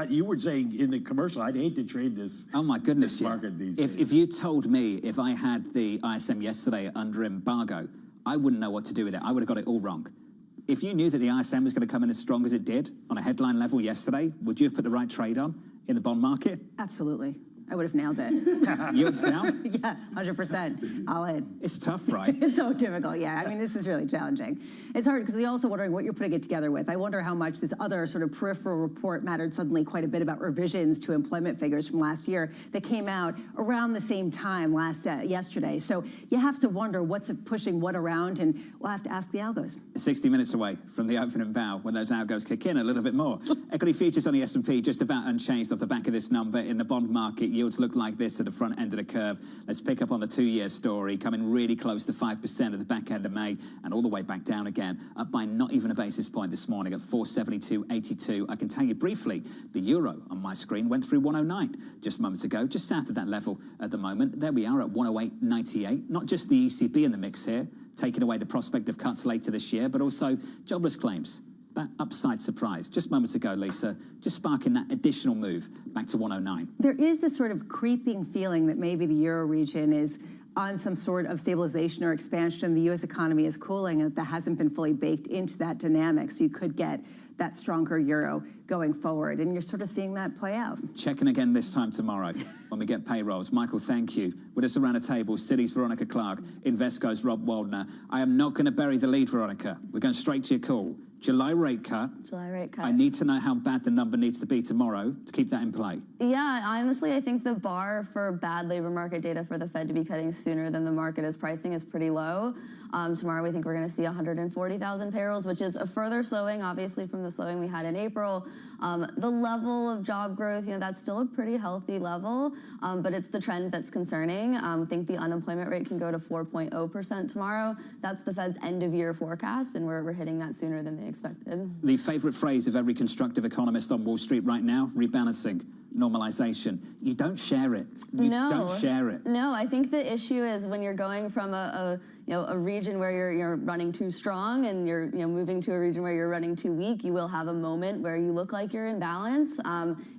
You were saying in the commercial, I'd hate to trade this. Oh my goodness, this market these days. If you told me if I had the ISM yesterday under embargo, I wouldn't know what to do with it. I would have got it all wrong. If you knew that the ISM was going to come in as strong as it did on a headline level yesterday, would you have put the right trade on in the bond market? Absolutely. I would have nailed it. Yields down? Yeah, 100%. All in. It's tough, right? It's so difficult, yeah. I mean, this is really challenging. It's hard because you're also wondering what you're putting it together with. I wonder how much this other sort of peripheral report mattered suddenly quite a bit about revisions to employment figures from last year that came out around the same time yesterday. So you have to wonder what's pushing what around, and we'll have to ask the algos. 60 minutes away from the opening bow when those algos kick in a little bit more. Equity futures on the S&P just about unchanged off the back of this number. In the bond market, yields look like this at the front end of the curve. Let's pick up on the 2-year story, coming really close to 5% at the back end of May and all the way back down again, up by not even a basis point this morning at 472.82. I can tell you briefly, the euro on my screen went through 109 just moments ago, just south of that level at the moment. There we are at 108.98. Not just the ECB in the mix here, taking away the prospect of cuts later this year, but also jobless claims. That upside surprise just moments ago, Lisa, just sparking that additional move back to 109. There is this sort of creeping feeling that maybe the euro region is on some sort of stabilization or expansion. The U.S. economy is cooling, and that hasn't been fully baked into that dynamic. So you could get that stronger euro going forward, and you're sort of seeing that play out. Checking again this time tomorrow when we get payrolls. Michael, thank you. With us around the table, Citi's Veronica Clark, Invesco's Rob Waldner. I am not going to bury the lead, Veronica. We're going straight to your call. July rate cut. July rate cut. I need to know how bad the number needs to be tomorrow to keep that in play. Yeah, honestly, I think the bar for bad labor market data for the Fed to be cutting sooner than the market is pricing is pretty low. Tomorrow, we think we're going to see 140,000 payrolls, which is a further slowing, obviously, from the slowing we had in April. The level of job growth, that's still a pretty healthy level, but it's the trend that's concerning. I think the unemployment rate can go to 4.0% tomorrow. That's the Fed's end-of-year forecast, and we're hitting that sooner than they expected. The favorite phrase of every constructive economist on Wall Street right now, rebalancing, normalization. You don't share it. You don't share it. No, I think the issue is when you're going from a region where you're running too strong and you're moving to a region where you're running too weak, you will have a moment where you look like you're in balance.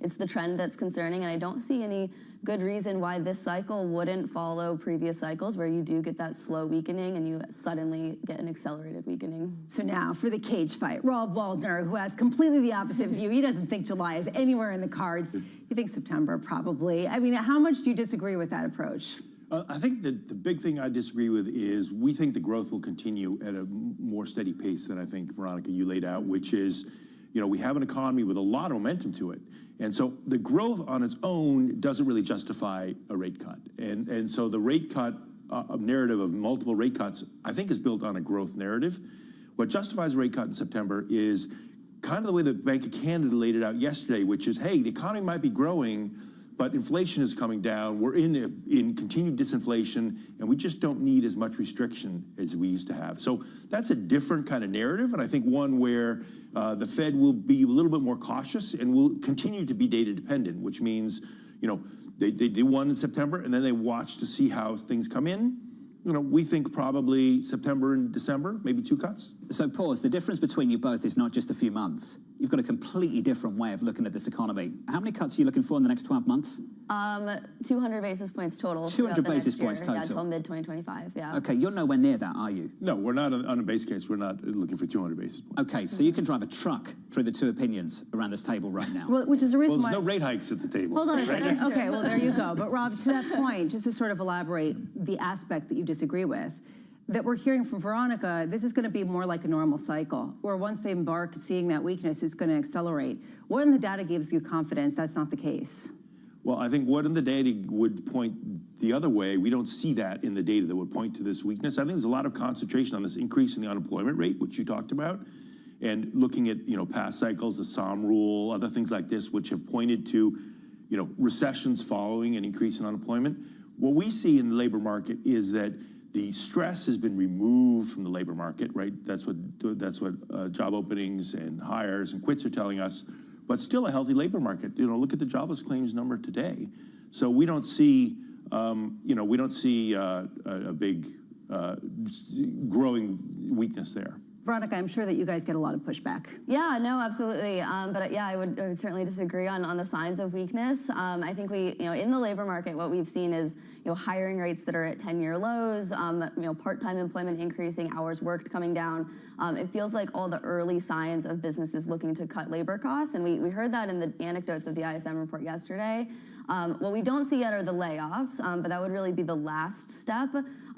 It's the trend that's concerning, and I don't see any good reason why this cycle wouldn't follow previous cycles where you do get that slow weakening and you suddenly get an accelerated weakening. So now for the cage fight, Rob Waldner, who has completely the opposite view. He doesn't think July is anywhere in the cards. He thinks September probably. I mean, how much do you disagree with that approach? I think that the big thing I disagree with is we think the growth will continue at a more steady pace than I think, Veronica, you laid out, which is, we have an economy with a lot of momentum to it. And so the growth on its own doesn't really justify a rate cut. And so the rate cut narrative of multiple rate cuts, I think, is built on a growth narrative. What justifies a rate cut in September is kind of the way the Bank of Canada laid it out yesterday, which is, hey, the economy might be growing, but inflation is coming down. We're in continued disinflation, and we just don't need as much restriction as we used to have. So that's a different kind of narrative, and I think one where the Fed will be a little bit more cautious and will continue to be data dependent, which means, they do one in September, and then they watch to see how things come in. We think probably September and December, maybe 2 cuts. So, pause. The difference between you both is not just a few months. You've got a completely different way of looking at this economy. How many cuts are you looking for in the next 12 months? 200 basis points total. 200 basis points total. Yeah, until mid-2025, yeah. Okay, you're nowhere near that, are you? No, we're not on a base case. We're not looking for 200 basis points. Okay, so you can drive a truck through the two opinions around this table right now. Well, which is the reason why... there's no rate hikes at the table. Hold on a second. Okay, well, there you go. But Rob, to that point, just to sort of elaborate the aspect that you disagree with, that we're hearing from Veronica, this is going to be more like a normal cycle, where once they embark seeing that weakness, it's going to accelerate. What in the data gives you confidence that's not the case? Well, I think what in the data would point the other way, we don't see that in the data that would point to this weakness. I think there's a lot of concentration on this increase in the unemployment rate, which you talked about, and looking at, past cycles, the SOM rule, other things like this, which have pointed to, recessions following an increase in unemployment. What we see in the labor market is that the stress has been removed from the labor market, right? That's what job openings and hires and quits are telling us, but still a healthy labor market. Look at the jobless claims number today. So we don't see, a big growing weakness there. Veronica, I'm sure that you guys get a lot of pushback. Yeah, no, absolutely. But yeah, I would certainly disagree on the signs of weakness. I think in the labor market, what we've seen is, hiring rates that are at 10-year lows, part-time employment increasing, hours worked coming down. It feels like all the early signs of businesses looking to cut labor costs, and we heard that in the anecdotes of the ISM report yesterday. What we don't see yet are the layoffs, but that would really be the last step.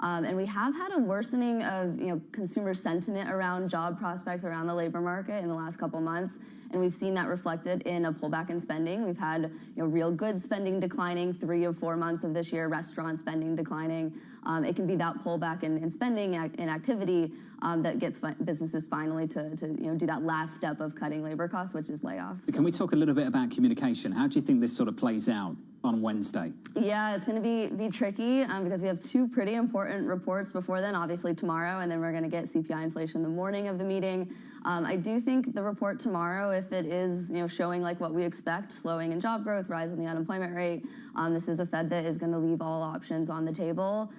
And we have had a worsening of consumer sentiment around job prospects around the labor market in the last couple months, and we've seen that reflected in a pullback in spending. We've had real goods spending declining 3 of 4 months of this year, restaurant spending declining. It can be that pullback in spending and activity that gets businesses finally to do that last step of cutting labor costs, which is layoffs. Can we talk a little bit about communication? How do you think this sort of plays out on Wednesday? Yeah, it's going to be tricky because we have 2 pretty important reports before then, obviously tomorrow, and then we're going to get CPI inflation the morning of the meeting. I do think the report tomorrow, if it is showing like what we expect, slowing in job growth, rise in the unemployment rate, this is a Fed that is going to leave all options on the table.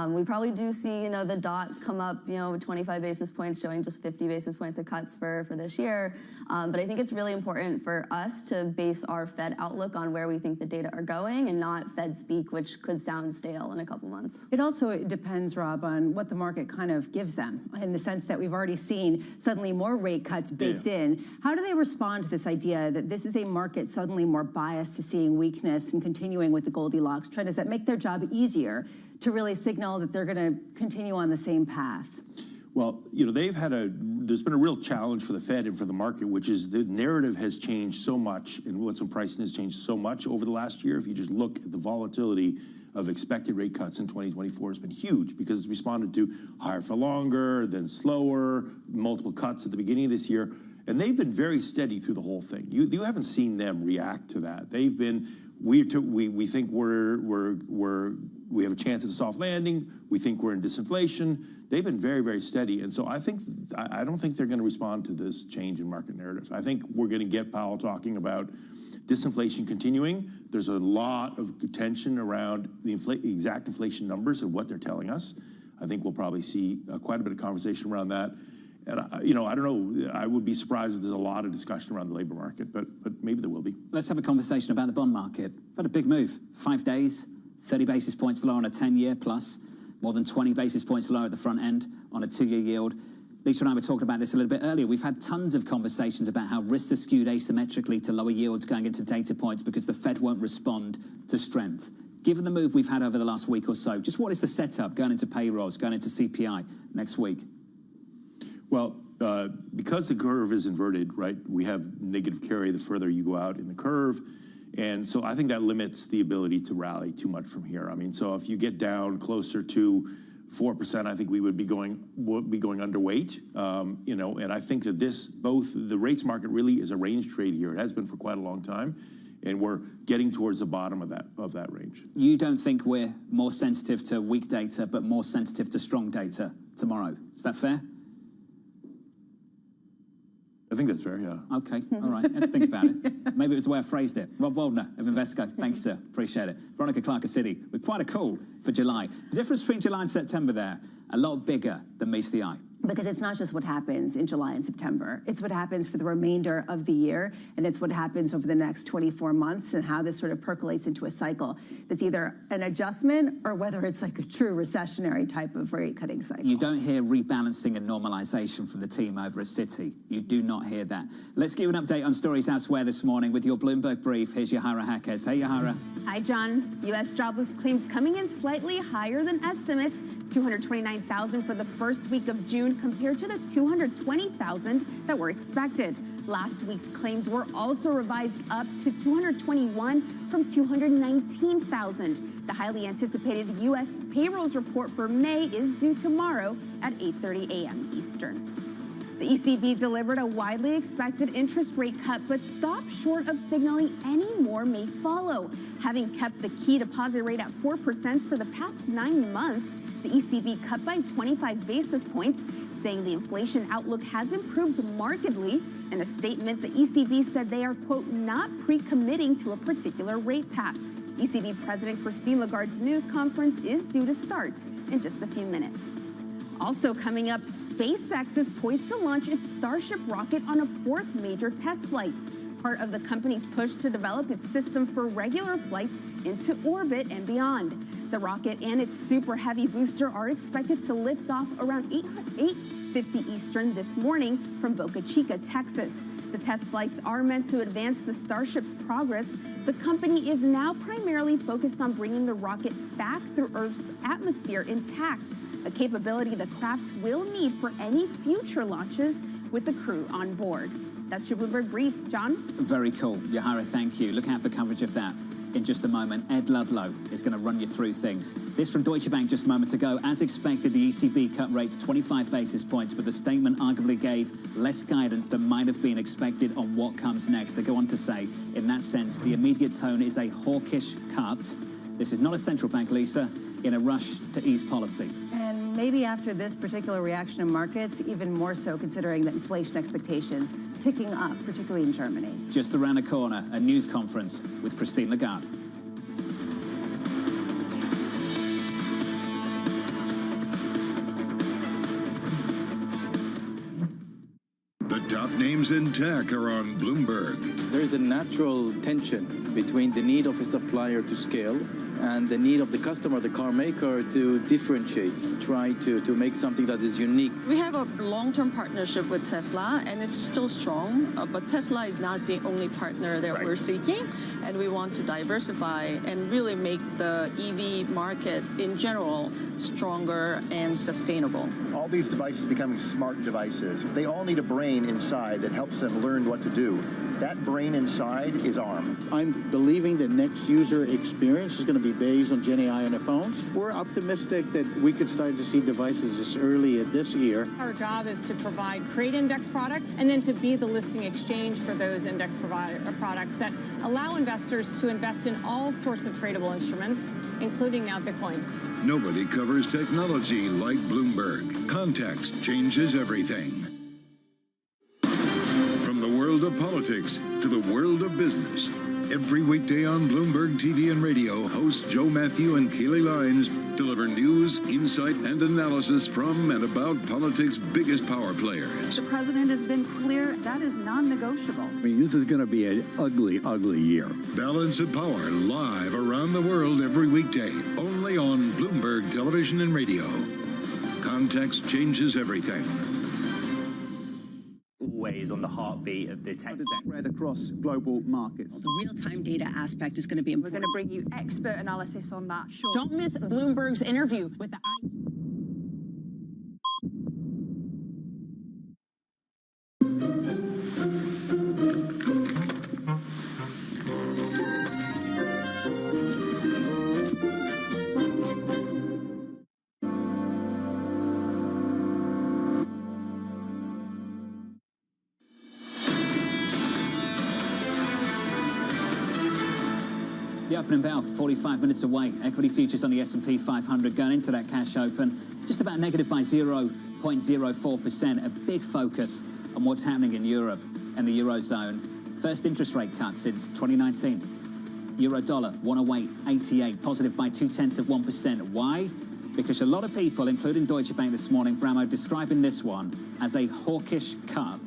We probably do see, the dots come up, 25 basis points showing just 50 basis points of cuts for this year. But I think it's really important for us to base our Fed outlook on where we think the data are going and not Fed speak, which could sound stale in a couple months. It also depends, Rob, on what the market kind of gives them, in the sense that we've already seen suddenly more rate cuts baked in. How do they respond to this idea that this is a market suddenly more biased to seeing weakness and continuing with the Goldilocks trend? Does that make their job easier to really signal that they're going to continue on the same path? Well, there's been a real challenge for the Fed and for the market, which is the narrative has changed so much, and what's in pricing has changed so much over the last year. If you just look at the volatility of expected rate cuts in 2024 has been huge because it's responded to higher for longer, then slower, multiple cuts at the beginning of this year. And they've been very steady through the whole thing. You haven't seen them react to that. They've been, we think we have a chance at a soft landing. We think we're in disinflation. They've been very, very steady. And so I don't think they're going to respond to this change in market narrative. I think we're going to get Powell talking about disinflation continuing. There's a lot of tension around the exact inflation numbers and what they're telling us. I think we'll probably see quite a bit of conversation around that. And, I don't know, I would be surprised if there's a lot of discussion around the labor market, but maybe there will be. Let's have a conversation about the bond market. We've had a big move. 5 days, 30 basis points lower on a 10-year plus, more than 20 basis points lower at the front end on a 2-year yield. Lisa and I were talking about this a little bit earlier. We've had tons of conversations about how risks are skewed asymmetrically to lower yields going into data points because the Fed won't respond to strength. Given the move we've had over the last week or so, just what is the setup going into payrolls, going into CPI next week? Well, because the curve is inverted, right, we have negative carry the further you go out in the curve. And so I think that limits the ability to rally too much from here. I mean, so if you get down closer to 4%, I think we would be going underweight. And I think that both the rates market really is a range trade here. It has been for quite a long time. And we're getting towards the bottom of that range. You don't think we're more sensitive to weak data, but more sensitive to strong data tomorrow? Is that fair? I think that's fair, yeah. Okay, all right, let's think about it. Maybe it was the way I phrased it. Rob Waldner of Invesco, thanks, sir, appreciate it. Veronica Clark of Citi, with quite a call for July. The difference between July and September there, a lot bigger than meets the eye. Because it's not just what happens in July and September. It's what happens for the remainder of the year, and it's what happens over the next 24 months and how this sort of percolates into a cycle that's either an adjustment or whether it's like a true recessionary type of rate cutting cycle. You don't hear rebalancing and normalization from the team over at Citi. You do not hear that. Let's give an update on stories elsewhere this morning with your Bloomberg brief. Here's Yahara Hakez. Hey, Yahara. Hi, John. U.S. jobless claims coming in slightly higher than estimates, 229,000 for the first week of June compared to the 220,000 that were expected. Last week's claims were also revised up to 221 from 219,000. The highly anticipated U.S. payrolls report for May is due tomorrow at 8:30 a.m. Eastern. The ECB delivered a widely expected interest rate cut, but stopped short of signaling any more may follow. Having kept the key deposit rate at 4% for the past 9 months, the ECB cut by 25 basis points, saying the inflation outlook has improved markedly. In a statement, the ECB said they are, quote, not pre-committing to a particular rate path. ECB President Christine Lagarde's news conference is due to start in just a few minutes. Also coming up, SpaceX is poised to launch its Starship rocket on a 4th major test flight, part of the company's push to develop its system for regular flights into orbit and beyond. The rocket and its Super Heavy booster are expected to lift off around 8:50 Eastern this morning from Boca Chica, Texas. The test flights are meant to advance the Starship's progress. The company is now primarily focused on bringing the rocket back through Earth's atmosphere intact, a capability the craft will need for any future launches with the crew on board. That's your Bloomberg brief. John? Very cool. Yahara, thank you. Look out for coverage of that in just a moment. Ed Ludlow is going to run you through things. This from Deutsche Bank just moments ago. As expected, the ECB cut rates 25 basis points, but the statement arguably gave less guidance than might have been expected on what comes next. They go on to say, in that sense, the immediate tone is a hawkish cut. This is not a central bank, Lisa, in a rush to ease policy. And maybe after this particular reaction in markets, even more so considering that inflation expectations ticking up, particularly in Germany. Just around the corner, a news conference with Christine Lagarde. The top names in tech are on Bloomberg. There is a natural tension between the need of a supplier to scale and the need of the customer, the car maker, to differentiate, try to make something that is unique. We have a long-term partnership with Tesla, and it's still strong, but Tesla is not the only partner that we're seeking, and we want to diversify and really make the EV market in general stronger and sustainable. All these devices becoming smart devices, they all need a brain inside that helps them learn what to do. That brain inside is ARM. I'm believing the next user experience is going to be based on Gen AI on their phones. We're optimistic that we could start to see devices as early as this year. Our job is to create index products, and then to be the listing exchange for those index products that allow investors to invest in all sorts of tradable instruments, including now Bitcoin. Nobody covers technology like Bloomberg. Context changes everything. From the world of politics to the world of business. Every weekday on Bloomberg TV and radio, hosts Joe Matthew and Keely Lines deliver news, insight, and analysis from and about politics' biggest power players. The president has been clear that is non-negotiable. I mean, this is going to be an ugly, ugly year. Balance of Power, live around the world every weekday, only on Bloomberg Television and Radio. Context changes everything. Always on the heartbeat of the tech spread across global markets. The real-time data aspect is going to be important. We're going to bring you expert analysis on that. Sure. Don't miss Bloomberg's interview with the The opening bell, 45 minutes away. Equity futures on the S&P 500 going into that cash open, just about negative by 0.04%. A big focus on what's happening in Europe and the Eurozone. First interest rate cut since 2019. Euro dollar, 108.88, positive by 0.2%. Why? Because a lot of people, including Deutsche Bank this morning, Bramo, describing this one as a hawkish cut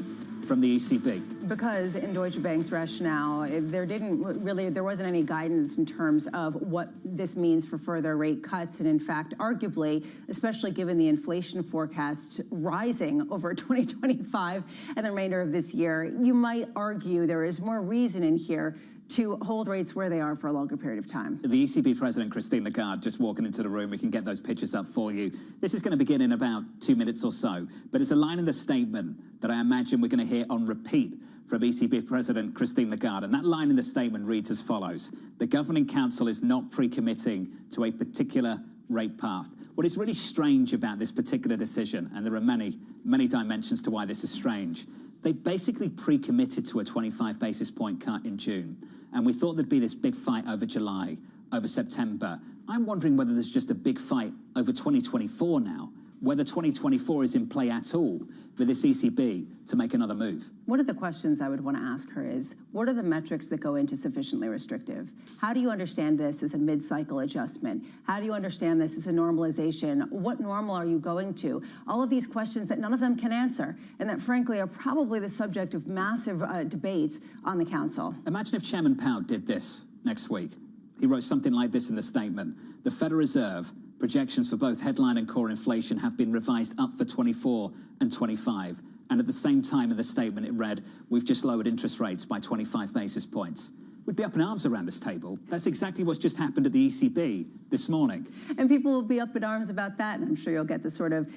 from the ECB. Because in Deutsche Bank's rationale, there wasn't any guidance in terms of what this means for further rate cuts. And in fact, arguably, especially given the inflation forecast rising over 2025 and the remainder of this year, you might argue there is more reason in here to hold rates where they are for a longer period of time. The ECB President, Christine Lagarde, just walking into the room. We can get those pictures up for you. This is going to begin in about 2 minutes or so. But it's a line in the statement that I imagine we're going to hear on repeat from ECB President Christine Lagarde. And that line in the statement reads as follows. The Governing Council is not pre-committing to a particular rate path. What is really strange about this particular decision, and there are many, many dimensions to why this is strange, they basically pre-committed to a 25 basis point cut in June. And we thought there'd be this big fight over July, over September. I'm wondering whether there's just a big fight over 2024 now, whether 2024 is in play at all for this ECB to make another move. One of the questions I would want to ask her is, what are the metrics that go into sufficiently restrictive? How do you understand this as a mid-cycle adjustment? How do you understand this as a normalization? What normal are you going to? All of these questions that none of them can answer, and that frankly are probably the subject of massive debates on the Council. Imagine if Chairman Powell did this next week. He wrote something like this in the statement. The Federal Reserve projections for both headline and core inflation have been revised up for 24 and 25. And at the same time in the statement it read, we've just lowered interest rates by 25 basis points. We'd be up in arms around this table. That's exactly what's just happened at the ECB this morning. And people will be up in arms about that, and I'm sure you'll get the sort of,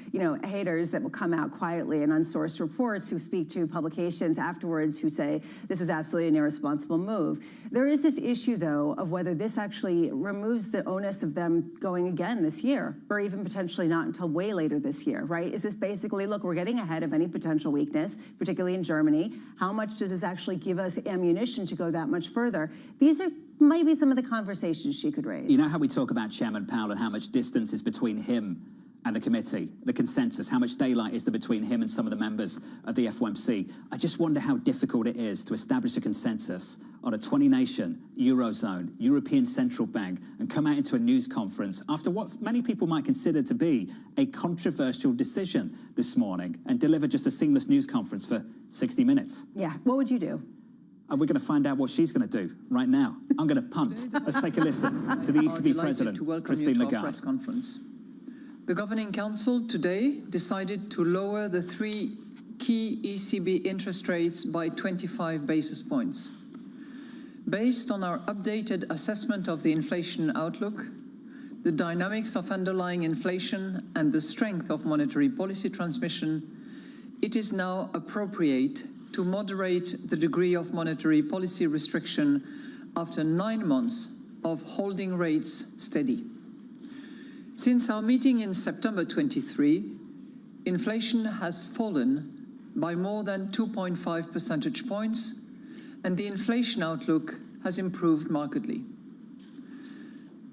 haters that will come out quietly in unsourced reports who speak to publications afterwards who say this was absolutely an irresponsible move. There is this issue, though, of whether this actually removes the onus of them going again this year, or even potentially not until way later this year, right? Is this basically, look, we're getting ahead of any potential weakness, particularly in Germany. How much does this actually give us ammunition to go that much further? These are maybe some of the conversations she could raise. You know how we talk about Chairman Powell and how much distance is between him and the committee, the consensus, how much daylight is there between him and some of the members of the FOMC? I just wonder how difficult it is to establish a consensus on a 20-nation, Eurozone, European Central Bank, and come out into a news conference after what many people might consider to be a controversial decision this morning and deliver just a seamless news conference for 60 minutes. Yeah, what would you do? We're going to find out what she's going to do right now. I'm going to punt. Let's take a listen to the ECB President, Christine Lagarde. Press conference. The Governing Council today decided to lower the 3 key ECB interest rates by 25 basis points. Based on our updated assessment of the inflation outlook, the dynamics of underlying inflation and the strength of monetary policy transmission, it is now appropriate to moderate the degree of monetary policy restriction after 9 months of holding rates steady. Since our meeting in September 23, inflation has fallen by more than 2.5 percentage points, and the inflation outlook has improved markedly.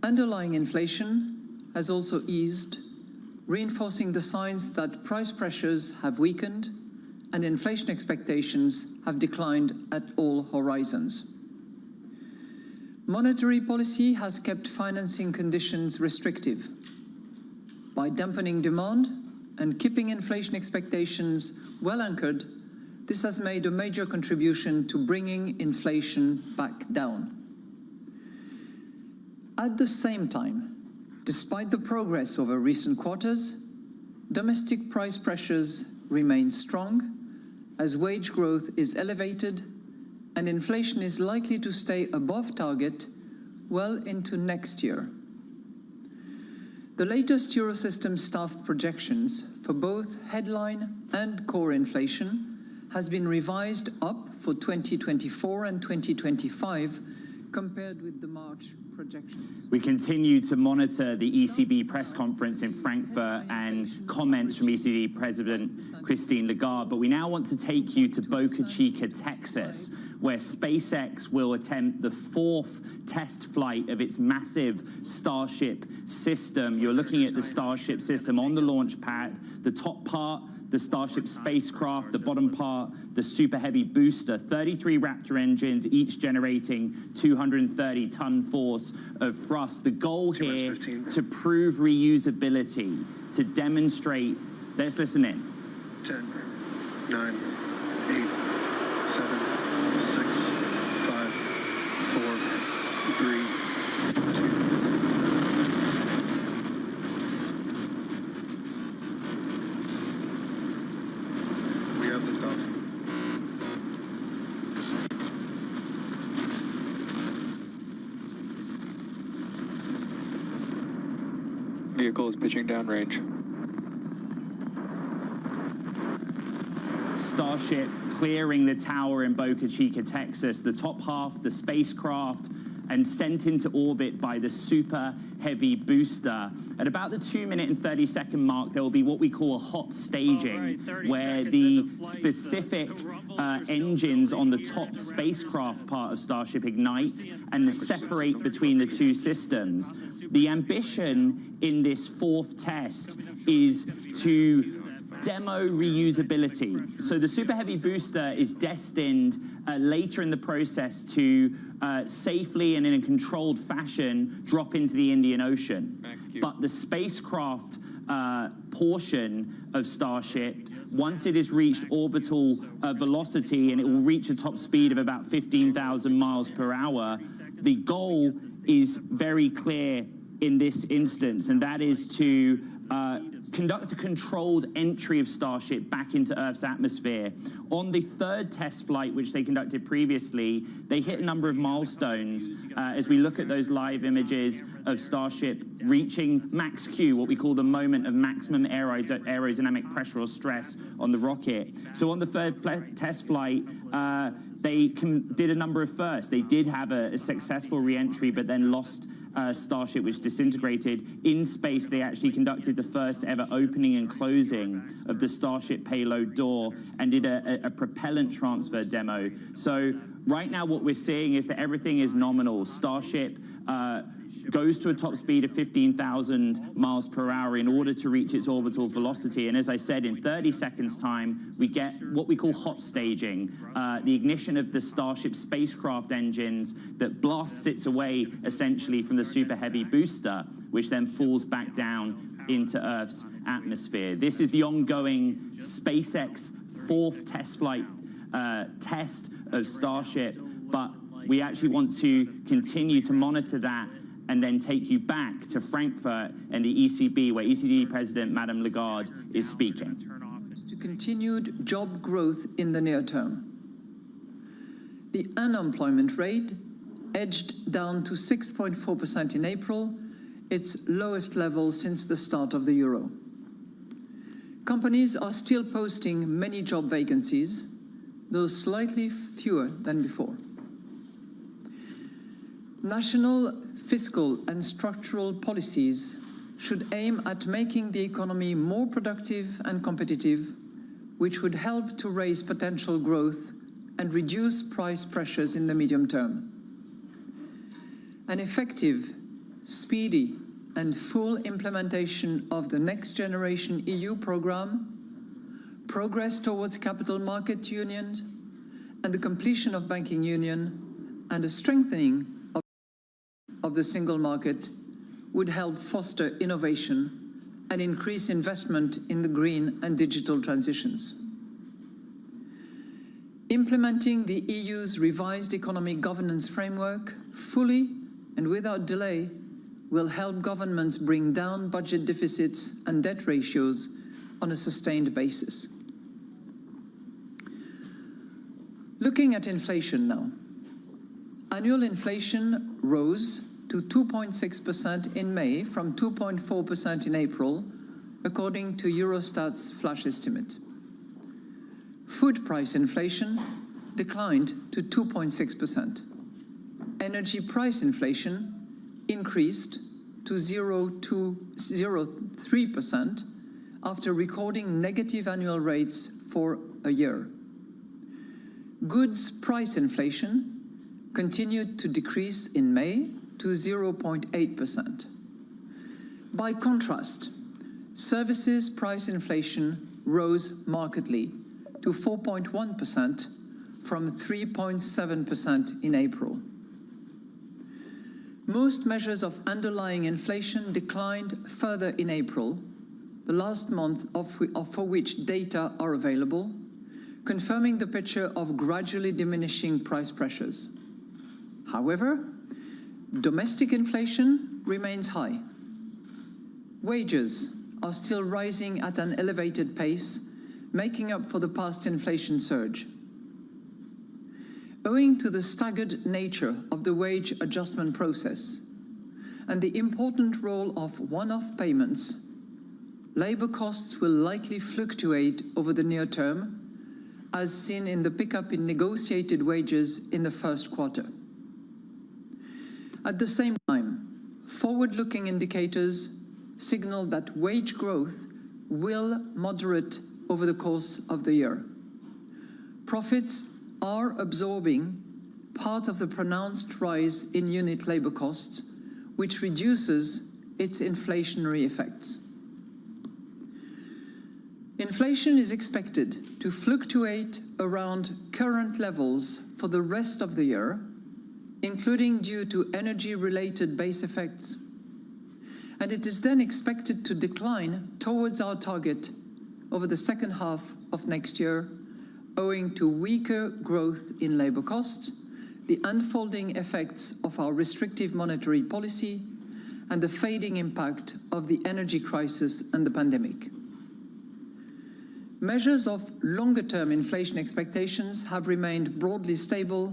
Underlying inflation has also eased, reinforcing the signs that price pressures have weakened and inflation expectations have declined at all horizons. Monetary policy has kept financing conditions restrictive. By dampening demand and keeping inflation expectations well anchored, this has made a major contribution to bringing inflation back down. At the same time, despite the progress over recent quarters, domestic price pressures remain strong as wage growth is elevated and inflation is likely to stay above target well into next year. The latest Eurosystem staff projections for both headline and core inflation has been revised up for 2024 and 2025 compared with the March projections. We continue to monitor the ECB press conference in Frankfurt and comments from ECB President Christine Lagarde, but we now want to take you to Boca Chica, Texas, where SpaceX will attempt the 4th test flight of its massive Starship system. You're looking at the Starship system on the launch pad, the top part, the Starship spacecraft, the bottom part, the Super Heavy booster, 33 Raptor engines, each generating 230-ton force of thrust. The goal here to prove reusability, to demonstrate, let's listen in. 10, 9, 8, 7, 6, 5, 4, 3, 2. Vehicle is pitching downrange. Starship clearing the tower in Boca Chica, Texas, the top half, the spacecraft, and sent into orbit by the Super Heavy booster. At about the 2-minute and 30-second mark, there will be what we call a hot staging, where the specific engines on the top spacecraft part of Starship ignite and separate between the two systems. The ambition in this 4th test is to demo reusability. So the Super Heavy booster is destined later in the process to safely and in a controlled fashion drop into the Indian Ocean. But the spacecraft portion of Starship, once it has reached orbital velocity, and it will reach a top speed of about 15,000 miles per hour, the goal is very clear in this instance, and that is to conduct a controlled entry of Starship back into Earth's atmosphere. On the 3rd test flight, which they conducted previously, they hit a number of milestones as we look at those live images of Starship reaching max Q, what we call the moment of maximum aerodynamic pressure or stress on the rocket. So on the 3rd test flight, they did a number of firsts. They did have a successful re-entry, but then lost Starship, which disintegrated. In space, they actually conducted the first ever opening and closing of the Starship payload door and did a propellant transfer demo. So right now what we're seeing is that everything is nominal. Starship goes to a top speed of 15,000 miles per hour in order to reach its orbital velocity. And as I said, in 30 seconds time, we get what we call hot staging, the ignition of the Starship spacecraft engines that blasts its away essentially from the Super Heavy booster, which then falls back down into Earth's atmosphere. This is the ongoing SpaceX 4th test flight test of Starship, but we actually want to continue to monitor that and then take you back to Frankfurt and the ECB, where ECB President Madame Lagarde is speaking. To continued job growth in the near term. The unemployment rate edged down to 6.4% in April, its lowest level since the start of the euro. Companies are still posting many job vacancies, though slightly fewer than before. National fiscal and structural policies should aim at making the economy more productive and competitive, which would help to raise potential growth and reduce price pressures in the medium term. An effective, speedy, and full implementation of the Next Generation EU programme, progress towards capital market union, and the completion of banking union, and a strengthening of the single market would help foster innovation and increase investment in the green and digital transitions. Implementing the EU's revised economic governance framework fully and without delay will help governments bring down budget deficits and debt ratios on a sustained basis. Looking at inflation now. Annual inflation rose to 2.6% in May from 2.4% in April, according to Eurostat's flash estimate. Food price inflation declined to 2.6%. Energy price inflation increased to 0.03% after recording negative annual rates for a year. Goods price inflation continued to decrease in May to 0.8%. By contrast, services price inflation rose markedly to 4.1% from 3.7% in April. Most measures of underlying inflation declined further in April, the last month for which data are available, confirming the picture of gradually diminishing price pressures. However, domestic inflation remains high. Wages are still rising at an elevated pace, making up for the past inflation surge. Owing to the staggered nature of the wage adjustment process and the important role of one-off payments, labor costs will likely fluctuate over the near term, as seen in the pickup in negotiated wages in the first quarter. At the same time, forward-looking indicators signal that wage growth will moderate over the course of the year. Profits are absorbing part of the pronounced rise in unit labor costs, which reduces its inflationary effects. Inflation is expected to fluctuate around current levels for the rest of the year, including due to energy-related base effects. And it is then expected to decline towards our target over the second half of next year, owing to weaker growth in labor costs, the unfolding effects of our restrictive monetary policy, and the fading impact of the energy crisis and the pandemic. Measures of longer-term inflation expectations have remained broadly stable,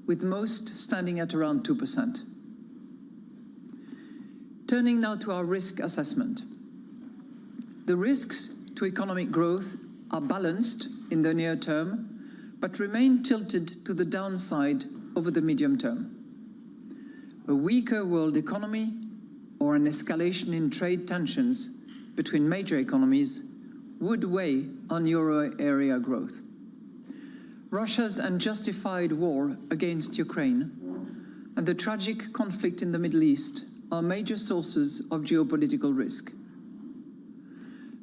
with most standing at around 2%. Turning now to our risk assessment. The risks to economic growth are balanced in the near term, but remain tilted to the downside over the medium term. A weaker world economy or an escalation in trade tensions between major economies would weigh on euro area growth. Russia's unjustified war against Ukraine and the tragic conflict in the Middle East are major sources of geopolitical risk.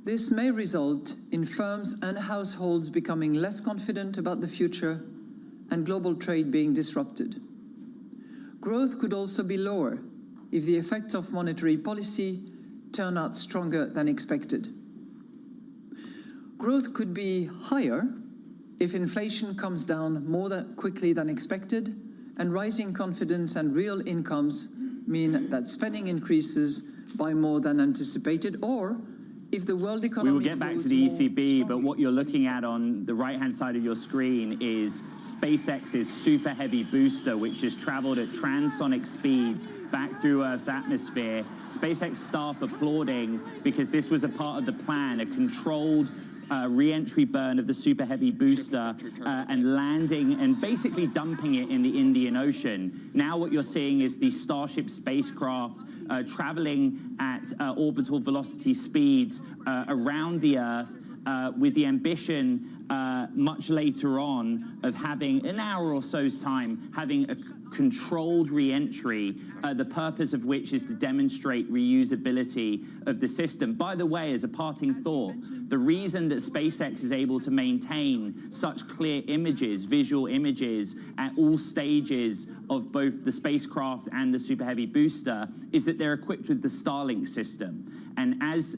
This may result in firms and households becoming less confident about the future and global trade being disrupted. Growth could also be lower if the effects of monetary policy turn out stronger than expected. Growth could be higher if inflation comes down quickly than expected and rising confidence and real incomes mean that spending increases by more than anticipated, or if the world economy... We will get back to the ECB, but what you're looking at on the right-hand side of your screen is SpaceX's Super Heavy booster, which has traveled at transonic speeds back through Earth's atmosphere. SpaceX staff applauding because this was a part of the plan, a controlled re-entry burn of the super heavy booster and landing and basically dumping it in the Indian Ocean. Now what you're seeing is the Starship spacecraft traveling at orbital velocity speeds around the Earth, with the ambition much later on of having an hour or so's time, having a controlled re-entry, the purpose of which is to demonstrate reusability of the system. By the way, as a parting thought, the reason that SpaceX is able to maintain such clear images, visual images, at all stages of both the spacecraft and the Super Heavy booster is that they're equipped with the Starlink system. And as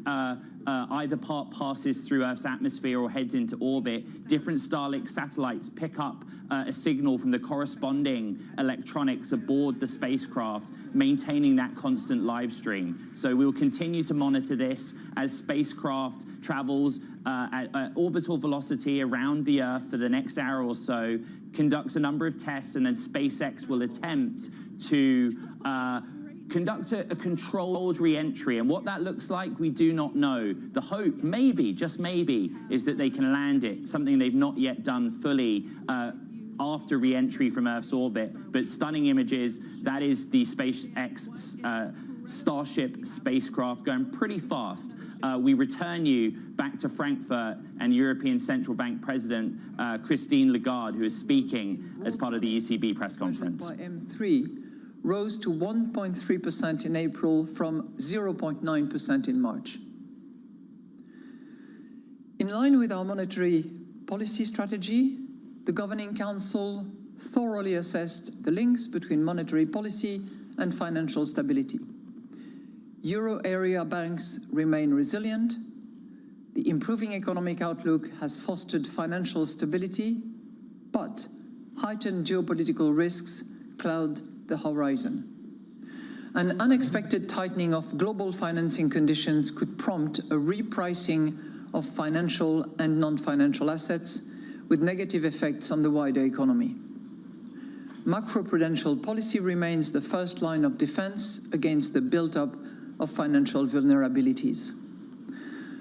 either part passes through Earth's atmosphere or heads into orbit, different Starlink satellites pick up a signal from the corresponding electronics aboard the spacecraft, maintaining that constant live stream. So we'll continue to monitor this as spacecraft travels at orbital velocity around the Earth for the next hour or so, conducts a number of tests, and then SpaceX will attempt to conduct a controlled re-entry. And what that looks like, we do not know. The hope, maybe, just maybe, is that they can land it, something they've not yet done fully after re-entry from Earth's orbit. But stunning images, that is the SpaceX Starship spacecraft going pretty fast. We return you back to Frankfurt and European Central Bank President Christine Lagarde, who is speaking as part of the ECB press conference. By M3 rose to 1.3% in April from 0.9% in March. In line with our monetary policy strategy, the Governing Council thoroughly assessed the links between monetary policy and financial stability. Euro area banks remain resilient. The improving economic outlook has fostered financial stability, but heightened geopolitical risks cloud the horizon. An unexpected tightening of global financing conditions could prompt a repricing of financial and non-financial assets, with negative effects on the wider economy. Macroprudential policy remains the first line of defense against the build-up of financial vulnerabilities.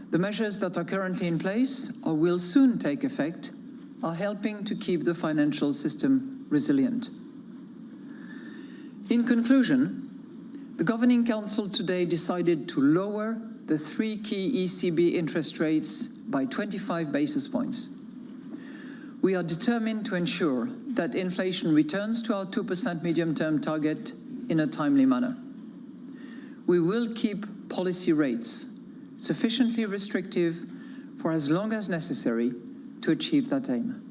The measures that are currently in place or will soon take effect are helping to keep the financial system resilient. In conclusion, the Governing Council today decided to lower the 3 key ECB interest rates by 25 basis points. We are determined to ensure that inflation returns to our 2% medium-term target in a timely manner. We will keep policy rates sufficiently restrictive for as long as necessary to achieve that aim.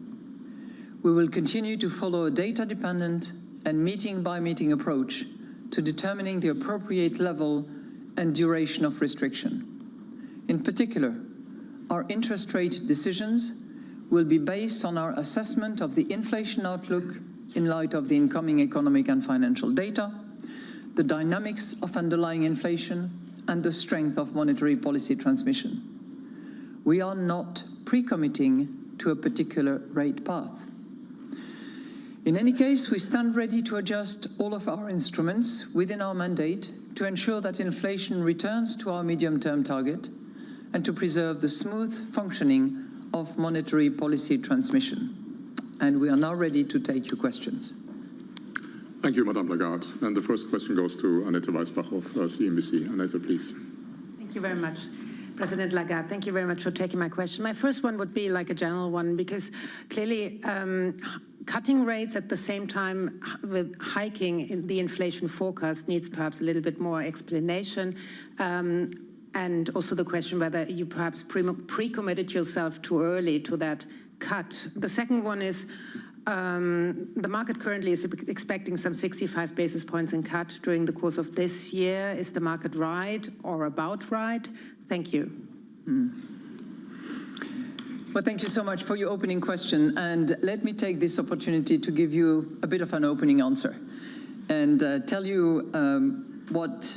We will continue to follow a data-dependent and meeting-by-meeting approach to determining the appropriate level and duration of restriction. In particular, our interest rate decisions will be based on our assessment of the inflation outlook in light of the incoming economic and financial data, the dynamics of underlying inflation, and the strength of monetary policy transmission. We are not pre-committing to a particular rate path. In any case, we stand ready to adjust all of our instruments within our mandate to ensure that inflation returns to our medium-term target and to preserve the smooth functioning of monetary policy transmission. And we are now ready to take your questions. Thank you, Madame Lagarde. And the first question goes to Annette Weisbach of CNBC. Annette, please. Thank you very much. President Lagarde, thank you very much for taking my question. My first one would be like a general one, because clearly cutting rates at the same time with hiking in the inflation forecast needs perhaps a little bit more explanation. And also the question whether you perhaps pre-committed yourself too early to that cut. The second one is the market currently is expecting some 65 basis points in cut during the course of this year. Is the market right or about right? Thank you. Well, thank you so much for your opening question. And let me take this opportunity to give you a bit of an opening answer and tell you what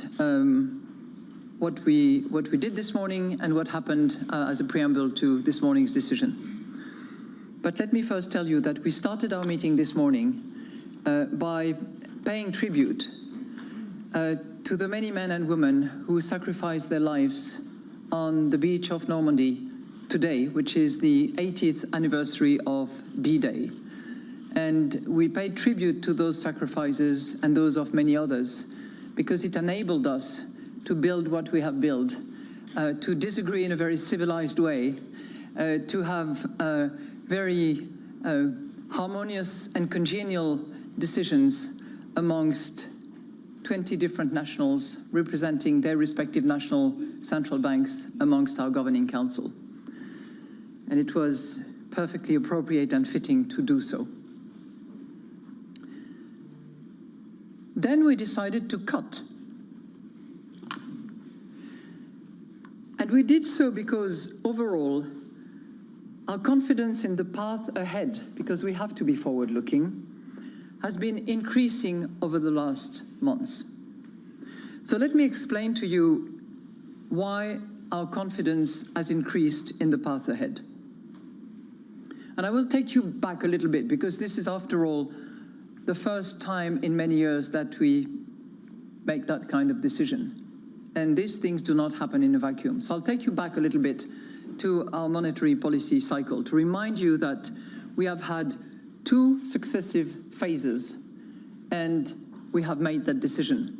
we did this morning and what happened as a preamble to this morning's decision. But let me first tell you that we started our meeting this morning by paying tribute to the many men and women who sacrificed their lives on the beach of Normandy today, which is the 80th anniversary of D-Day. And we paid tribute to those sacrifices and those of many others, because it enabled us to build what we have built, to disagree in a very civilized way, to have very harmonious and congenial decisions amongst 20 different nationals representing their respective national central banks amongst our governing council. And it was perfectly appropriate and fitting to do so. Then we decided to cut. And we did so because overall, our confidence in the path ahead, because we have to be forward-looking, has been increasing over the last months. So let me explain to you why our confidence has increased in the path ahead. And I will take you back a little bit, because this is, after all, the first time in many years that we make that kind of decision. And these things do not happen in a vacuum. So I'll take you back a little bit to our monetary policy cycle to remind you that we have had 2 successive phases, and we have made that decision.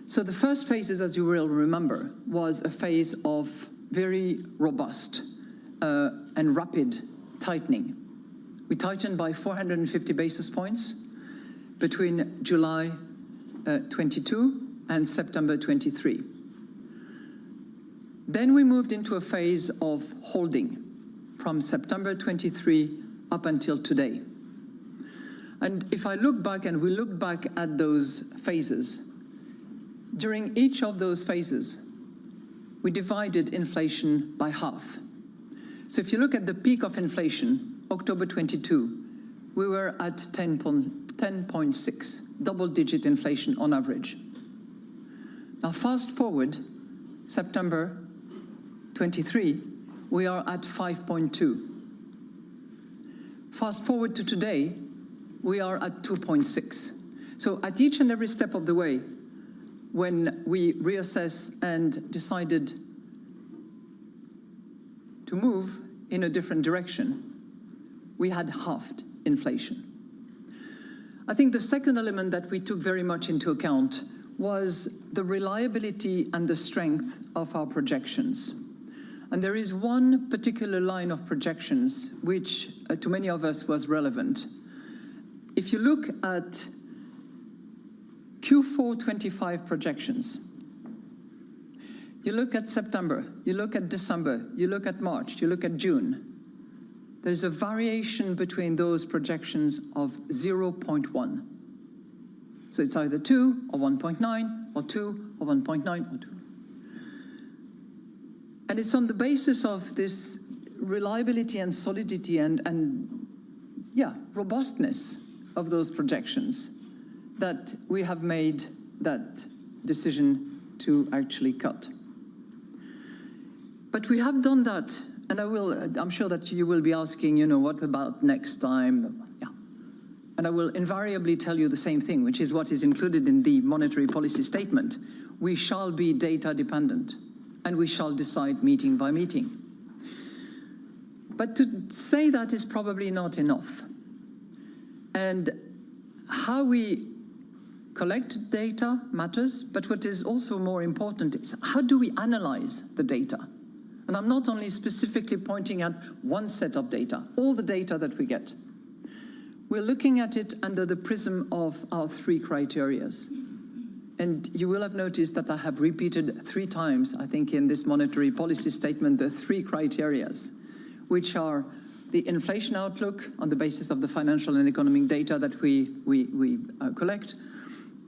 So the first phases, as you will remember, was a phase of very robust and rapid tightening. We tightened by 450 basis points between July 22 and September 23. Then we moved into a phase of holding from September 23 up until today. And if I look back, and we look back at those phases, during each of those phases, we divided inflation by half. So if you look at the peak of inflation, October 22, we were at 10.6, double-digit inflation on average. Now fast forward, September 23, we are at 5.2. Fast forward to today, we are at 2.6. So at each and every step of the way, when we reassess and decided to move in a different direction, we had halved inflation. I think the second element that we took very much into account was the reliability and the strength of our projections. And there is one particular line of projections which to many of us was relevant. If you look at Q4 25 projections, you look at September, you look at December, you look at March, you look at June, there's a variation between those projections of 0.1. So it's either 2 or 1.9 or 2 or 1.9 or 2. And it's on the basis of this reliability and solidity and robustness of those projections that we have made that decision to actually cut. But we have done that, and I'm sure that you will be asking, what about next time? Yeah. And I will invariably tell you the same thing, which is what is included in the monetary policy statement. We shall be data dependent, and we shall decide meeting by meeting. But to say that is probably not enough. And how we collect data matters, but what is also more important is how do we analyze the data? And I'm not only specifically pointing at one set of data, all the data that we get. We're looking at it under the prism of our 3 criteria. And you will have noticed that I have repeated 3 times, I think, in this monetary policy statement, the 3 criteria, which are the inflation outlook on the basis of the financial and economic data that we collect.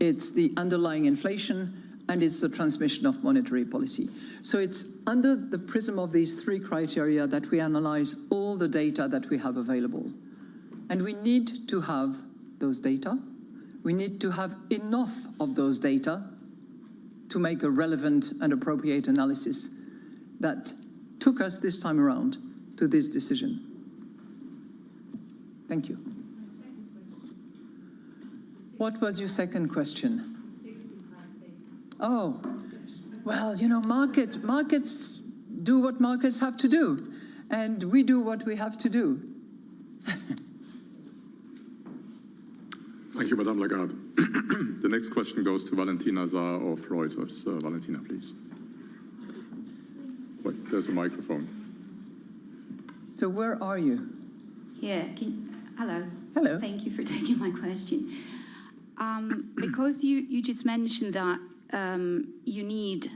It's the underlying inflation, and it's the transmission of monetary policy. So it's under the prism of these 3 criteria that we analyze all the data that we have available. And we need to have those data. We need to have enough of those data to make a relevant and appropriate analysis that took us this time around to this decision. Thank you. What was your second question? Oh, well, markets do what markets have to do. and we do what we have to do. Thank you, Madame Lagarde. The next question goes to Valentina Zaar of Reuters. Valentina, please. Wait, there's a microphone. So where are you? Yeah, hello. Hello. Thank you for taking my question. Because you just mentioned that you need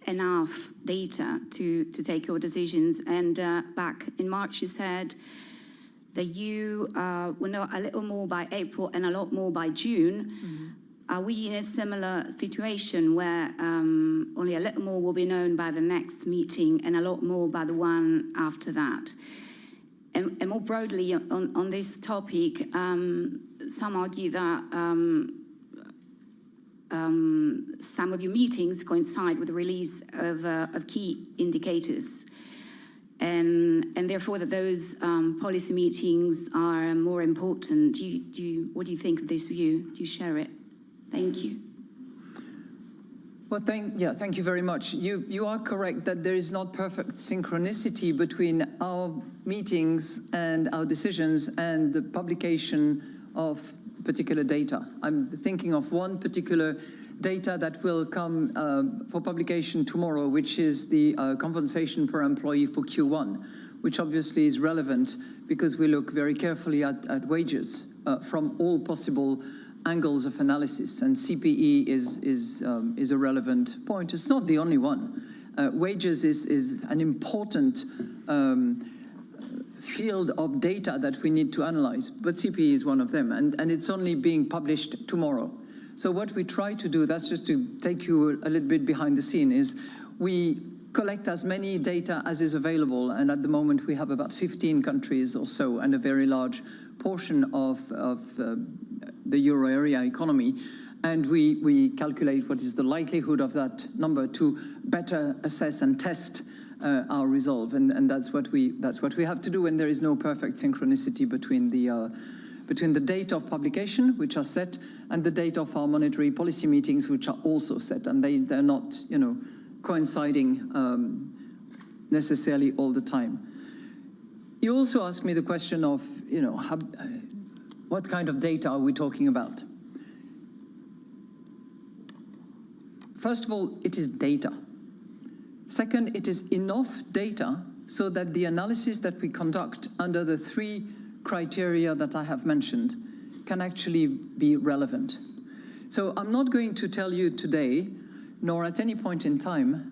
enough data to take your decisions, and back in March you said that you will know a little more by April and a lot more by June. Mm-hmm. Are we in a similar situation where only a little more will be known by the next meeting and a lot more by the one after that? And more broadly on this topic, some argue that some of your meetings coincide with the release of key indicators, and therefore that those policy meetings are more important. What do you think of this view? Do you share it? Thank you. Well, thank you very much. You are correct that there is not perfect synchronicity between our meetings and our decisions and the publication of particular data. I'm thinking of one particular data that will come for publication tomorrow, which is the compensation per employee for Q1, which obviously is relevant because we look very carefully at wages from all possible angles of analysis, and CPE is a relevant point. It's not the only one. Wages is an important field of data that we need to analyze, but CPE is one of them, and it's only being published tomorrow. So what we try to do, that's just to take you a little bit behind the scene, is we collect as many data as is available, and at the moment we have about 15 countries or so, and a very large portion of the euro area economy, and we calculate what is the likelihood of that number to better assess and test our resolve, and that's what we have to do. And there is no perfect synchronicity between the date of publication, which are set, and the date of our monetary policy meetings, which are also set, and they're not coinciding necessarily all the time. You also asked me the question of what kind of data are we talking about? First of all, it is data. Second, it is enough data so that the analysis that we conduct under the 3 criteria that I have mentioned can actually be relevant. So I'm not going to tell you today, nor at any point in time,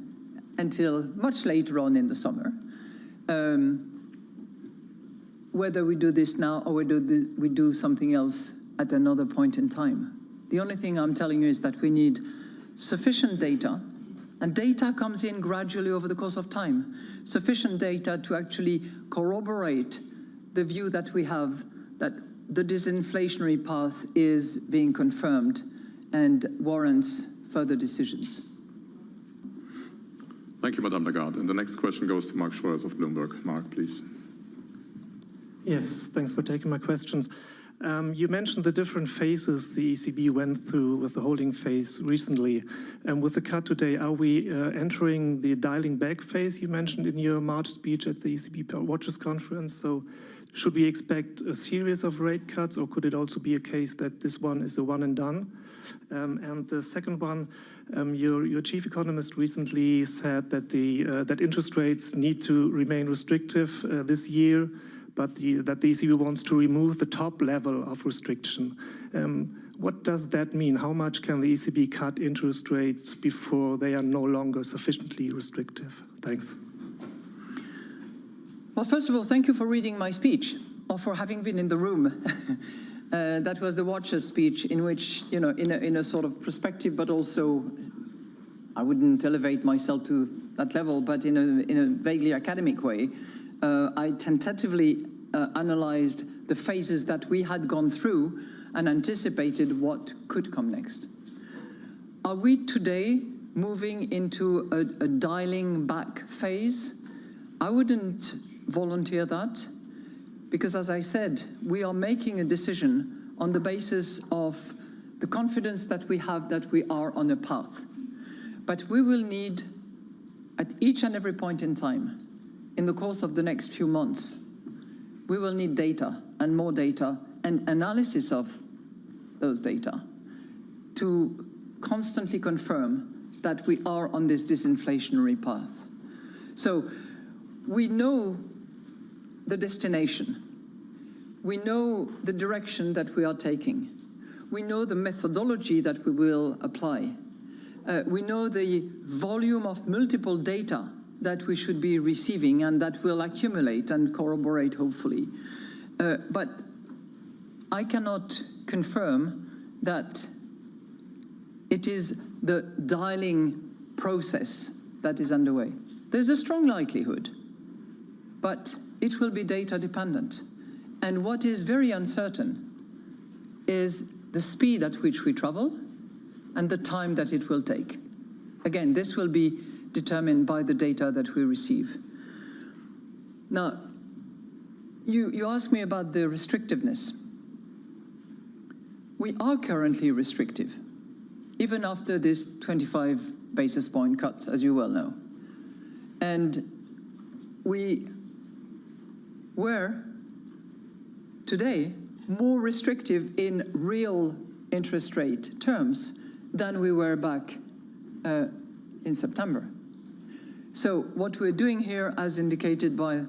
until much later on in the summer, whether we do this now or we do something else at another point in time. The only thing I'm telling you is that we need sufficient data, and data comes in gradually over the course of time, sufficient data to actually corroborate the view that we have that the disinflationary path is being confirmed and warrants further decisions. Thank you, Madame Lagarde. And the next question goes to Mark Schroers of Bloomberg. Mark, please. Yes, thanks for taking my questions. You mentioned the different phases the ECB went through with the holding phase recently. With the cut today, are we entering the dialing back phase you mentioned in your March speech at the ECB Watchers Conference? So should we expect a series of rate cuts, or could it also be a case that this one is a one and done? And the second one, your chief economist recently said that that interest rates need to remain restrictive this year, but that the ECB wants to remove the top level of restriction. What does that mean? How much can the ECB cut interest rates before they are no longer sufficiently restrictive? Thanks. Well, first of all, thank you for reading my speech, or for having been in the room. That was the Watchers speech, in which, in a sort of perspective, but also, I wouldn't elevate myself to that level, but in a vaguely academic way, I tentatively analyzed the phases that we had gone through and anticipated what could come next. Are we today moving into a dialing back phase? I wouldn't volunteer that, because as I said, we are making a decision on the basis of the confidence that we have that we are on a path. But we will need, at each and every point in time, in the course of the next few months, we will need data and more data and analysis of those data to constantly confirm that we are on this disinflationary path. So we know the destination. We know the direction that we are taking. We know the methodology that we will apply. We know the volume of multiple data that we should be receiving and that will accumulate and corroborate, hopefully. But I cannot confirm that it is the dialing process that is underway. There's a strong likelihood, but it will be data dependent. And what is very uncertain is the speed at which we travel and the time that it will take. Again, this will be determined by the data that we receive. Now, you asked me about the restrictiveness. We are currently restrictive, even after this 25 basis point cut, as you well know. And we were today more restrictive in real interest rate terms than we were back in September. So what we're doing here, as indicated by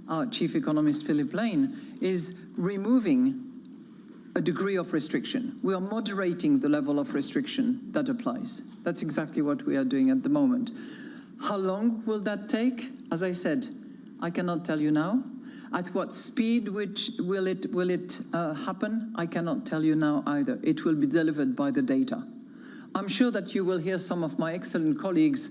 our chief economist, Philip Lane, is removing a degree of restriction. We are moderating the level of restriction that applies. That's exactly what we are doing at the moment. How long will that take? As I said, I cannot tell you now. At what speed will it happen? I cannot tell you now either. It will be delivered by the data. I'm sure that you will hear some of my excellent colleagues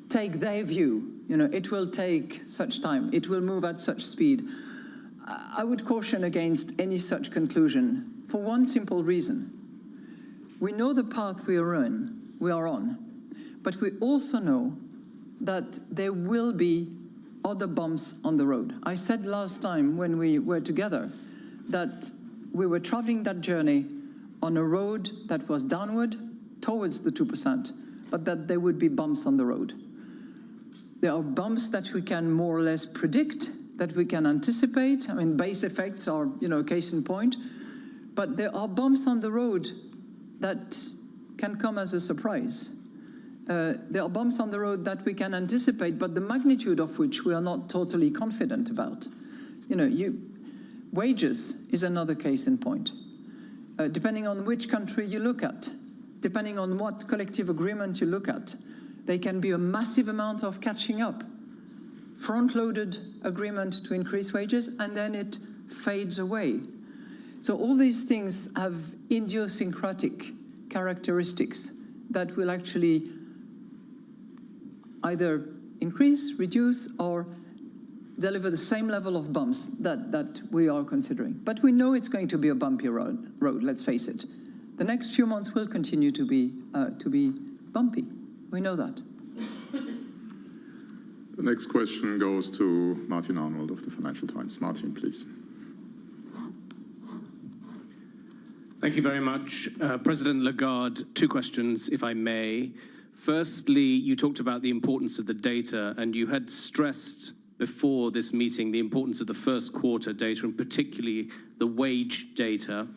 take their view. You know, it will take such time. It will move at such speed. I would caution against any such conclusion for one simple reason. We know the path we are on, but we also know that there will be other bumps on the road. I said last time when we were together that we were traveling that journey on a road that was downward towards the 2%, but that there would be bumps on the road. There are bumps that we can more or less predict, that we can anticipate. I mean, base effects are, case in point. But there are bumps on the road that can come as a surprise. There are bumps on the road that we can anticipate, but the magnitude of which we are not totally confident about. Wages is another case in point. Depending on which country you look at, depending on what collective agreement you look at, there can be a massive amount of catching up. Front-loaded agreement to increase wages, and then it fades away. So all these things have idiosyncratic characteristics that will actually either increase, reduce, or deliver the same level of bumps that we are considering. But we know it's going to be a bumpy road, let's face it. The next few months will continue to be bumpy. We know that. The next question goes to Martin Arnold of the Financial Times. Martin, please. Thank you very much. President Lagarde, two questions, if I may. Firstly, you talked about the importance of the data, and you had stressed before this meeting the importance of the first quarter data, and particularly the wage data,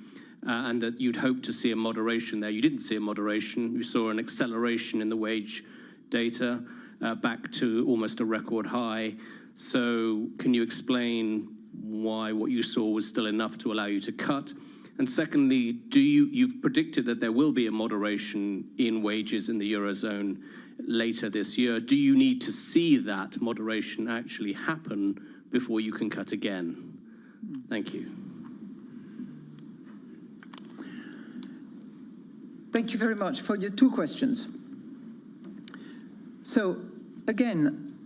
and that you'd hope to see a moderation there. You didn't see a moderation. You saw an acceleration in the wage data back to almost a record high. So can you explain why what you saw was still enough to allow you to cut? And secondly, you've predicted that there will be a moderation in wages in the Eurozone later this year. Do you need to see that moderation actually happen before you can cut again? Thank you. Thank you very much for your two questions. So, again,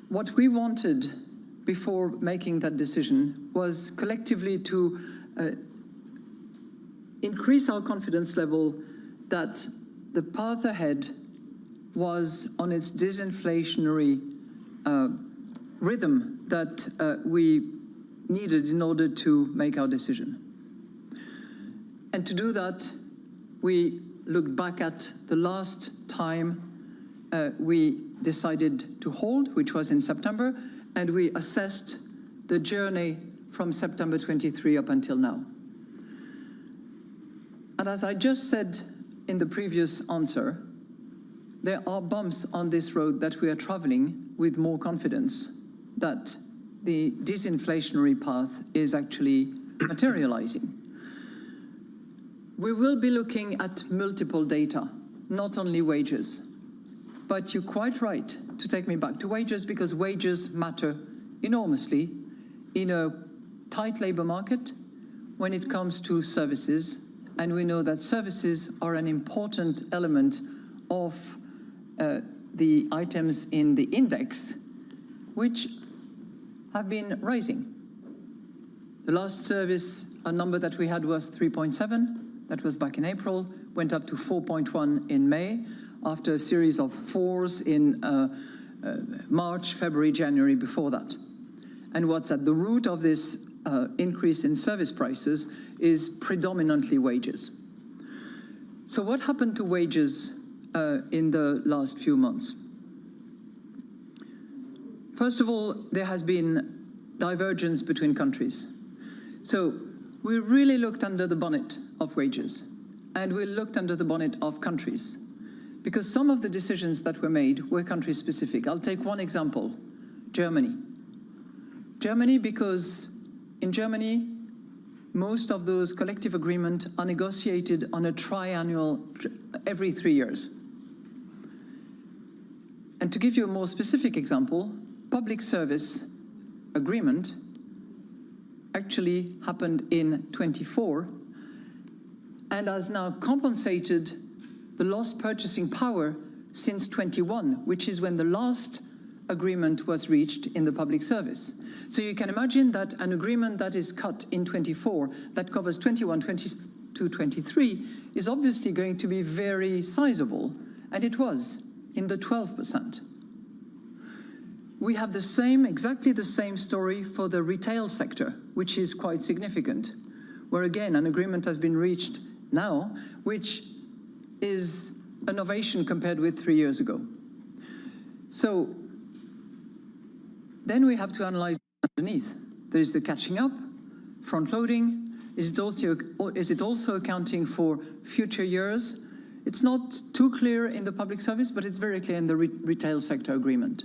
what we wanted before making that decision was collectively to increase our confidence level that the path ahead was on its disinflationary rhythm that we needed in order to make our decision. And to do that, we looked back at the last time we decided to hold, which was in September, and we assessed the journey from September 23 up until now. And as I just said in the previous answer, there are bumps on this road that we are traveling with more confidence that the disinflationary path is actually materializing. We will be looking at multiple data, not only wages. But you're quite right to take me back to wages, because wages matter enormously in a tight labor market when it comes to services. And we know that services are an important element of the items in the index, which have been rising. The last service, a number that we had was 3.7. That was back in April, went up to 4.1 in May, after a series of 4s in March, February, January before that. And what's at the root of this increase in service prices is predominantly wages. So what happened to wages in the last few months? First of all, there has been divergence between countries. So we really looked under the bonnet of wages, and we looked under the bonnet of countries, because some of the decisions that were made were country-specific. I'll take one example, Germany. Germany, because in Germany, most of those collective agreements are negotiated on a triannual, every 3 years. And to give you a more specific example, public service agreement actually happened in 24 and has now compensated the lost purchasing power since 21, which is when the last agreement was reached in the public service. So you can imagine that an agreement that is cut in 24, that covers 21, 22, 23, is obviously going to be very sizable, and it was in the 12%. We have the same, exactly the same story for the retail sector, which is quite significant, where again, an agreement has been reached now, which is an ovation compared with 3 years ago. So then we have to analyze underneath. There's the catching up, front loading. Is it also accounting for future years? It's not too clear in the public service, but it's very clear in the retail sector agreement.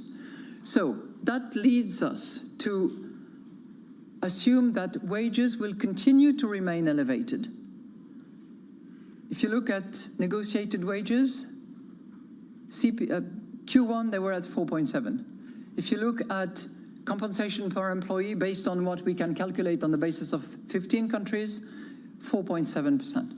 So that leads us to assume that wages will continue to remain elevated. If you look at negotiated wages, Q1 they were at 4.7. If you look at compensation per employee based on what we can calculate on the basis of 15 countries, 4.7%.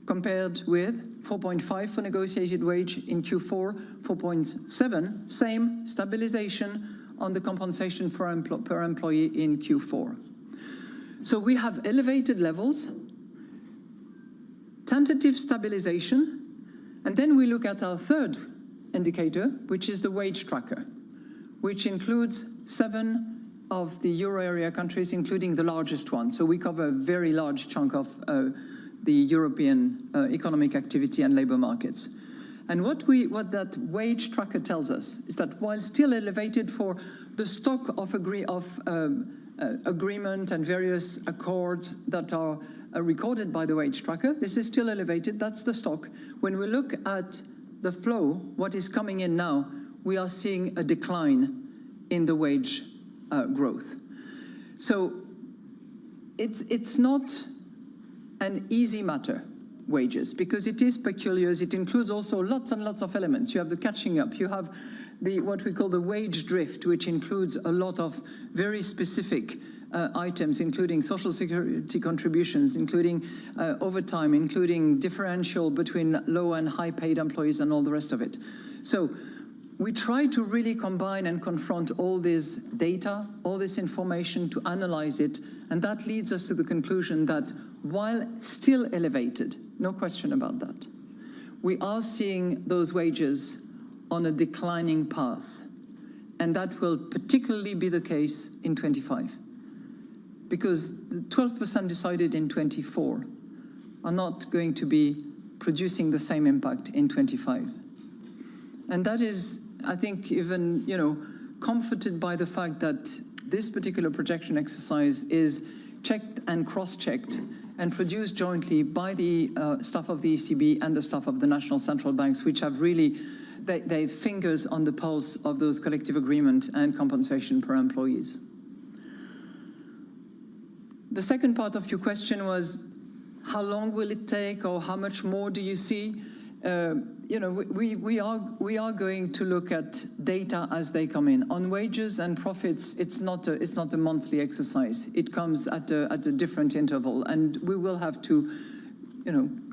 Compared with 4.5 for negotiated wage in Q4, 4.7, same stabilization on the compensation per employee in Q4. So we have elevated levels, tentative stabilization, and then we look at our third indicator, which is the wage tracker, which includes 7 of the euro area countries, including the largest one. So we cover a very large chunk of the European economic activity and labor markets. And what that wage tracker tells us is that while still elevated for the stock of agreement and various accords that are recorded by the wage tracker, this is still elevated, that's the stock. When we look at the flow, what is coming in now, we are seeing a decline in the wage growth. So it's not an easy matter, wages, because it is peculiar. It includes also lots and lots of elements. You have the catching up, you have what we call the wage drift, which includes a lot of very specific items, including social security contributions, including overtime, including differential between low and high paid employees and all the rest of it. So we try to really combine and confront all this data, all this information to analyze it, and that leads us to the conclusion that while still elevated, no question about that, we are seeing those wages on a declining path, and that will particularly be the case in 25, because the 12% decided in 24 are not going to be producing the same impact in 25. And that is, I think, even, comforted by the fact that this particular projection exercise is checked and cross-checked and produced jointly by the staff of the ECB and the staff of the national central banks, which have really their fingers on the pulse of those collective agreement and compensation per employees. The second part of your question was, how long will it take, or how much more do you see? We are going to look at data as they come in. On wages and profits, it's not a monthly exercise. It comes at a different interval, and we will have to,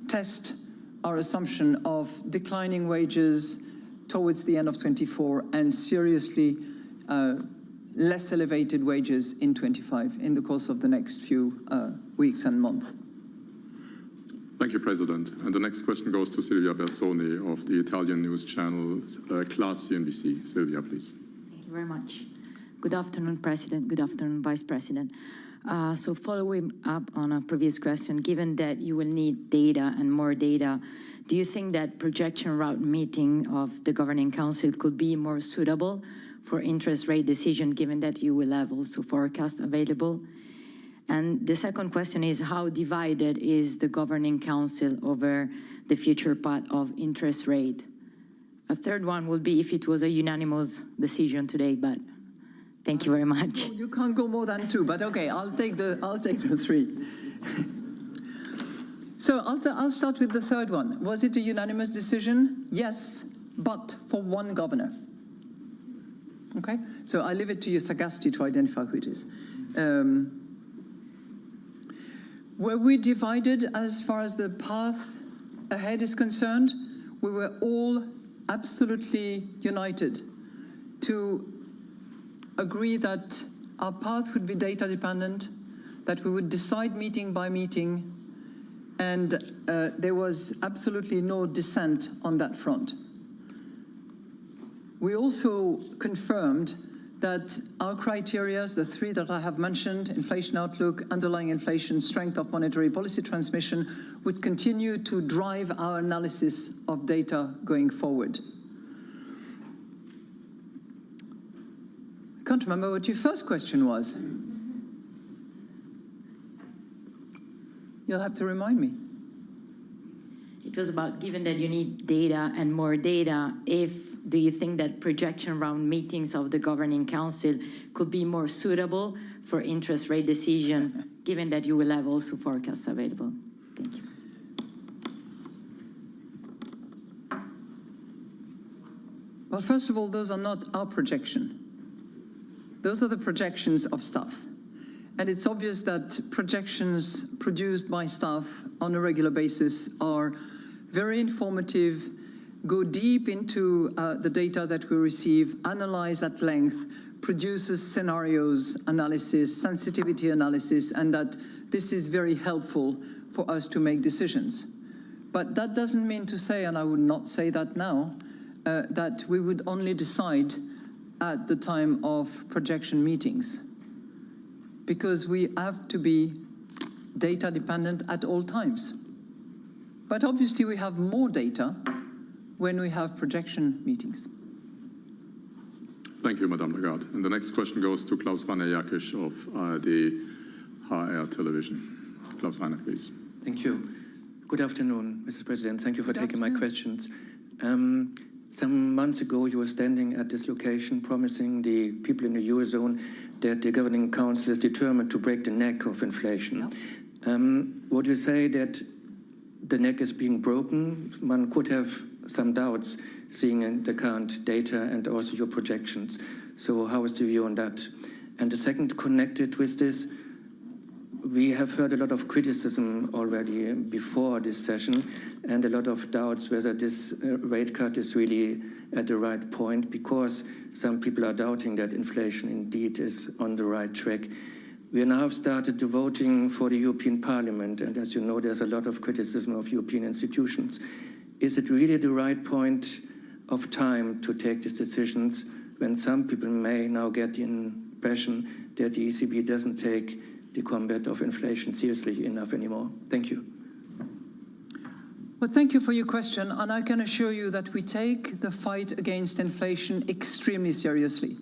test our assumption of declining wages towards the end of 24 and seriously less elevated wages in 25 in the course of the next few weeks and months. Thank you, President. And the next question goes to Silvia Bersoni of the Italian news channel Class CNBC. Silvia, please. Thank you very much. Good afternoon, President. Good afternoon, Vice President. So following up on a previous question, given that you will need data and more data, do you think that projection route meeting of the Governing Council could be more suitable for interest rate decision, given that you will have also forecast available? And the second question is, how divided is the Governing Council over the future path of interest rate? A third one would be if it was a unanimous decision today, but thank you very much. You can't go more than two, but okay, I'll take the three. So I'll start with the third one. Was it a unanimous decision? Yes, but for one governor. Okay, so I leave it to your sagacity to identify who it is. Were we divided as far as the path ahead is concerned? We were all absolutely united to agree that our path would be data dependent, that we would decide meeting by meeting, and there was absolutely no dissent on that front. We also confirmed that our criteria, the three that I have mentioned, inflation outlook, underlying inflation, strength of monetary policy transmission, would continue to drive our analysis of data going forward. I can't remember what your first question was. You'll have to remind me. It was about, given that you need data and more data, do you think that projection round meetings of the Governing Council could be more suitable for interest rate decision, given that you will have also forecasts available? Thank you. Well, first of all, those are not our projection. Those are the projections of staff. And it's obvious that projections produced by staff on a regular basis are very informative, go deep into the data that we receive, analyze at length, produces scenarios analysis, sensitivity analysis, and that this is very helpful for us to make decisions. But that doesn't mean to say, and I would not say that now, that we would only decide at the time of projection meetings, because we have to be data dependent at all times. But obviously we have more data when we have projection meetings. Thank you, Madame Lagarde. And the next question goes to Klaus Rainer-Jackisch of the HR television. Klaus Rainer, please. Thank you. Good afternoon, Mrs. President. Thank you for taking my questions. Some months ago, you were standing at this location promising the people in the Eurozone that the Governing Council is determined to break the neck of inflation. Would you say that the neck is being broken? One could have some doubts seeing the current data and also your projections. So how is the view on that? And the second, connected with this, we have heard a lot of criticism already before this session and a lot of doubts whether this rate cut is really at the right point, because some people are doubting that inflation indeed is on the right track. We now have started the voting for the European Parliament, and as you know, there's a lot of criticism of European institutions. Is it really the right point of time to take these decisions when some people may now get the impression that the ECB doesn't take the combat of inflation seriously enough anymore? Thank you. Well, thank you for your question, and I can assure you that we take the fight against inflation extremely seriously.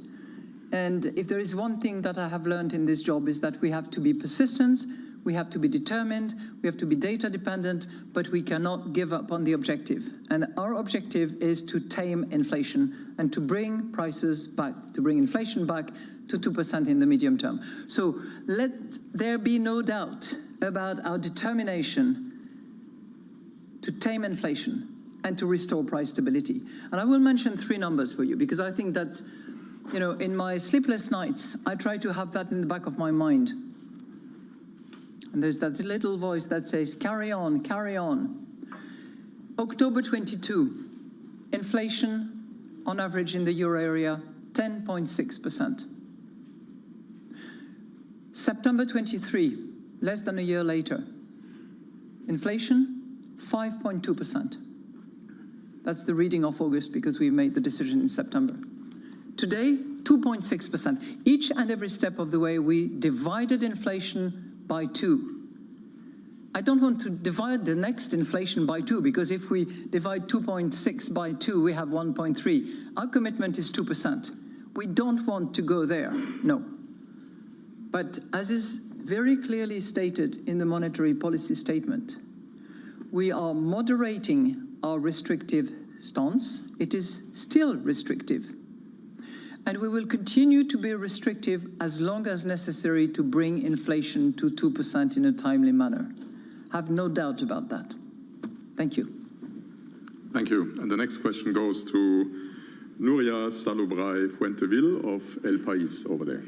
And if there is one thing that I have learned in this job is that we have to be persistent, we have to be determined, we have to be data dependent, but we cannot give up on the objective. And our objective is to tame inflation and to bring prices back, to bring inflation back to 2% in the medium term. So let there be no doubt about our determination to tame inflation and to restore price stability. And I will mention 3 numbers for you, because I think that, you know, in my sleepless nights, I try to have that in the back of my mind. And there's that little voice that says, carry on, carry on. October 22, inflation on average in the euro area, 10.6%. September 23, less than a year later, inflation, 5.2%. That's the reading of August, because we made the decision in September. Today, 2.6%. Each and every step of the way, we divided inflation by 2. I don't want to divide the next inflation by 2, because if we divide 2.6 by 2, we have 1.3. Our commitment is 2%. We don't want to go there, no. But as is very clearly stated in the monetary policy statement, we are moderating our restrictive stance. It is still restrictive. And we will continue to be restrictive as long as necessary to bring inflation to 2% in a timely manner. Have no doubt about that. Thank you. Thank you. And the next question goes to Nuria Salobray Fuenteville of El País over there.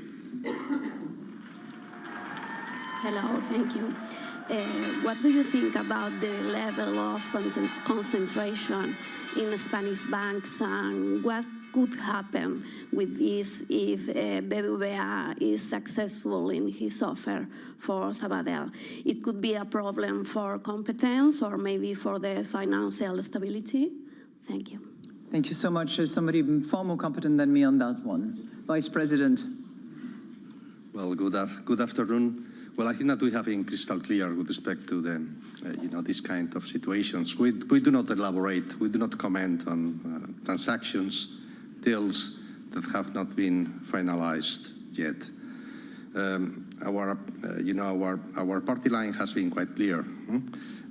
Hello, thank you. What do you think about the level of concentration in Spanish banks, and what could happen with this if BBVA is successful in his offer for Sabadell? It could be a problem for competence or maybe for the financial stability. Thank you. Thank you so much. There's somebody far more competent than me on that one. Vice President. Well, good afternoon. Well, I think that we have been crystal clear with respect to the, this kind of situations. We do not elaborate, we do not comment on transactions, deals that have not been finalized yet. Our party line has been quite clear.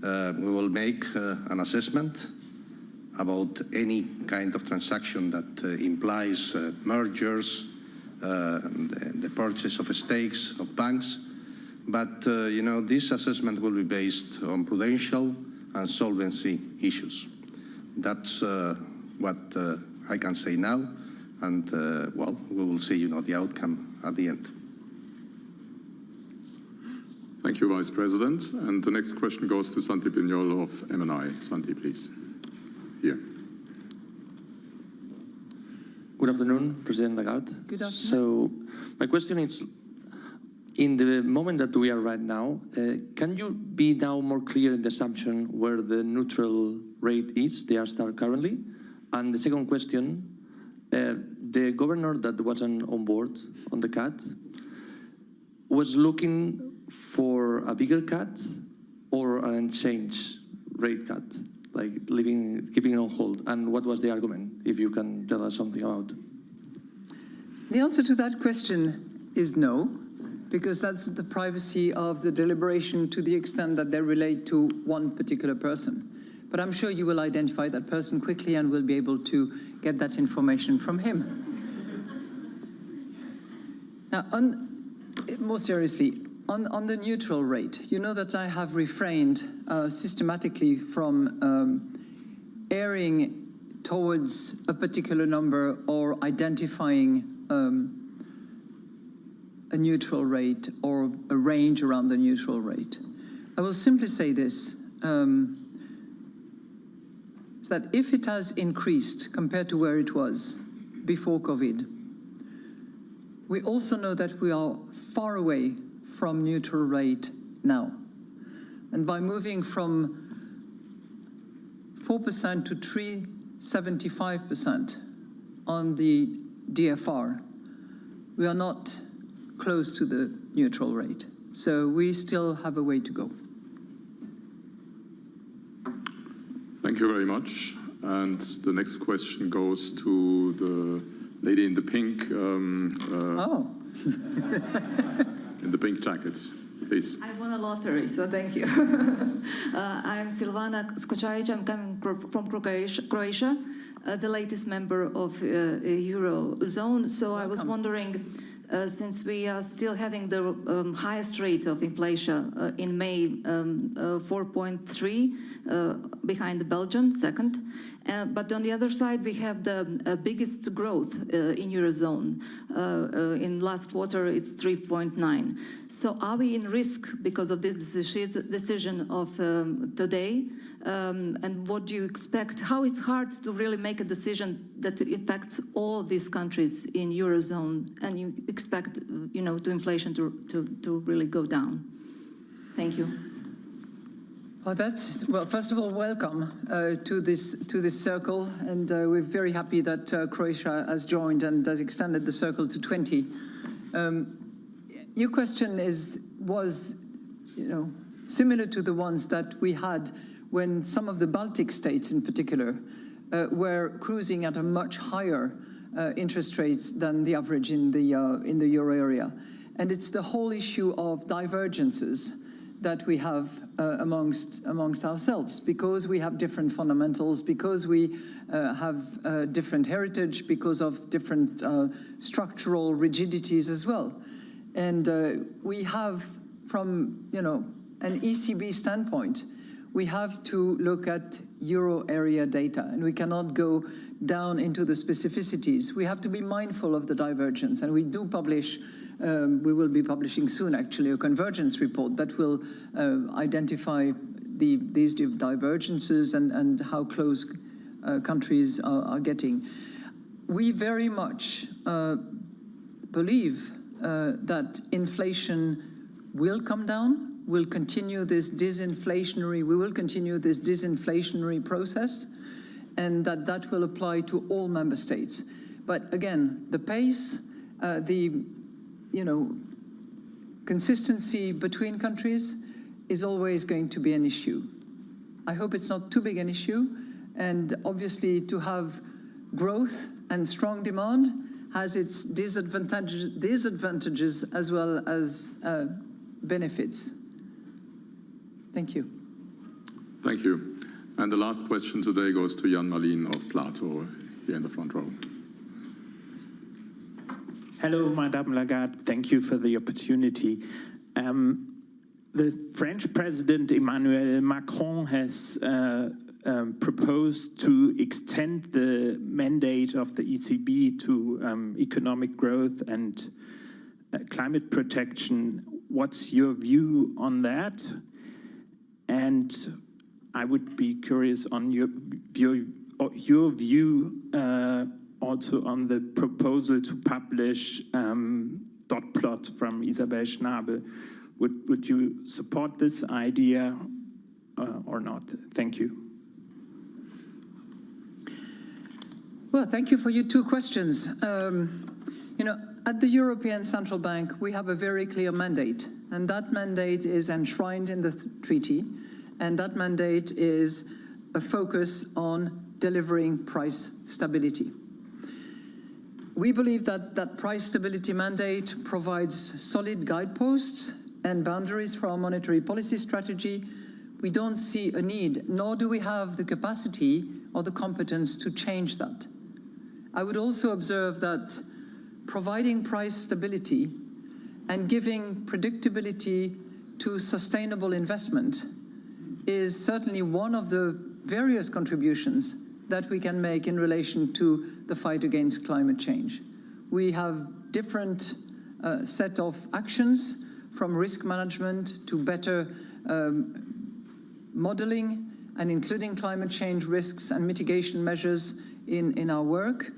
We will make an assessment about any kind of transaction that implies mergers, the purchase of stakes of banks. But, this assessment will be based on prudential and solvency issues. That's what I can say now. And, well, we will see, the outcome at the end. Thank you, Vice President. And the next question goes to Santi Pignol of MNI. Santi, please. Here. Good afternoon, President Lagarde. Good afternoon. So, my question is, in the moment that we are right now, can you be now more clear in the assumption where the neutral rate is, the R-star currently? And the second question, the governor that wasn't on board on the cut was looking for a bigger cut or an unchanged rate cut, like keeping it on hold? And what was the argument, if you can tell us something about? The answer to that question is no, because that's the privacy of the deliberation to the extent that they relate to one particular person. But I'm sure you will identify that person quickly and will be able to get that information from him. Now, more seriously, on the neutral rate, you know that I have refrained systematically from erring towards a particular number or identifying a neutral rate or a range around the neutral rate. I will simply say this, is that if it has increased compared to where it was before COVID, we also know that we are far away from neutral rate now. And by moving from 4% to 3.75% on the DFR, we are not close to the neutral rate. So we still have a way to go. Thank you very much. And the next question goes to the lady in the pink. In the pink jacket, please. I won a lottery, so thank you. I'm Silvana Skocajic. I'm coming from Croatia, the latest member of Eurozone. So I was wondering, since we are still having the highest rate of inflation in May, 4.3, behind the Belgian, second. But on the other side, we have the biggest growth in Eurozone. In last quarter, it's 3.9. So are we in risk because of this decision of today? And what do you expect? How it's hard to really make a decision that affects all these countries in Eurozone, and you expect, to inflation to really go down? Thank you. Well, first of all, welcome to this circle, and we're very happy that Croatia has joined and has extended the circle to 20. Your question was similar to the ones that we had when some of the Baltic states, in particular, were cruising at a much higher interest rates than the average in the euro area, and it's the whole issue of divergences that we have amongst ourselves, because we have different fundamentals, because we have different heritage, because of different structural rigidities as well. And we have, from an ECB standpoint, we have to look at euro area data, and we cannot go down into the specificities. We have to be mindful of the divergence, and we do publish. We will be publishing soon, actually, a convergence report that will identify these divergences and how close countries are getting. We very much believe that inflation will come down. We will continue this disinflationary process, and that will apply to all member states. But again, the pace, consistency between countries is always going to be an issue. I hope it's not too big an issue, and obviously to have growth and strong demand has its disadvantages as well as benefits. Thank you. Thank you. And the last question today goes to Jan Malin of Plato, here in the front row. Hello, Madame Lagarde. Thank you for the opportunity. The French President Emmanuel Macron has proposed to extend the mandate of the ECB to economic growth and climate protection. What's your view on that? And I would be curious on your view also on the proposal to publish dot plot from Isabel Schnabel. Would you support this idea or not? Thank you. Well, thank you for your two questions. At the European Central Bank, we have a very clear mandate, and that mandate is enshrined in the treaty, and that mandate is a focus on delivering price stability. We believe that price stability mandate provides solid guideposts and boundaries for our monetary policy strategy. We don't see a need, nor do we have the capacity or the competence to change that. I would also observe that providing price stability and giving predictability to sustainable investment is certainly one of the various contributions that we can make in relation to the fight against climate change. We have different set of actions, from risk management to better modeling and including climate change risks and mitigation measures in our work.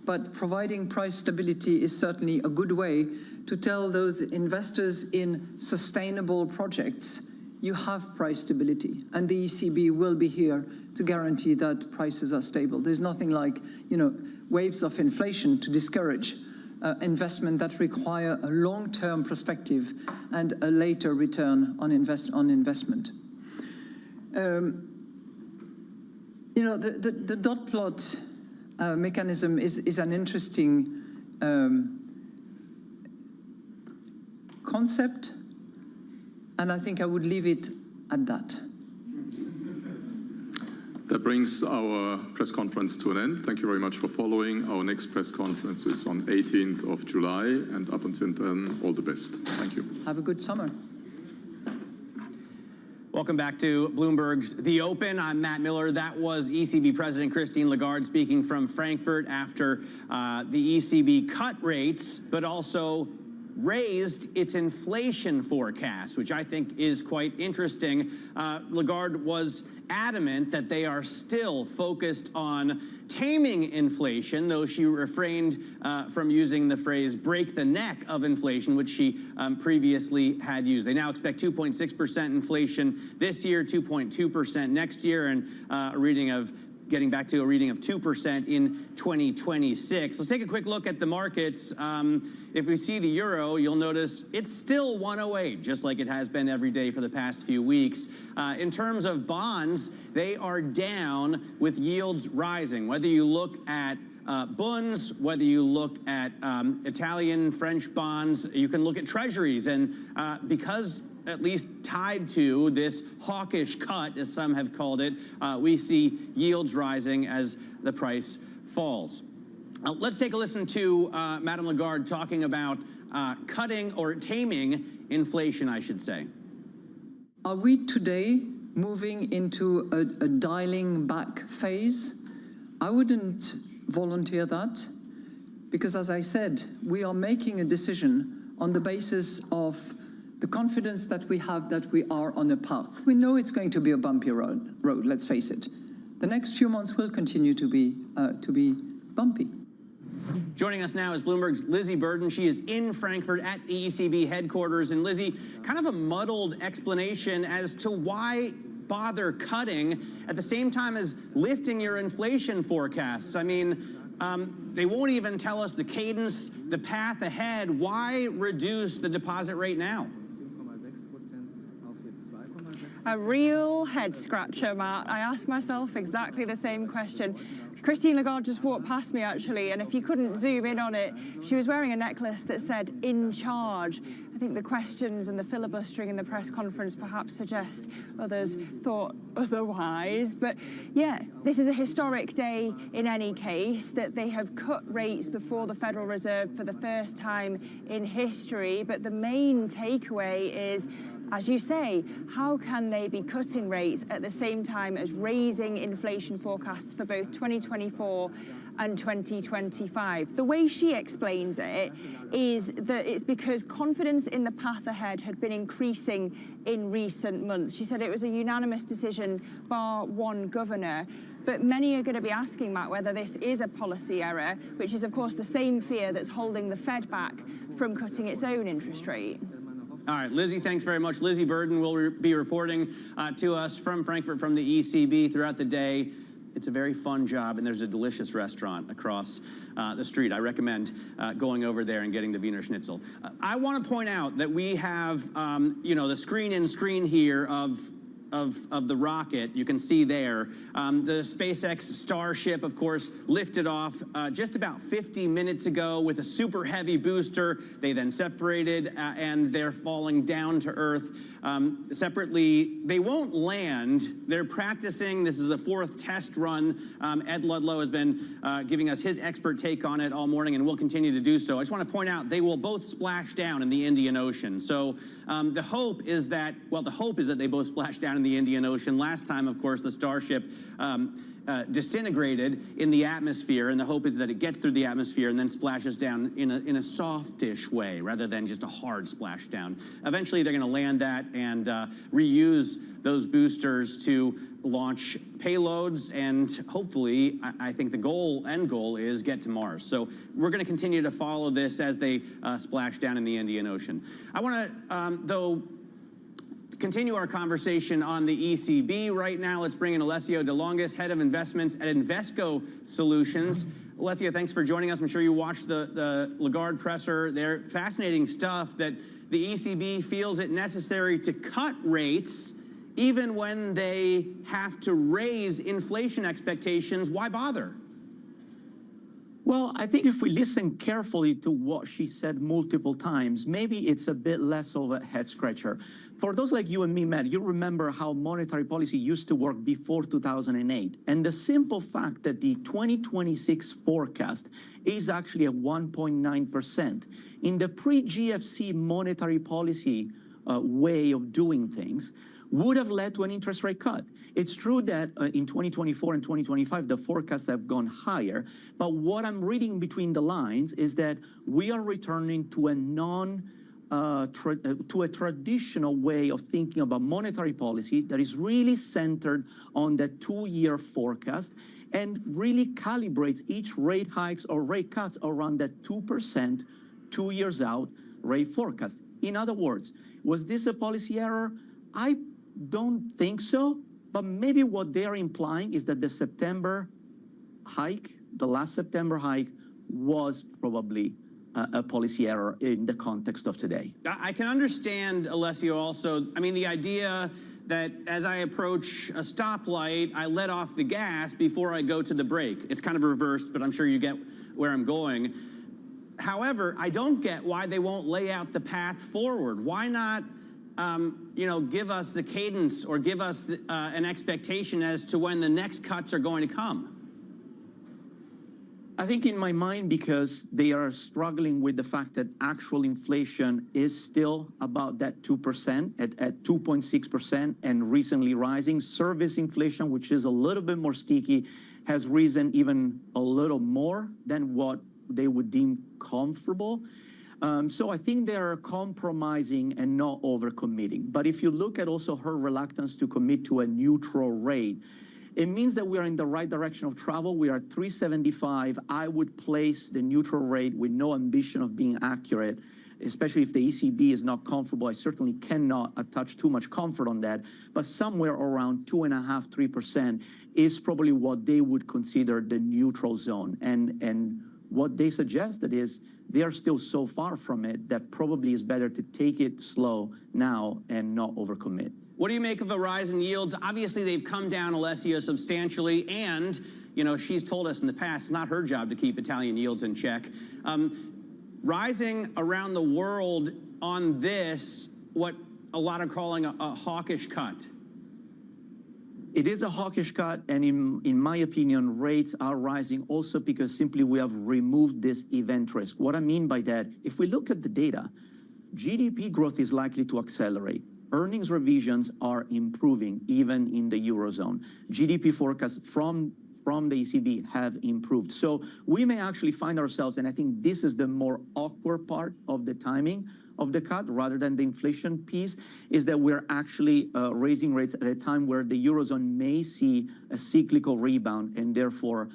But providing price stability is certainly a good way to tell those investors in sustainable projects, you have price stability, and the ECB will be here to guarantee that prices are stable. There's nothing like, waves of inflation to discourage investment that require a long-term perspective and a later return on investment. You know, the dot plot mechanism is an interesting concept, and I think I would leave it at that. That brings our press conference to an end. Thank you very much for following. Our next press conference is on 18th of July, and up until then, all the best. Thank you. Have a good summer. Welcome back to Bloomberg's The Open. I'm Matt Miller. That was ECB President Christine Lagarde speaking from Frankfurt after the ECB cut rates, but also raised its inflation forecast, which I think is quite interesting. Lagarde was adamant that they are still focused on taming inflation, though she refrained from using the phrase break the neck of inflation, which she previously had used. They now expect 2.6% inflation this year, 2.2% next year, and a reading of getting back to a reading of 2% in 2026. Let's take a quick look at the markets. If we see the euro, you'll notice it's still 108, just like it has been every day for the past few weeks. In terms of bonds, they are down with yields rising. Whether you look at bunds, whether you look at Italian, French bonds, you can look at treasuries. And because at least tied to this hawkish cut, as some have called it, we see yields rising as the price falls. Let's take a listen to Madame Lagarde talking about cutting or taming inflation, I should say. Are we today moving into a dialing back phase? I wouldn't volunteer that, because as I said, we are making a decision on the basis of the confidence that we have that we are on a path. We know it's going to be a bumpy road, let's face it. The next few months will continue to be bumpy. Joining us now is Bloomberg's Lizzie Burden. She is in Frankfurt at the ECB headquarters. And Lizzie, kind of a muddled explanation as to why bother cutting at the same time as lifting your inflation forecasts. I mean, they won't even tell us the cadence, the path ahead. Why reduce the deposit rate now? A real head scratcher, Matt. I asked myself exactly the same question. Christine Lagarde just walked past me, actually, and if you couldn't zoom in on it, she was wearing a necklace that said, "In charge." I think the questions and the filibustering in the press conference perhaps suggest others thought otherwise. But yeah, this is a historic day in any case, that they have cut rates before the Federal Reserve for the first time in history. But the main takeaway is, as you say, how can they be cutting rates at the same time as raising inflation forecasts for both 2024 and 2025? The way she explains it is that it's because confidence in the path ahead had been increasing in recent months. She said it was a unanimous decision, bar one governor. But many are going to be asking, Matt, whether this is a policy error, which is, of course, the same fear that's holding the Fed back from cutting its own interest rate. All right, Lizzie, thanks very much. Lizzie Burden will be reporting to us from Frankfurt, from the ECB throughout the day. It's a very fun job, and there's a delicious restaurant across the street. I recommend going over there and getting the Wiener Schnitzel. I want to point out that we have, the screen-in, screen here of the rocket. You can see there. The SpaceX Starship, of course, lifted off just about 50 minutes ago with a super heavy booster. They then separated, and they're falling down to Earth. Separately, they won't land. They're practicing. This is a fourth test run. Ed Ludlow has been giving us his expert take on it all morning, and will continue to do so. I just want to point out they will both splash down in the Indian Ocean. So the hope is that they both splash down in the Indian Ocean. Last time, of course, the Starship disintegrated in the atmosphere, and the hope is that it gets through the atmosphere and then splashes down in a softish way rather than just a hard splash down. Eventually, they're going to land that and reuse those boosters to launch payloads, and hopefully, I think the end goal is get to Mars. So we're going to continue to follow this as they splash down in the Indian Ocean. I want to, though, continue our conversation on the ECB right now. Let's bring in Alessio De Longis, Head of Investments at Invesco Solutions. Alessio, thanks for joining us. I'm sure you watched the Lagarde presser there. Fascinating stuff that the ECB feels it necessary to cut rates even when they have to raise inflation expectations, why bother? Well, I think if we listen carefully to what she said multiple times, maybe it's a bit less of a head scratcher. For those like you and me, Matt, you remember how monetary policy used to work before 2008. And the simple fact that the 2026 forecast is actually at 1.9%. In the pre-GFC monetary policy way of doing things, would have led to an interest rate cut. It's true that in 2024 and 2025, the forecasts have gone higher, but what I'm reading between the lines is that we are returning to a traditional way of thinking about monetary policy that is really centered on the two-year forecast and really calibrates each rate hikes or rate cuts around that 2%, 2 years out rate forecast. In other words, was this a policy error? I don't think so, but maybe what they're implying is that the September hike, the last September hike, was probably a policy error in the context of today. I can understand, Alessio, also, I mean, the idea that as I approach a stoplight, I let off the gas before I go to the brake. It's kind of reversed, but I'm sure you get where I'm going. However, I don't get why they won't lay out the path forward. Why not give us the cadence or give us an expectation as to when the next cuts are going to come? I think in my mind, because they are struggling with the fact that actual inflation is still about that 2% at 2.6% and recently rising. Service inflation, which is a little bit more sticky, has risen even a little more than what they would deem comfortable. So I think they're compromising and not overcommitting. But if you look at also her reluctance to commit to a neutral rate, it means that we are in the right direction of travel. We are at 375. I would place the neutral rate with no ambition of being accurate, especially if the ECB is not comfortable. I certainly cannot attach too much comfort on that. But somewhere around 2.5%, 3% is probably what they would consider the neutral zone. And what they suggested is they are still so far from it that probably is better to take it slow now and not overcommit. What do you make of a rise in yields? Obviously, they've come down, Alessio, substantially, and she's told us in the past it's not her job to keep Italian yields in check. Rising around the world on this, what a lot are calling a hawkish cut. It is a hawkish cut, and in my opinion, rates are rising also because simply we have removed this event risk. What I mean by that, if we look at the data, GDP growth is likely to accelerate. Earnings revisions are improving, even in the Eurozone. GDP forecasts from the ECB have improved. So we may actually find ourselves, and I think this is the more awkward part of the timing of the cut, rather than the inflation piece, is that we're actually raising rates at a time where the Eurozone may see a cyclical rebound, and therefore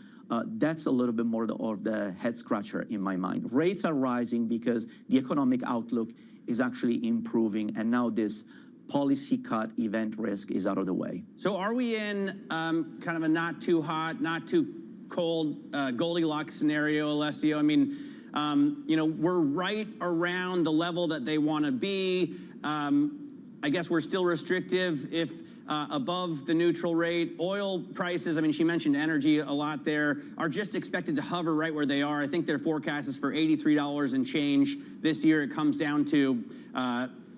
that's a little bit more of the head scratcher in my mind. Rates are rising because the economic outlook is actually improving, and now this policy cut event risk is out of the way. So are we in kind of a not too hot, not too cold Goldilocks scenario, Alessio? I mean, we're right around the level that they want to be. I guess we're still restrictive if above the neutral rate. Oil prices, I mean, she mentioned energy a lot there, are just expected to hover right where they are. I think their forecast is for $83 and change. This year it comes down to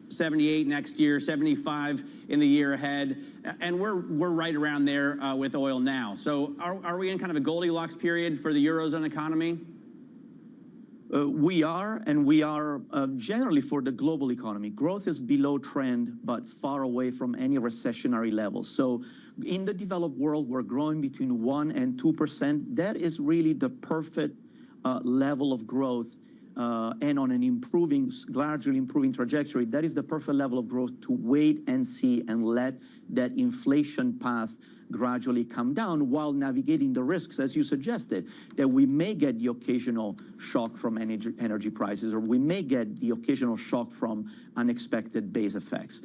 78 next year, 75 in the year ahead. And we're right around there with oil now. So are we in kind of a Goldilocks period for the Eurozone economy? We are, and we are generally for the global economy. Growth is below trend, but far away from any recessionary levels. So in the developed world, we're growing between 1% and 2%. That is really the perfect level of growth. And on an gradually improving trajectory, that is the perfect level of growth to wait and see and let that inflation path gradually come down while navigating the risks, as you suggested, that we may get the occasional shock from energy prices, or we may get the occasional shock from unexpected base effects.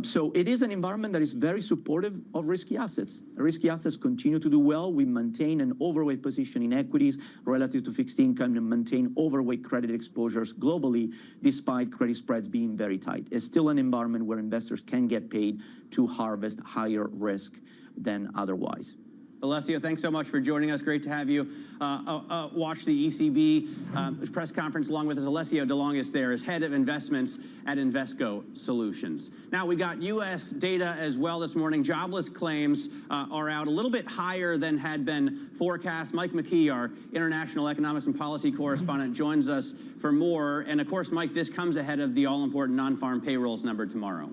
So it is an environment that is very supportive of risky assets. Risky assets continue to do well. We maintain an overweight position in equities relative to fixed income and maintain overweight credit exposures globally, despite credit spreads being very tight. It's still an environment where investors can get paid to harvest higher risk than otherwise. Alessio, thanks so much for joining us. Great to have you watch the ECB press conference along with us. Alessio DeLongis there is head of investments at Invesco Solutions. Now, we got U.S. data as well this morning. Jobless claims are out a little bit higher than had been forecast. Mike McKee, our international economics and policy correspondent, joins us for more. And of course, Mike, this comes ahead of the all-important non-farm payrolls number tomorrow.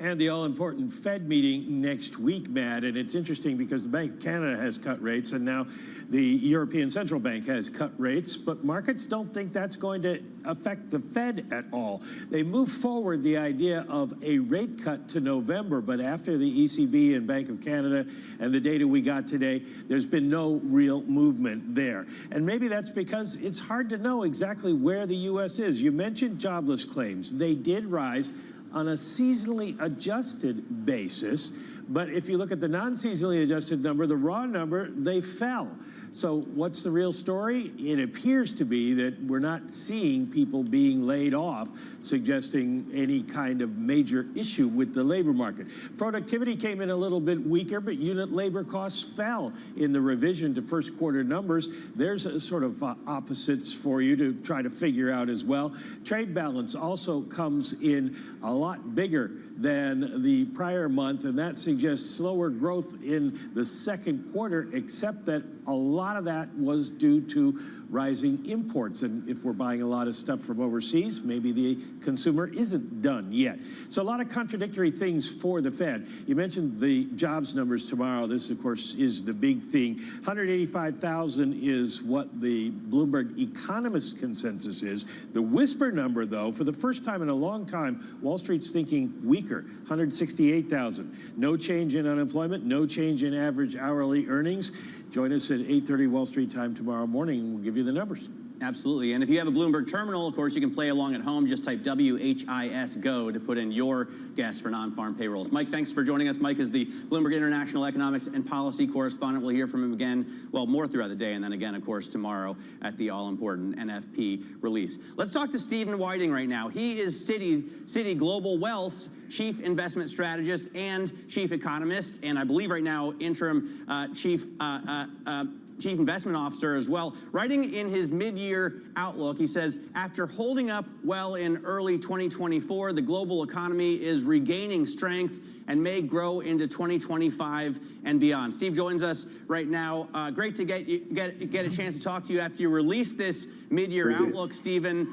And the all-important Fed meeting next week, Matt. And it's interesting because the Bank of Canada has cut rates, and now the European Central Bank has cut rates, but markets don't think that's going to affect the Fed at all. They move forward the idea of a rate cut to November, but after the ECB and Bank of Canada and the data we got today, there's been no real movement there. And maybe that's because it's hard to know exactly where the U.S. is. You mentioned jobless claims. They did rise on a seasonally adjusted basis, but if you look at the non-seasonally adjusted number, the raw number, they fell. So what's the real story? It appears to be that we're not seeing people being laid off, suggesting any kind of major issue with the labor market. Productivity came in a little bit weaker, but unit labor costs fell in the revision to first quarter numbers. There's a sort of opposites for you to try to figure out as well. Trade balance also comes in a lot bigger than the prior month, and that suggests slower growth in the second quarter, except that a lot of that was due to rising imports. And if we're buying a lot of stuff from overseas, maybe the consumer isn't done yet. So a lot of contradictory things for the Fed. You mentioned the jobs numbers tomorrow. This, of course, is the big thing. 185,000 is what the Bloomberg economist consensus is. The whisper number, though, for the first time in a long time, Wall Street's thinking weaker, 168,000. No change in unemployment, no change in average hourly earnings. Join us at 8:30 Wall Street time tomorrow morning, and we'll give you the numbers. Absolutely. And if you have a Bloomberg terminal, of course, you can play along at home. Just type WHIS-GO to put in your guess for non-farm payrolls. Mike, thanks for joining us. Mike is the Bloomberg International Economics and Policy Correspondent. We'll hear from him again, well, more throughout the day, and then again, of course, tomorrow at the all-important NFP release. Let's talk to Stephen Whiting right now. He is Citi Global Wealth's Chief Investment Strategist and Chief Economist, and I believe right now interim Chief Investment Officer as well. Writing in his mid-year outlook, he says, after holding up well in early 2024, the global economy is regaining strength and may grow into 2025 and beyond. Steve joins us right now. Great to get a chance to talk to you after you released this mid-year outlook, Stephen.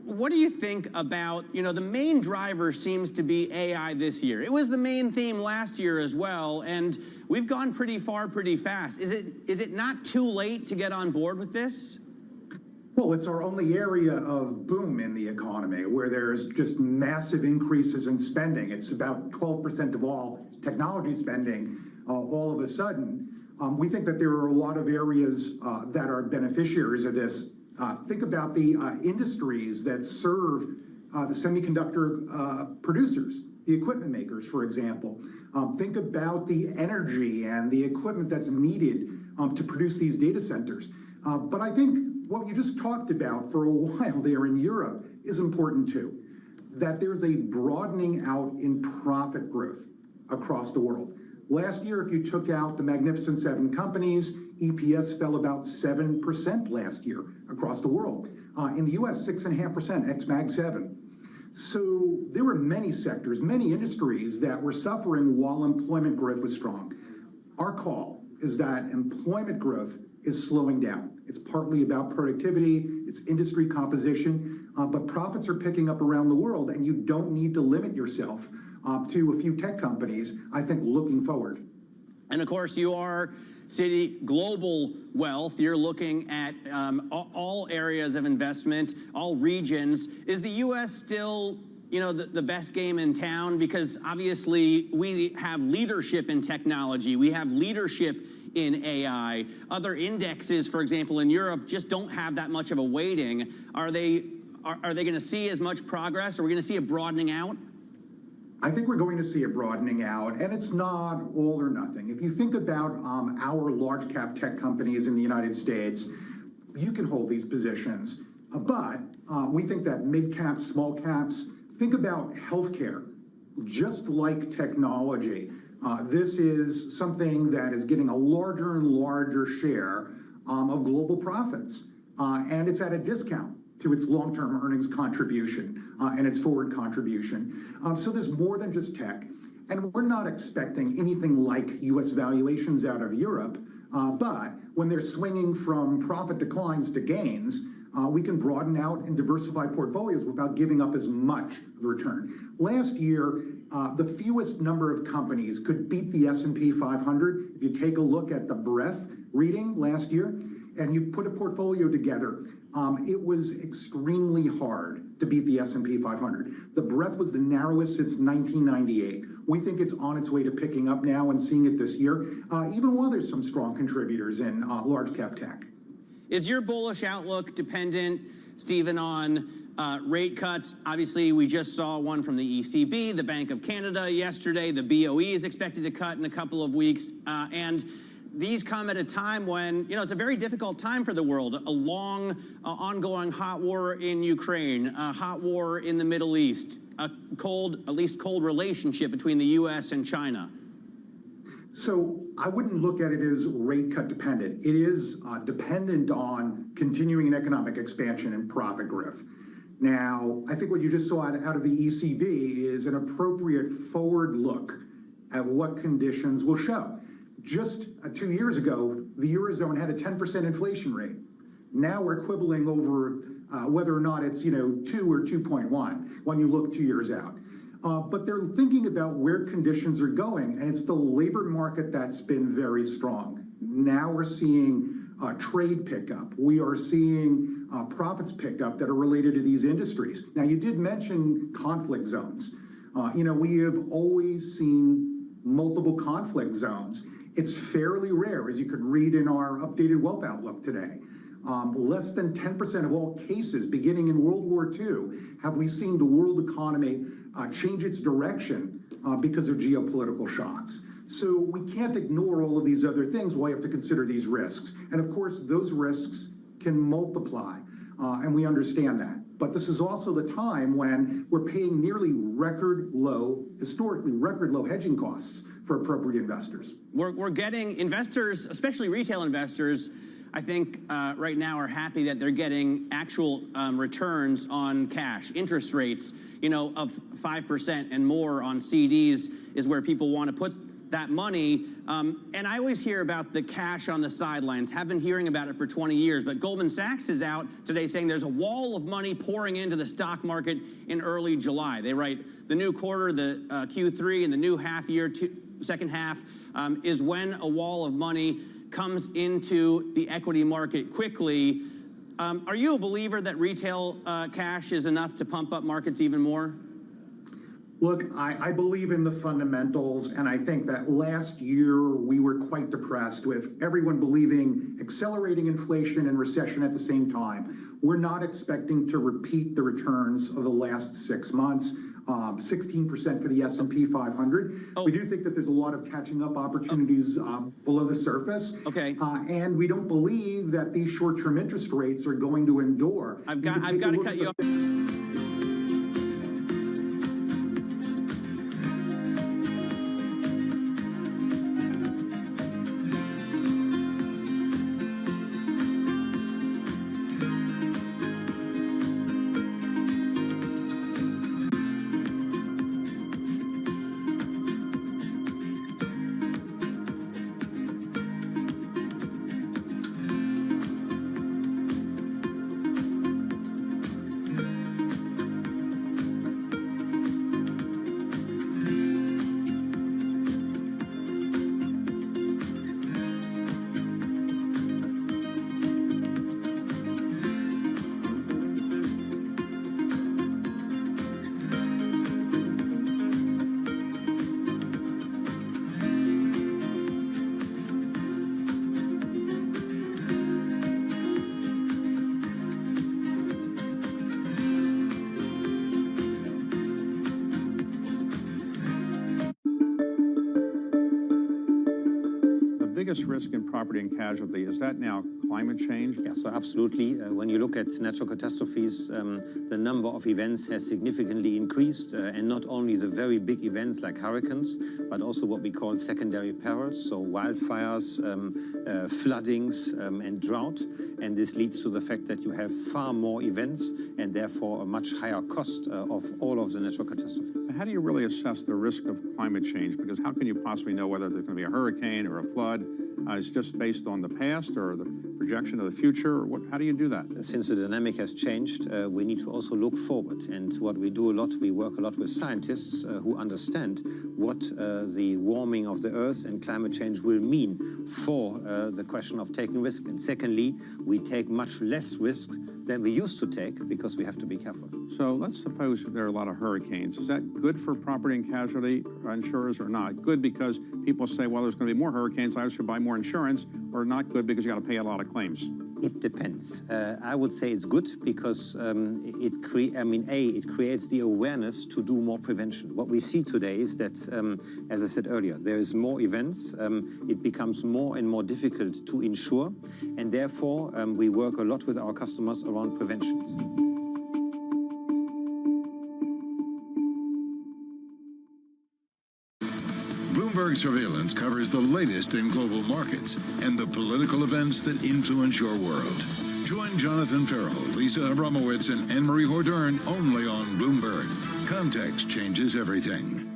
What do you think about, the main driver seems to be AI this year. It was the main theme last year as well, and we've gone pretty far pretty fast. Is it not too late to get on board with this? Well, it's our only area of boom in the economy where there's just massive increases in spending. It's about 12% of all technology spending all of a sudden. We think that there are a lot of areas that are beneficiaries of this. Think about the industries that serve the semiconductor producers, the equipment makers, for example. Think about the energy and the equipment that's needed to produce these data centers. But I think what you just talked about for a while there in Europe is important too, that there's a broadening out in profit growth across the world. Last year, if you took out the Magnificent Seven companies, EPS fell about 7% last year across the world. In the US, 6.5%, ex-Mag 7. So there were many sectors, many industries that were suffering while employment growth was strong. Our call is that employment growth is slowing down. It's partly about productivity, it's industry composition, but profits are picking up around the world, and you don't need to limit yourself to a few tech companies, I think, looking forward. And of course, you are Citi Global Wealth. You're looking at all areas of investment, all regions. Is the U.S. still you know, the best game in town? Because obviously we have leadership in technology. We have leadership in AI. Other indexes, for example, in Europe just don't have that much of a weighting. Are they going to see as much progress? Are we going to see a broadening out? I think we're going to see a broadening out, and it's not all or nothing. If you think about our large cap tech companies in the United States, you can hold these positions, but we think that mid caps, small caps, think about healthcare, just like technology. This is something that is getting a larger and larger share of global profits, and it's at a discount to its long-term earnings contribution and its forward contribution. So there's more than just tech, and we're not expecting anything like US valuations out of Europe, but when they're swinging from profit declines to gains, we can broaden out and diversify portfolios without giving up as much return. Last year, the fewest number of companies could beat the S&P 500. If you take a look at the breadth reading last year, and you put a portfolio together, it was extremely hard to beat the S&P 500. The breadth was the narrowest since 1998. We think it's on its way to picking up now and seeing it this year, even while there's some strong contributors in large cap tech. Is your bullish outlook dependent, Stephen, on rate cuts? Obviously, we just saw one from the ECB, the Bank of Canada yesterday. The BOE is expected to cut in a couple of weeks. And these come at a time when, you know, it's a very difficult time for the world. A long, ongoing hot war in Ukraine, a hot war in the Middle East, a cold, at least cold relationship between the US and China. So I wouldn't look at it as rate cut dependent. It is dependent on continuing an economic expansion and profit growth. Now, I think what you just saw out of the ECB is an appropriate forward look at what conditions will show. Just 2 years ago, the Eurozone had a 10% inflation rate. Now we're quibbling over whether or not it's 2 or 2.1 when you look 2 years out. But they're thinking about where conditions are going, and it's the labor market that's been very strong. Now we're seeing trade pickup. We are seeing profits pickup that are related to these industries. Now, you did mention conflict zones. We have always seen multiple conflict zones. It's fairly rare, as you could read in our updated wealth outlook today. Less than 10% of all cases beginning in World War II have we seen the world economy change its direction because of geopolitical shocks. So we can't ignore all of these other things. We have to consider these risks. And of course, those risks can multiply, and we understand that. But this is also the time when we're paying nearly historically record low hedging costs for appropriate investors. We're getting investors, especially retail investors, I think right now are happy that they're getting actual returns on cash. Interest rates, of 5% and more on CDs is where people want to put that money. And I always hear about the cash on the sidelines. Have been hearing about it for 20 years. But Goldman Sachs is out today saying there's a wall of money pouring into the stock market in early July. They write the new quarter, the Q3, and the new half year, second half is when a wall of money comes into the equity market quickly. Are you a believer that retail cash is enough to pump up markets even more? Look, I believe in the fundamentals, and I think that last year we were quite depressed with everyone believing accelerating inflation and recession at the same time. We're not expecting to repeat the returns of the last 6 months. 16% for the S&P 500. We do think that there's a lot of catching up opportunities below the surface. Okay. And we don't believe that these short-term interest rates are going to endure. I've got to cut you off. biggest risk in property and casualty, is that now climate change? Yeah, so absolutely. When you look at natural catastrophes, the number of events has significantly increased, and not only the very big events like hurricanes, but also what we call secondary perils, so wildfires, floodings, and drought. And this leads to the fact that you have far more events and therefore a much higher cost of all of the natural catastrophes. How do you really assess the risk of climate change? Because how can you possibly know whether there's going to be a hurricane or a flood? Is it just based on the past or the projection of the future? Or how do you do that? Since the dynamic has changed, we need to also look forward. And what we do a lot, we work a lot with scientists who understand what the warming of the Earth and climate change will mean for the question of taking risk. And secondly, we take much less risk than we used to take because we have to be careful. So let's suppose there are a lot of hurricanes. Is that good for property and casualty insurers or not? Good because people say, well, there's going to be more hurricanes, I should buy more insurance, or not good because you got to pay a lot of claims? It depends. I would say it's good because it creates the awareness to do more prevention. What we see today is that, as I said earlier, there is more events. It becomes more and more difficult to insure, and therefore we work a lot with our customers around preventions. Bloomberg Surveillance covers the latest in global markets and the political events that influence your world. Join Jonathan Farrell, Lisa Abramowitz, and Anne-Marie Hordern only on Bloomberg. Context changes everything.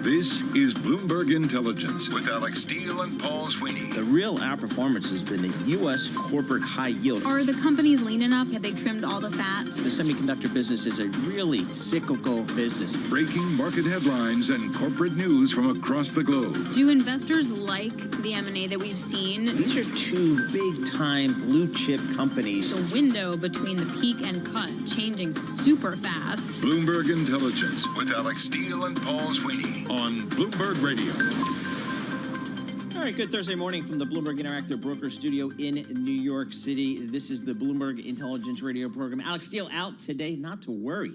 This is Bloomberg Intelligence with Alex Steele and Paul Sweeney. The real outperformance has been the U.S. corporate high yield. Are the companies lean enough? Have they trimmed all the fat? The semiconductor business is a really cyclical business. Breaking market headlines and corporate news from across the globe. Do investors like the M&A that we've seen? These are two big-time blue-chip companies. The window between the peak and cut changing super fast. Bloomberg Intelligence with Alex Steele and Paul Sweeney on Bloomberg Radio. All right, good Thursday morning from the Bloomberg Interactive Broker Studio in New York City. This is the Bloomberg Intelligence Radio program. Alex Steele out today, not to worry,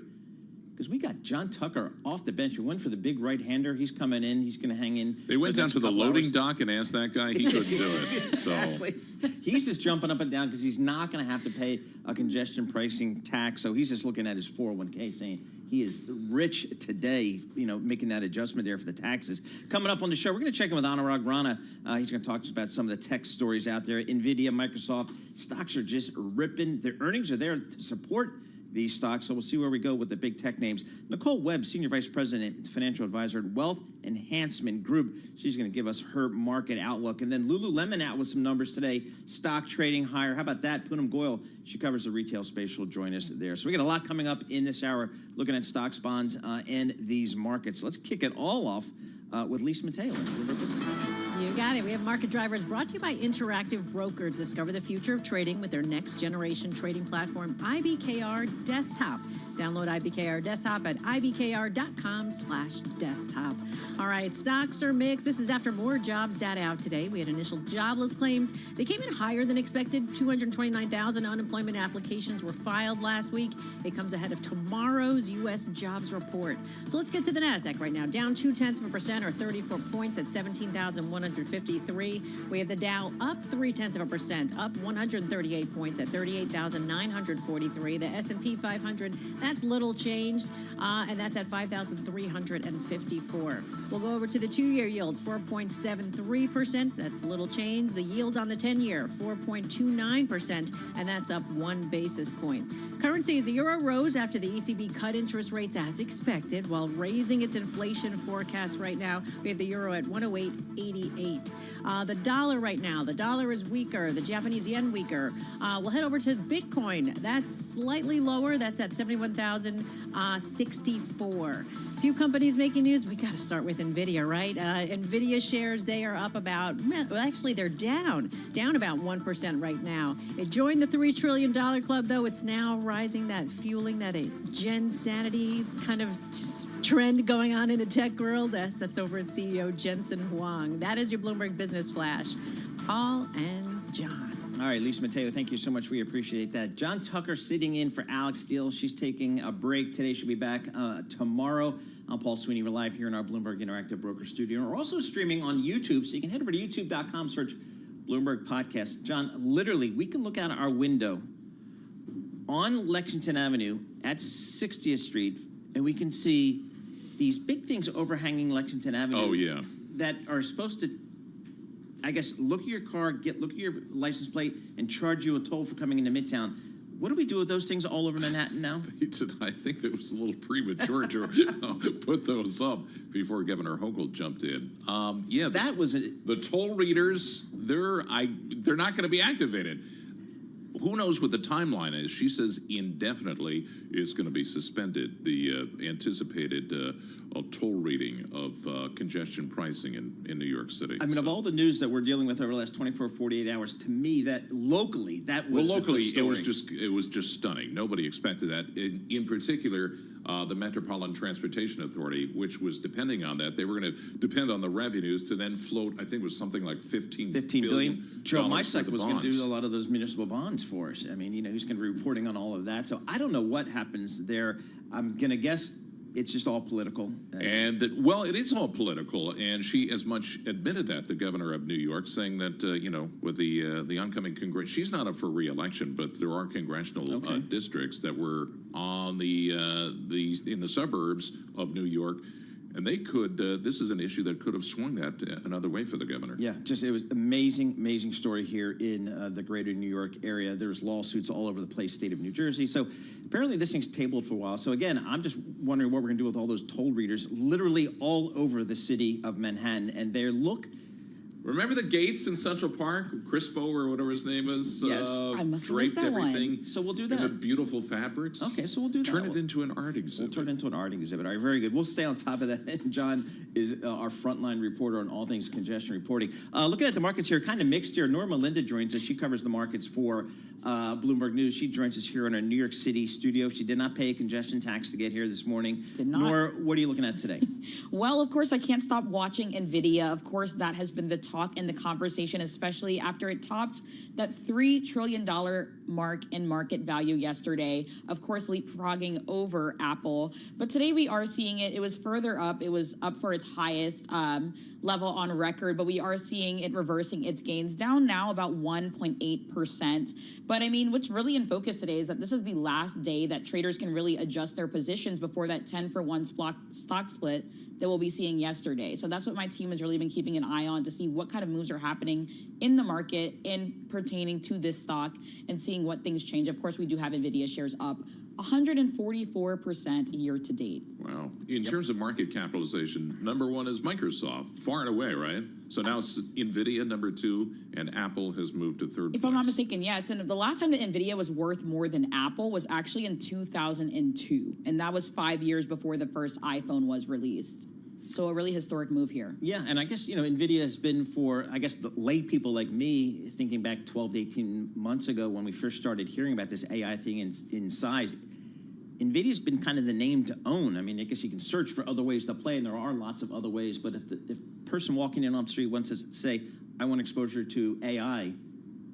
because we got John Tucker off the bench. We went for the big right-hander. He's coming in. He's going to hang in. They went down to the loading dock and asked that guy. He couldn't do it. Exactly. So he's just jumping up and down because he's not going to have to pay a congestion pricing tax. So he's just looking at his 401k saying he is rich today, you know, making that adjustment there for the taxes. Coming up on the show, we're going to check in with Anurag Rana. He's going to talk to us about some of the tech stories out there. NVIDIA, Microsoft, stocks are just ripping. Their earnings are there to support these stocks, so we'll see where we go with the big tech names. Nicole Webb, Senior Vice President, Financial Advisor at Wealth Enhancement Group. She's going to give us her market outlook. And then Lululemon out with some numbers today. Stock trading higher. How about that? Poonam Goyal, she covers the retail space. She'll join us there. So we got a lot coming up in this hour, looking at stocks, bonds, and these markets. Let's kick it all off with Lisa Mateo. You got it. We have Market Drivers brought to you by Interactive Brokers. Discover the future of trading with their next generation trading platform, IBKR Desktop. Download IBKR Desktop at ibkr.com/desktop. All right, stocks are mixed. This is after more jobs data out today. We had initial jobless claims. They came in higher than expected. 229,000 unemployment applications were filed last week. It comes ahead of tomorrow's U.S. jobs report. So let's get to the NASDAQ right now. Down 0.2% or 34 points at 17,153. We have the Dow up 0.3%, up 138 points at 38,943. The S&P 500, That's little changed, and that's at 5,354. We'll go over to the 2-year yield, 4.73%. That's little change. The yield on the 10-year, 4.29%, and that's up 1 basis point. Currency, the euro rose after the ECB cut interest rates as expected, while raising its inflation forecast right now. We have the euro at 108.88. The dollar right now, the dollar is weaker, the Japanese yen weaker. We'll head over to Bitcoin. That's slightly lower. That's at 71,064. Few companies making news. We got to start with NVIDIA, right? NVIDIA shares, they are up about, well, actually, they're down about 1% right now. It joined the $3 trillion club, though. It's now rising, fueling that Gen Sanity kind of trend going on in the tech world. That's over at CEO Jensen Huang. That is your Bloomberg Business Flash. Paul and John. All right, Lisa Mateo, thank you so much. We appreciate that. John Tucker sitting in for Alex Steele. She's taking a break today. She'll be back tomorrow. I'm Paul Sweeney. We're live here in our Bloomberg Interactive Broker Studio. We're also streaming on YouTube, so you can head over to youtube.com, search Bloomberg Podcast. John, literally, we can look out our window on Lexington Avenue at 60th Street, and we can see these big things overhanging Lexington Avenue. Oh, yeah. That are supposed to, I guess, look at your car, look at your license plate, and charge you a toll for coming into Midtown. What do we do with those things all over Manhattan now? I think it was a little premature to put those up before Governor Hochul jumped in. Yeah, that was the toll readers. They're not going to be activated. Who knows what the timeline is? She says indefinitely it's going to be suspended, the anticipated toll reading of congestion pricing in New York City. I mean, of all the news that we're dealing with over the last 24, 48 hours, to me, that locally, that was locally, it was just stunning. Nobody expected that. In particular, the Metropolitan Transportation Authority, which was depending on that. They were going to depend on the revenues to then float, I think it was something like $15 billion. Joe Mysak was going to do a lot of those municipal bonds for us. I mean, he's going to be reporting on all of that. So I don't know what happens there. I'm going to guess it's just all political. And it is all political. And she as much admitted that, the governor of New York, saying that, with the oncoming Congress, she's not up for re-election, but there are congressional districts that were on in the suburbs of New York. And they could, this is an issue that could have swung that another way for the governor. Yeah, it was amazing story here in the greater New York area. There's lawsuits all over the place, state of New Jersey. So apparently this thing's tabled for a while. So again, I'm just wondering what we're going to do with all those toll readers literally all over the city of Manhattan. And remember the gates in Central Park? Crispo or whatever his name is? Yes. I must have missed that everything. One. So we'll do that. The beautiful fabrics. Okay, so we'll do that. Turn it into an art exhibit. We'll turn it into an art exhibit. All right, very good. We'll stay on top of that. John is our frontline reporter on all things congestion reporting. Looking at the markets here, kind of mixed here. Norma Linda joins us. She covers the markets for Bloomberg News. She joins us here in our New York City studio. She did not pay a congestion tax to get here this morning. Did not. Nor, what are you looking at today? Well, of course, I can't stop watching NVIDIA. Of course, that has been the talk and the conversation, especially after it topped that $3 trillion mark in market value yesterday, of course, leapfrogging over Apple. But today we are seeing it. It was further up. It was up for its highest level on record, but we are seeing it reversing its gains, down now about 1.8%. But I mean, what's really in focus today is that this is the last day that traders can really adjust their positions before that 10-for-1 stock split that we'll be seeing yesterday. So that's what my team has really been keeping an eye on, to see what kind of moves are happening in the market and pertaining to this stock and seeing what things change. Of course, we do have NVIDIA shares up 144% year to date. Wow. In terms of market capitalization, number one is Microsoft, far and away, right? So now it's NVIDIA, number two, and Apple has moved to third place. If I'm not mistaken, yes. And the last time that NVIDIA was worth more than Apple was actually in 2002. And that was 5 years before the first iPhone was released. So a really historic move here. Yeah, and I guess, NVIDIA has been for, I guess, the lay people like me, thinking back 12 to 18 months ago when we first started hearing about this AI thing in size, NVIDIA's been kind of the name to own. I mean, I guess you can search for other ways to play, and there are lots of other ways, but if a person walking in on the street wants to say, I want exposure to AI,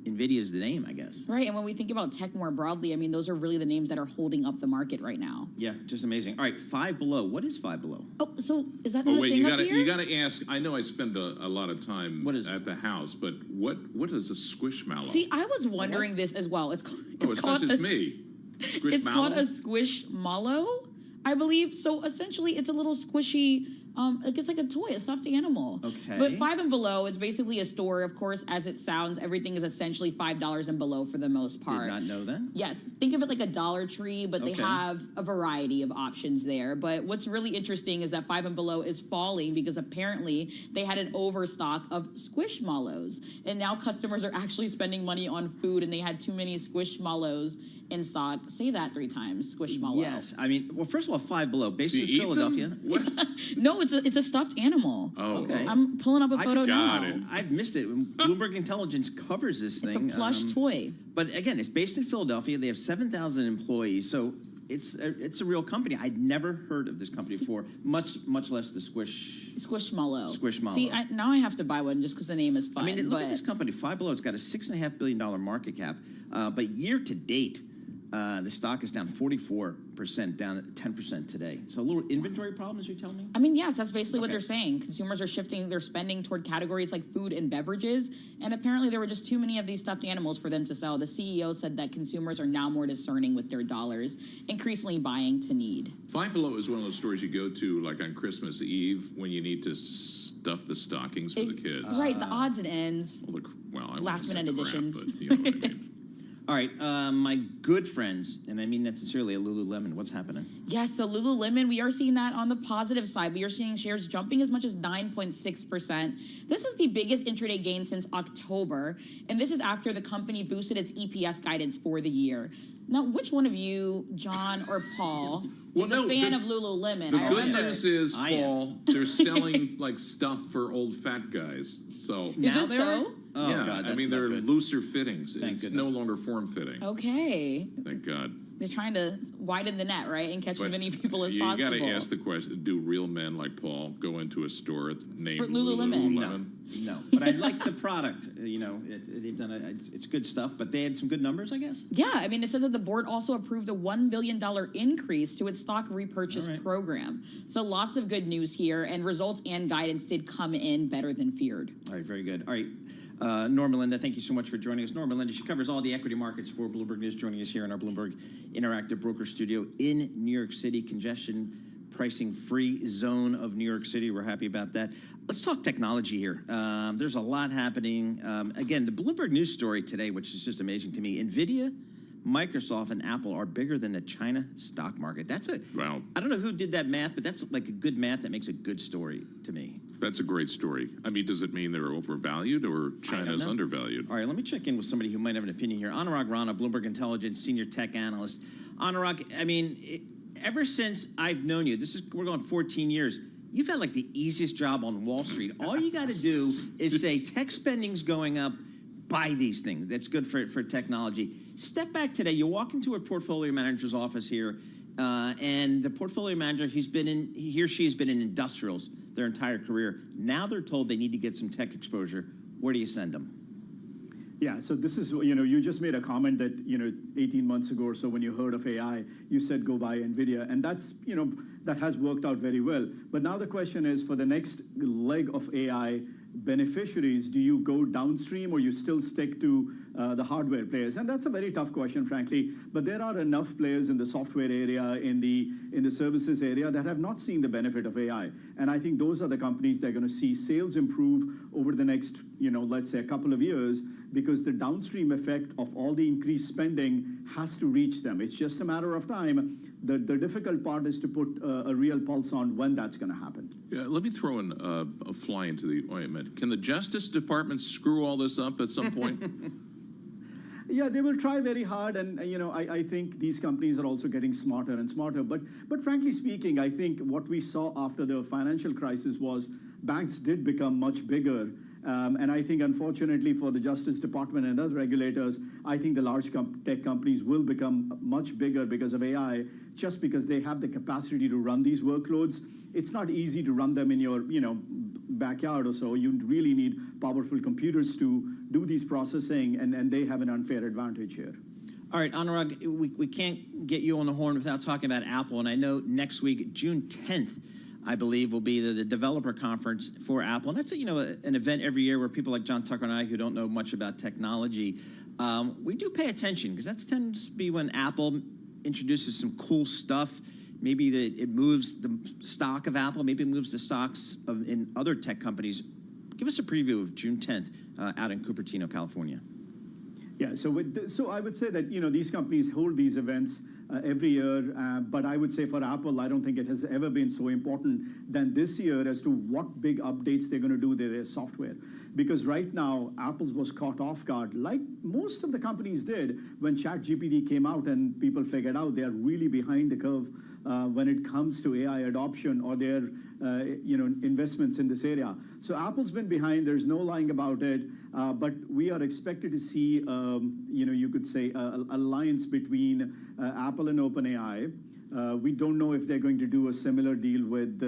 NVIDIA is the name, I guess. Right, and when we think about tech more broadly, I mean, those are really the names that are holding up the market right now. Yeah, just amazing. All right, Five Below. What is Five Below? Oh, so is that not a thing up here? You got to ask. I know I spend a lot of time at the house, but what is a squishmallow? See, I was wondering this as well. It's not just me. It's called a squishmallow, I believe. So essentially, it's a little squishy. It's like a toy, a stuffed animal. Okay. But Five and Below, it's basically a store. Of course, as it sounds, everything is essentially $5 and below for the most part. Did not know that. Yes, think of it like a Dollar Tree, but they have a variety of options there. But what's really interesting is that Five and Below is falling because apparently they had an overstock of Squishmallows. And now customers are actually spending money on food and they had too many Squishmallows in stock. Say that 3 times, Squishmallow. Yes, I mean, well, first of all, Five Below, based in eat Philadelphia. No, it's a stuffed animal. Oh, okay. I'm pulling up a photo now. I've missed it. Bloomberg Intelligence covers this thing. It's a plush toy. But again, it's based in Philadelphia. They have 7,000 employees, so it's a real company. I'd never heard of this company before, much less the Squishmallow. Squishmallow. See, now I have to buy one just because the name is fun. I mean, look at this company. Five Below. It's got a $6.5 billion market cap, but year to date, the stock is down 44%, down 10% today. So a little inventory problems, you're telling me? I mean, yes, that's basically what they're saying. Consumers are shifting their spending toward categories like food and beverages, and apparently there were just too many of these stuffed animals for them to sell. The CEO said that consumers are now more discerning with their dollars, increasingly buying to need. Five Below is one of those stores you go to like on Christmas Eve when you need to stuff the stockings for the kids. Right, the odds and ends. Well, I last minute additions. But, you know what I mean. All right, my good friends, and I mean that sincerely, at Lululemon, what's happening? Yes, so Lululemon, we are seeing that on the positive side. We are seeing shares jumping as much as 9.6%. This is the biggest intraday gain since October, and this is after the company boosted its EPS guidance for the year. Now, which one of you, John or Paul, is a fan of Lululemon? The good news is, Paul, they're selling like stuff for old fat guys. So Is this so? Oh, yeah, God, I that's mean, not they're good. looser fittings. Thank It's goodness. no longer form-fitting. Okay. Thank God. They're trying to widen the net, right, and catch as many people as you possible. got to ask the question, do real men like Paul go into a store named For Lululemon. No, but I like the product. You know, they've done it's good stuff, but they had some good numbers, I guess. Yeah, I mean, it said that the board also approved a $1 billion increase to its stock repurchase program. So lots of good news here, and results and guidance did come in better than feared. All right, very good. All right, Norma Linda, thank you so much for joining us. Norma Linda, she covers all the equity markets for Bloomberg News, joining us here in our Bloomberg Interactive Broker Studio in New York City. Congestion pricing free zone of New York City. We're happy about that. Let's talk technology here. There's a lot happening. Again, the Bloomberg News story today, which is just amazing to me. NVIDIA, Microsoft, and Apple are bigger than the China stock market. That's wow. I don't know who did that math, but that's like a good math that makes a good story to me. That's a great story. I mean, does it mean they're overvalued or China's know. undervalued? All right, let me check in with somebody who might have an opinion here. Anurag Rana, Bloomberg Intelligence Senior Tech Analyst. Anurag, I mean, ever since I've known you, we're going 14 years, you've had like the easiest job on Wall Street. All you got to do is say tech spending's going up, buy these things. That's good for technology. Step back today. You walk into a portfolio manager's office here, and the portfolio manager, he or she has been in industrials their entire career. Now they're told they need to get some tech exposure. Where do you send them? Yeah, so this is, you just made a comment that, 18 months ago or so when you heard of AI, you said go buy NVIDIA. And that's, that has worked out very well. But now the question is, for the next leg of AI beneficiaries, do you go downstream or you still stick to the hardware players? And that's a very tough question, frankly. But there are enough players in the software area, in the services area that have not seen the benefit of AI. And I think those are the companies that are going to see sales improve over the next, let's say a couple of years, because the downstream effect of all the increased spending has to reach them. It's just a matter of time. The difficult part is to put a real pulse on when that's going to happen. Yeah, let me throw in a fly into the ointment. Can the Justice Department screw all this up at some point? Yeah, they will try very hard, and I think these companies are also getting smarter and smarter. But frankly speaking, I think what we saw after the financial crisis was banks did become much bigger. And I think, unfortunately, for the Justice Department and other regulators, I think the large tech companies will become much bigger because of AI, just because they have the capacity to run these workloads. It's not easy to run them in your, backyard or so. You really need powerful computers to do these processing, and they have an unfair advantage here. All right, Anurag, we can't get you on the horn without talking about Apple. And I know next week, June 10th, I believe, will be the developer conference for Apple. And that's an event every year where people like John Tucker and I, who don't know much about technology, we do pay attention, because that tends to be when Apple introduces some cool stuff. Maybe that it moves the stock of Apple, maybe it moves the stocks in other tech companies. Give us a preview of June 10th out in Cupertino, California. Yeah, so I would say that, these companies hold these events every year, but I would say for Apple, I don't think it has ever been so important than this year as to what big updates they're going to do to their software. Because right now, Apple's was caught off guard, like most of the companies did when ChatGPT came out and people figured out they are really behind the curve when it comes to AI adoption or their investments in this area. So Apple's been behind. There's no lying about it. But we are expected to see, you could say, an alliance between Apple and OpenAI. We don't know if they're going to do a similar deal with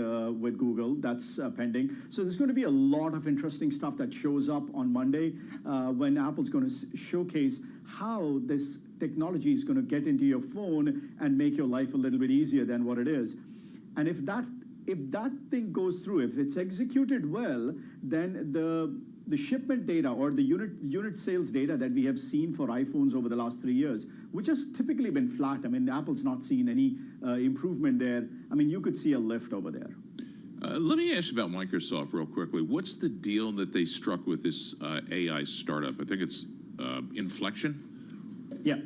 Google. That's pending. So there's going to be a lot of interesting stuff that shows up on Monday when Apple's going to showcase how this technology is going to get into your phone and make your life a little bit easier than what it is. And if that thing goes through, if it's executed well, then the shipment data or the unit sales data that we have seen for iPhones over the last 3 years, which has typically been flat. I mean, Apple's not seen any improvement there. I mean, you could see a lift over there. Let me ask you about Microsoft real quickly. What's the deal that they struck with this AI startup? I think it's Inflection. Yeah.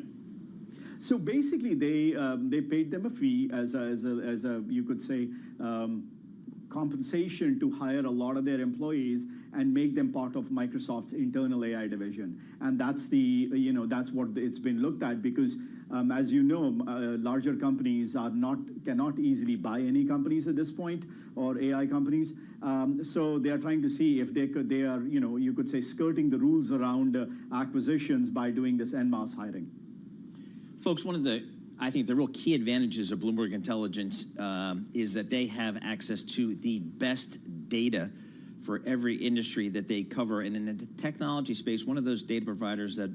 So basically, they paid them a fee as a you could say compensation to hire a lot of their employees and make them part of Microsoft's internal AI division. And that's that's what it's been looked at because, as you know, larger companies cannot easily buy any companies at this point or AI companies. So they are trying to see if they are, you could say, skirting the rules around acquisitions by doing this en masse hiring. Folks, I think the real key advantages of Bloomberg Intelligence is that they have access to the best data for every industry that they cover. And in the technology space, one of those data providers that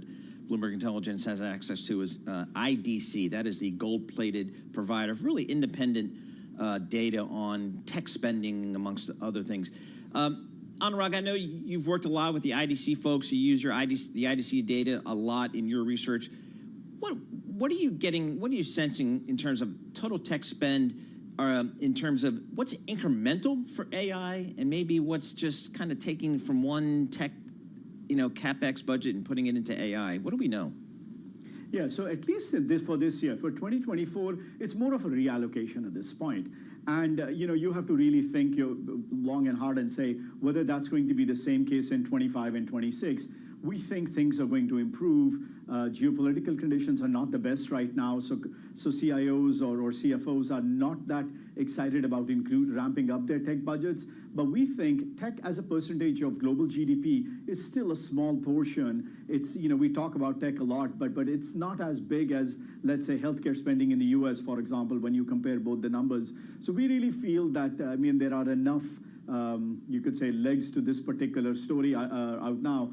Bloomberg Intelligence has access to is IDC. That is the gold-plated provider of really independent data on tech spending, amongst other things. Anurag, I know you've worked a lot with the IDC folks. You use the IDC data a lot in your research. What are you getting? What are you sensing in terms of total tech spend? In terms of what's incremental for AI, and maybe what's just kind of taking from one tech, capex budget and putting it into AI? What do we know? Yeah, so at least for this year, for 2024, it's more of a reallocation at this point. And you have to really think long and hard and say whether that's going to be the same case in 25 and 26. We think things are going to improve. Geopolitical conditions are not the best right now, so CIOs or CFOs are not that excited about ramping up their tech budgets. But we think tech as a percentage of global GDP is still a small portion. It's we talk about tech a lot, but it's not as big as, let's say, healthcare spending in the U.S., for example, when you compare both the numbers. So we really feel that there are enough. You could say legs to this particular story out now.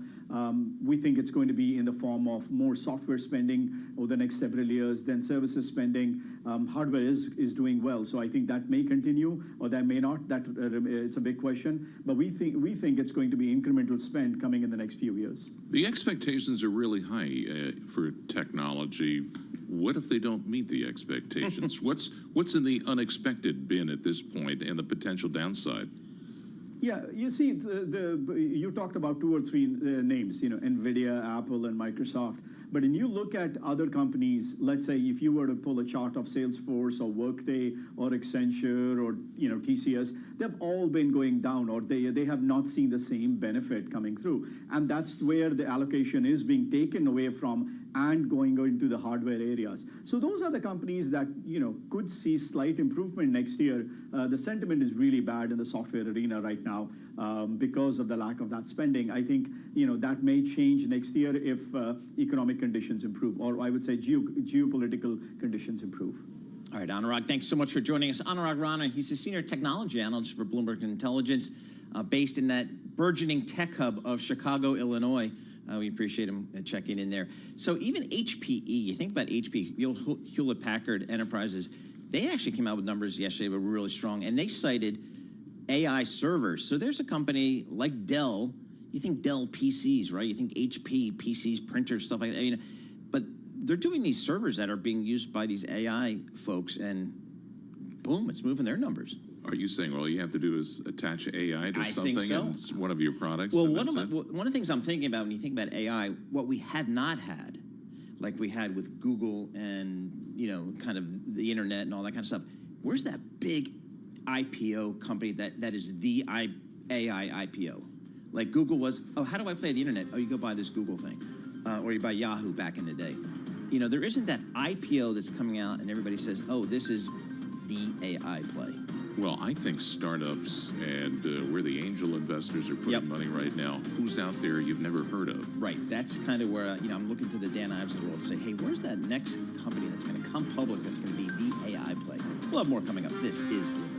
We think it's going to be in the form of more software spending over the next several years, then services spending. Hardware is doing well, so I think that may continue or that may not. It's a big question, but we think it's going to be incremental spend coming in the next few years. The expectations are really high for technology. What if they don't meet the expectations? What's in the unexpected bin at this point and the potential downside? Yeah, you see, you talked about 2 or 3 names, NVIDIA, Apple, and Microsoft. But when you look at other companies, let's say if you were to pull a chart of Salesforce or Workday or Accenture or TCS, they've all been going down, or they have not seen the same benefit coming through. And that's where the allocation is being taken away from and going into the hardware areas. So those are the companies that could see slight improvement next year. The sentiment is really bad in the software arena right now because of the lack of that spending. I think that may change next year if economic conditions improve, or I would say geopolitical conditions improve. All right, Anurag, thanks so much for joining us. Anurag Rana, he's a senior technology analyst for Bloomberg Intelligence, based in that burgeoning tech hub of Chicago, Illinois. We appreciate him checking in there. So even HPE, you think about HP, the old Hewlett-Packard Enterprises, they actually came out with numbers yesterday that were really strong, and they cited AI servers. So there's a company like Dell. You think Dell PCs, right? You think HP PCs, printers, stuff like that. But they're doing these servers that are being used by these AI folks, and boom, it's moving their numbers. Are you saying all you have to do is attach AI to I something think so. and it's one of your products? Well, and one that's of the things I'm thinking about when you think about AI, what we have not had, like we had with Google and kind of the internet and all that kind of stuff. Where's that big IPO company that is the AI IPO? Like Google was, oh, how do I play the internet? Oh, you go buy this Google thing, or you buy Yahoo back in the day. There isn't that IPO that's coming out and everybody says, oh, this is the AI play. Well, I think startups and where the angel investors are putting money right now, who's out there you've never heard of? Right. That's kind of where, I'm looking to the Dan Ives of the world to say, hey, where's that next company that's going to come public that's going to be the AI play? We'll have more coming up. This is Bloomberg.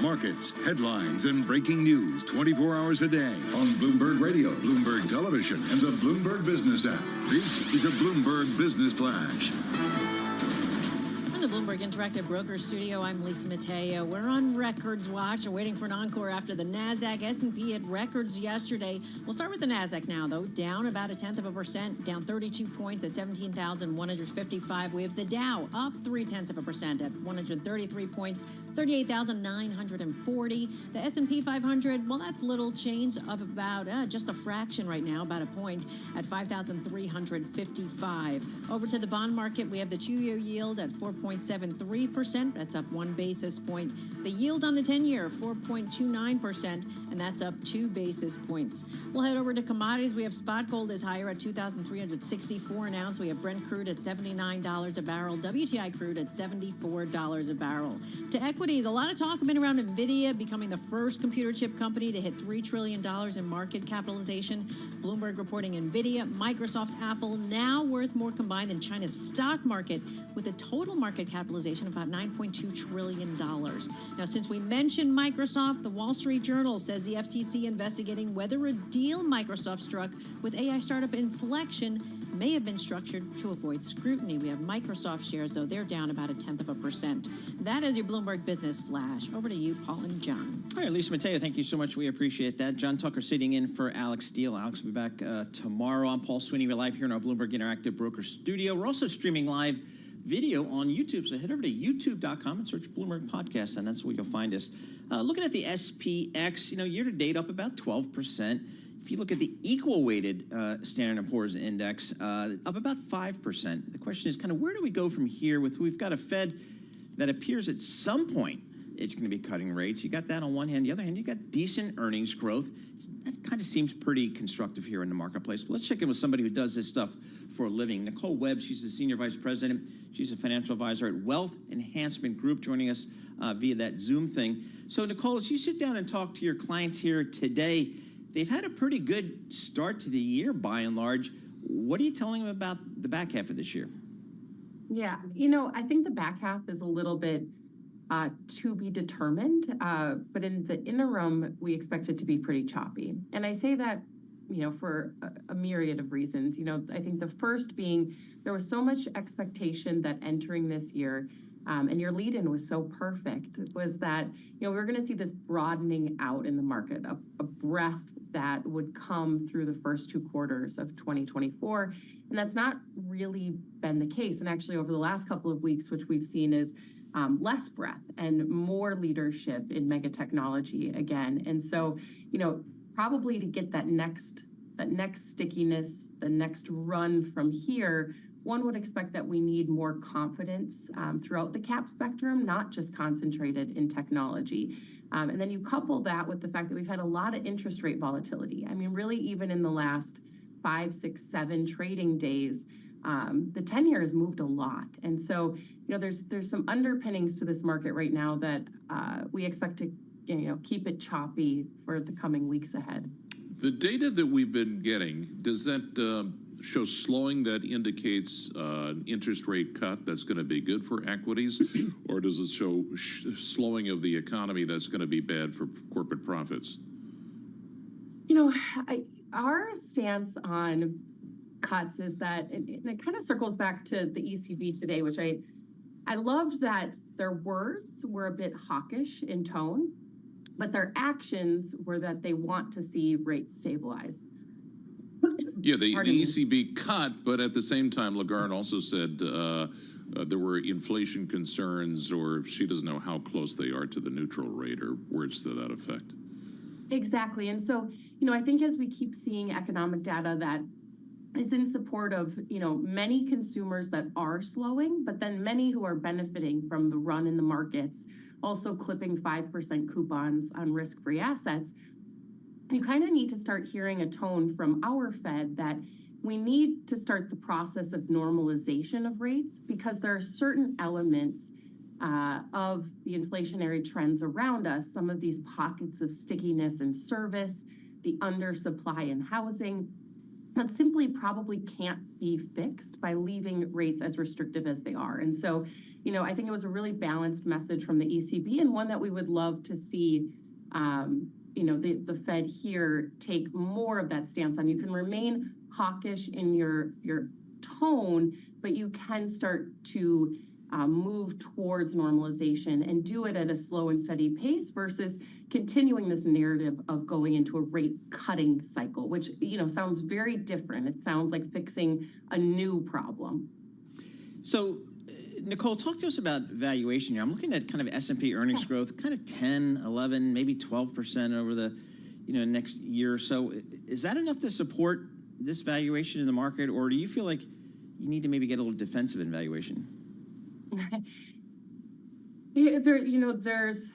Markets, headlines, and breaking news 24 hours a day on Bloomberg Radio, Bloomberg Television, and the Bloomberg Business app. This is a Bloomberg Business Flash. On the Bloomberg Bloomberg Interactive Brokers Studio. I'm Lisa Mateo. We're on records watch. We're waiting for an encore after the NASDAQ. S&P hit records yesterday. We'll start with the NASDAQ now, though. Down about 0.1%, down 32 points at 17,155. We have the Dow up 0.3% at 133 points, 38,940. The S&P 500, well, that's little change, up about just a fraction right now, about a point at 5,355. Over to the bond market, we have the 2-year yield at 4.73%. That's up 1 basis point. The yield on the 10-year, 4.29%, and that's up 2 basis points. We'll head over to commodities. We have spot gold is higher at $2,364 an ounce. We have Brent crude at $79 a barrel. WTI crude at $74 a barrel. To equities, a lot of talk has been around NVIDIA becoming the first computer chip company to hit $3 trillion in market capitalization. Bloomberg reporting NVIDIA, Microsoft, Apple now worth more combined than China's stock market, with a total market capitalization of about $9.2 trillion. Now, since we mentioned Microsoft, the Wall Street Journal says the FTC investigating whether a deal Microsoft struck with AI startup Inflection may have been structured to avoid scrutiny. We have Microsoft shares, though they're down about 0.1%. That is your Bloomberg Business Flash. Over to you, Paul and John. All right, Lisa Mateo, thank you so much. We appreciate that. John Tucker sitting in for Alex Steele. Alex will be back tomorrow. I'm Paul Sweeney. We're live here in our Bloomberg Interactive Broker Studio. We're also streaming live video on YouTube, so head over to youtube.com and search Bloomberg Podcast, and that's where you'll find us. Looking at the SPX, year to date up about 12%. If you look at the equal-weighted Standard & Poor's index, up about 5%. The question is kind of where do we go from here? We've got a Fed that appears at some point it's going to be cutting rates. You got that on one hand. The other hand, you got decent earnings growth. That kind of seems pretty constructive here in the marketplace. But let's check in with somebody who does this stuff for a living. Nicole Webb, she's the Senior Vice President. She's a financial advisor at Wealth Enhancement Group, joining us via that Zoom thing. So, Nicole, as you sit down and talk to your clients here today, they've had a pretty good start to the year, by and large. What are you telling them about the back half of this year? Yeah, I think the back half is a little bit to be determined, but in the interim, we expect it to be pretty choppy. And I say that, for a myriad of reasons. I think the first being there was so much expectation that entering this year, and your lead-in was so perfect, was that, we're going to see this broadening out in the market, a breadth that would come through the first 2 quarters of 2024. And that's not really been the case. And actually, over the last couple of weeks, which we've seen is less breadth and more leadership in mega technology again. And so, probably to get that next stickiness, the next run from here, one would expect that we need more confidence throughout the cap spectrum, not just concentrated in technology. And then you couple that with the fact that we've had a lot of interest rate volatility. I mean, really, even in the last 5, 6, 7 trading days, the 10-year has moved a lot. And so, there's some underpinnings to this market right now that we expect to, keep it choppy for the coming weeks ahead. The data that we've been getting, does that show slowing that indicates interest rate cut that's going to be good for equities, or does it show slowing of the economy that's going to be bad for corporate profits? Our stance on cuts is that, and it kind of circles back to the ECB today, which I loved that their words were a bit hawkish in tone, but their actions were that they want to see rates stabilize. Yeah, the ECB cut, but at the same time, Lagarde also said there were inflation concerns, or she doesn't know how close they are to the neutral rate, or words to that effect. Exactly. And so, I think as we keep seeing economic data that is in support of, many consumers that are slowing, but then many who are benefiting from the run in the markets, also clipping 5% coupons on risk-free assets, you kind of need to start hearing a tone from our Fed that we need to start the process of normalization of rates, because there are certain elements of the inflationary trends around us, some of these pockets of stickiness in service, the undersupply in housing, that simply probably can't be fixed by leaving rates as restrictive as they are. And so, I think it was a really balanced message from the ECB, and one that we would love to see, the Fed here take more of that stance on. You can remain hawkish in your tone, but you can start to move towards normalization and do it at a slow and steady pace versus continuing this narrative of going into a rate cutting cycle, which, sounds very different. It sounds like fixing a new problem. So, Nicole, talk to us about valuation here. I'm looking at kind of S&P earnings growth, kind of 10, 11, maybe 12% over the next year or so. Is that enough to support this valuation in the market, or do you feel like you need to maybe get a little defensive in valuation? There's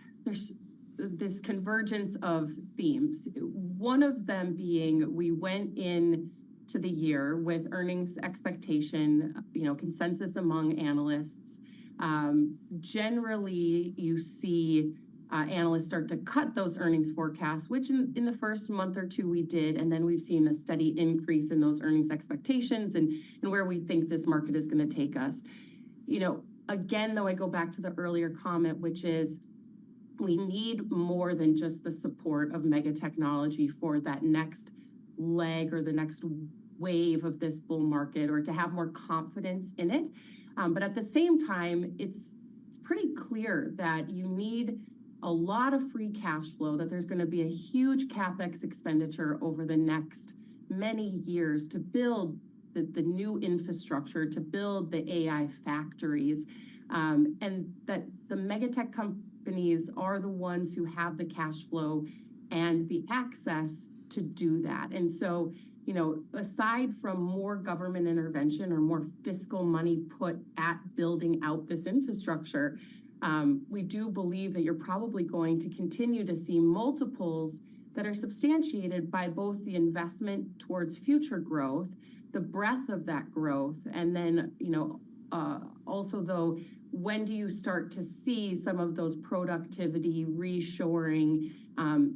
this convergence of themes. One of them being we went in to the year with earnings expectation, consensus among analysts. Generally, you see analysts start to cut those earnings forecasts, which in the first month or two we did, and then we've seen a steady increase in those earnings expectations and where we think this market is going to take us. Again, though, I go back to the earlier comment, which is we need more than just the support of mega technology for that next leg or the next wave of this bull market, or to have more confidence in it. But at the same time, it's pretty clear that you need a lot of free cash flow, that there's going to be a huge CapEx expenditure over the next many years to build the new infrastructure, to build the AI factories, and that the megatech companies are the ones who have the cash flow and the access to do that. And so, aside from more government intervention or more fiscal money put at building out this infrastructure, we do believe that you're probably going to continue to see multiples that are substantiated by both the investment towards future growth, the breadth of that growth, and then, also though, when do you start to see some of those productivity, reshoring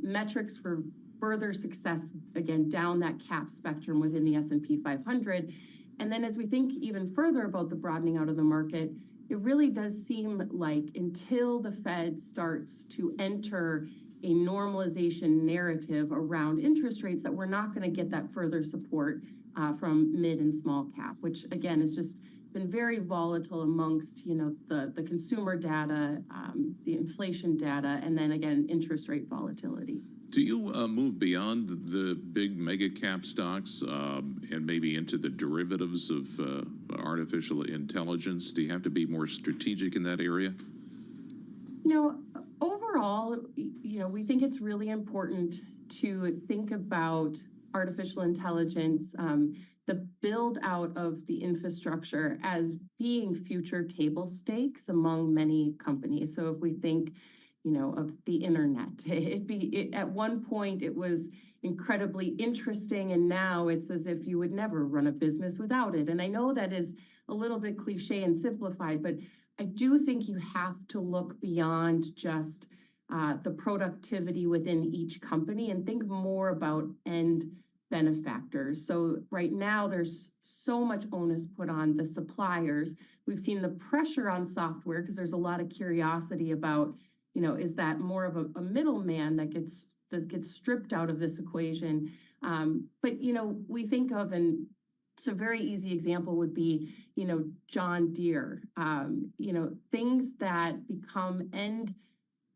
metrics for further success, again, down that cap spectrum within the S&P 500. And then as we think even further about the broadening out of the market, it really does seem like until the Fed starts to enter a normalization narrative around interest rates, that we're not going to get that further support from mid and small cap, which again has just been very volatile amongst the consumer data, the inflation data, and then again interest rate volatility. Do you move beyond the big mega cap stocks and maybe into the derivatives of artificial intelligence? Do you have to be more strategic in that area? Overall, we think it's really important to think about artificial intelligence, the build out of the infrastructure as being future table stakes among many companies. So if we think of the internet. At one point, it was incredibly interesting, and now it's as if you would never run a business without it. And I know that is a little bit cliche and simplified, but I do think you have to look beyond just the productivity within each company and think more about end benefactors. So right now, there's so much onus put on the suppliers. We've seen the pressure on software because there's a lot of curiosity about is that more of a middleman that gets stripped out of this equation? But we think of, and it's a very easy example would be, John Deere, things that become end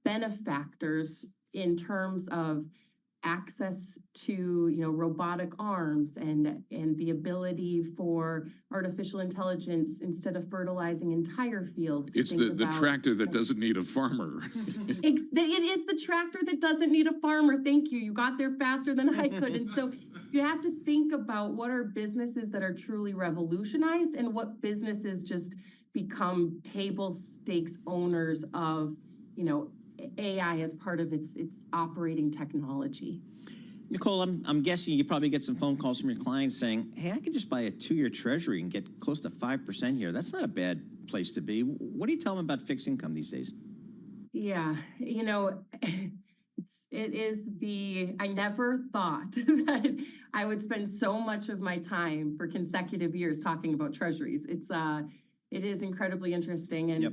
benefactors in terms of access to robotic arms and the ability for artificial intelligence, instead of fertilizing entire fields. It's the tractor that doesn't need a farmer. It is the tractor that doesn't need a farmer. Thank you. You got there faster than I could. And so you have to think about what are businesses that are truly revolutionized and what businesses just become table stakes owners of, AI as part of its operating technology. Nicole, I'm guessing you probably get some phone calls from your clients saying, hey, I can just buy a 2-year treasury and get close to 5% here. That's not a bad place to be. What do you tell them about fixed income these days? Yeah, it is I never thought that I would spend so much of my time for consecutive years talking about treasuries. It is incredibly interesting. And, yep.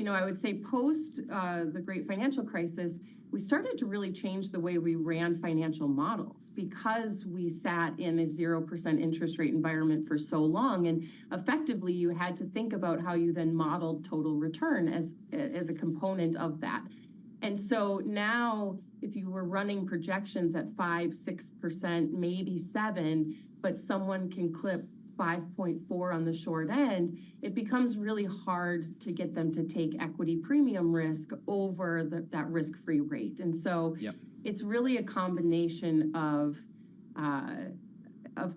I would say post the great financial crisis, we started to really change the way we ran financial models because we sat in a 0% interest rate environment for so long. And effectively, you had to think about how you then modeled total return as a component of that. And so now, if you were running projections at 5, 6%, maybe 7%, but someone can clip 5.4 on the short end, it becomes really hard to get them to take equity premium risk over that risk-free rate. And so it's really a combination of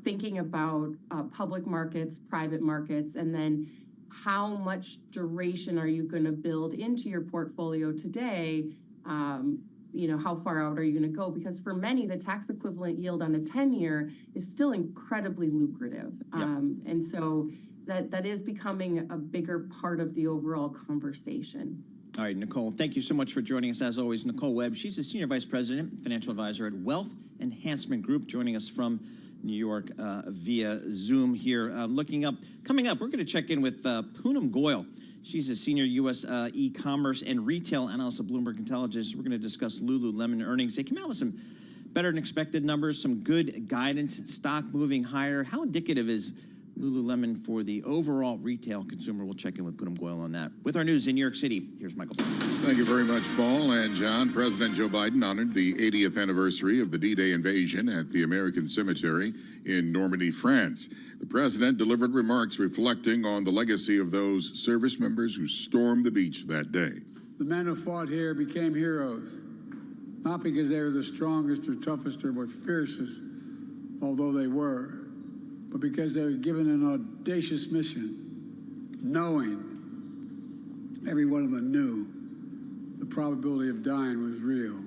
thinking about public markets, private markets, and then how much duration are you going to build into your portfolio today? You know, how far out are you going to go? Because for many, the tax equivalent yield on a 10-year is still incredibly lucrative. And so that is becoming a bigger part of the overall conversation. All right, Nicole, thank you so much for joining us. As always, Nicole Webb, she's the Senior Vice President, Financial Advisor at Wealth Enhancement Group, joining us from New York via Zoom here. Coming up, we're going to check in with Poonam Goyal. She's a senior U.S. e-commerce and retail analyst at Bloomberg Intelligence. We're going to discuss Lululemon earnings. They came out with some better than expected numbers, some good guidance, stock moving higher. How indicative is Lululemon for the overall retail consumer? We'll check in with Poonam Goyal on that. With our news in New York City, here's Michael. Thank you very much, Paul and John. President Joe Biden honored the 80th anniversary of the D-Day invasion at the American Cemetery in Normandy, France. The president delivered remarks reflecting on the legacy of those service members who stormed the beach that day. The men who fought here became heroes, not because they were the strongest or toughest or most fiercest, although they were, but because they were given an audacious mission, knowing, every one of them knew, the probability of dying was real.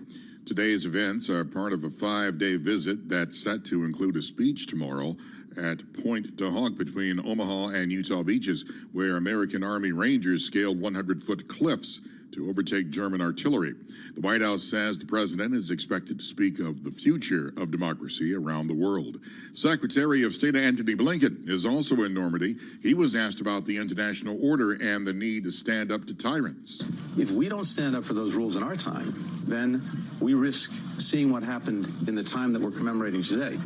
Today's events are part of a 5-day visit that's set to include a speech tomorrow at Point de Hoc between Omaha and Utah beaches, where American Army Rangers scaled 100-foot cliffs to overtake German artillery. The White House says the president is expected to speak of the future of democracy around the world. Secretary of State Antony Blinken is also in Normandy. He was asked about the international order and the need to stand up to tyrants. If we don't stand up for those rules in our time, then we risk seeing what happened in the time that we're commemorating today.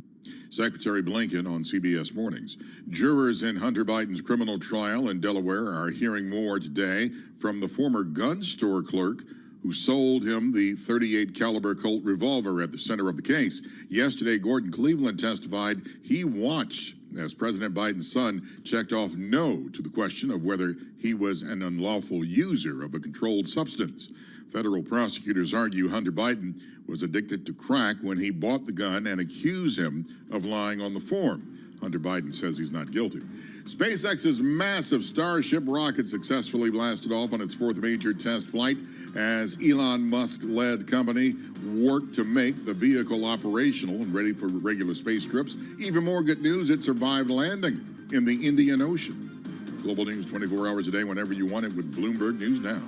Secretary Blinken on CBS Mornings. Jurors in Hunter Biden's criminal trial in Delaware are hearing more today from the former gun store clerk who sold him the .38 caliber Colt revolver at the center of the case. Yesterday, Gordon Cleveland testified he watched as President Biden's son checked off no to the question of whether he was an unlawful user of a controlled substance. Federal prosecutors argue Hunter Biden was addicted to crack when he bought the gun and accuse him of lying on the form. Hunter Biden says he's not guilty. SpaceX's massive Starship rocket successfully blasted off on its 4th major test flight as Elon Musk-led company worked to make the vehicle operational and ready for regular space trips. Even more good news, it survived landing in the Indian Ocean. Global news 24 hours a day whenever you want it with Bloomberg News Now.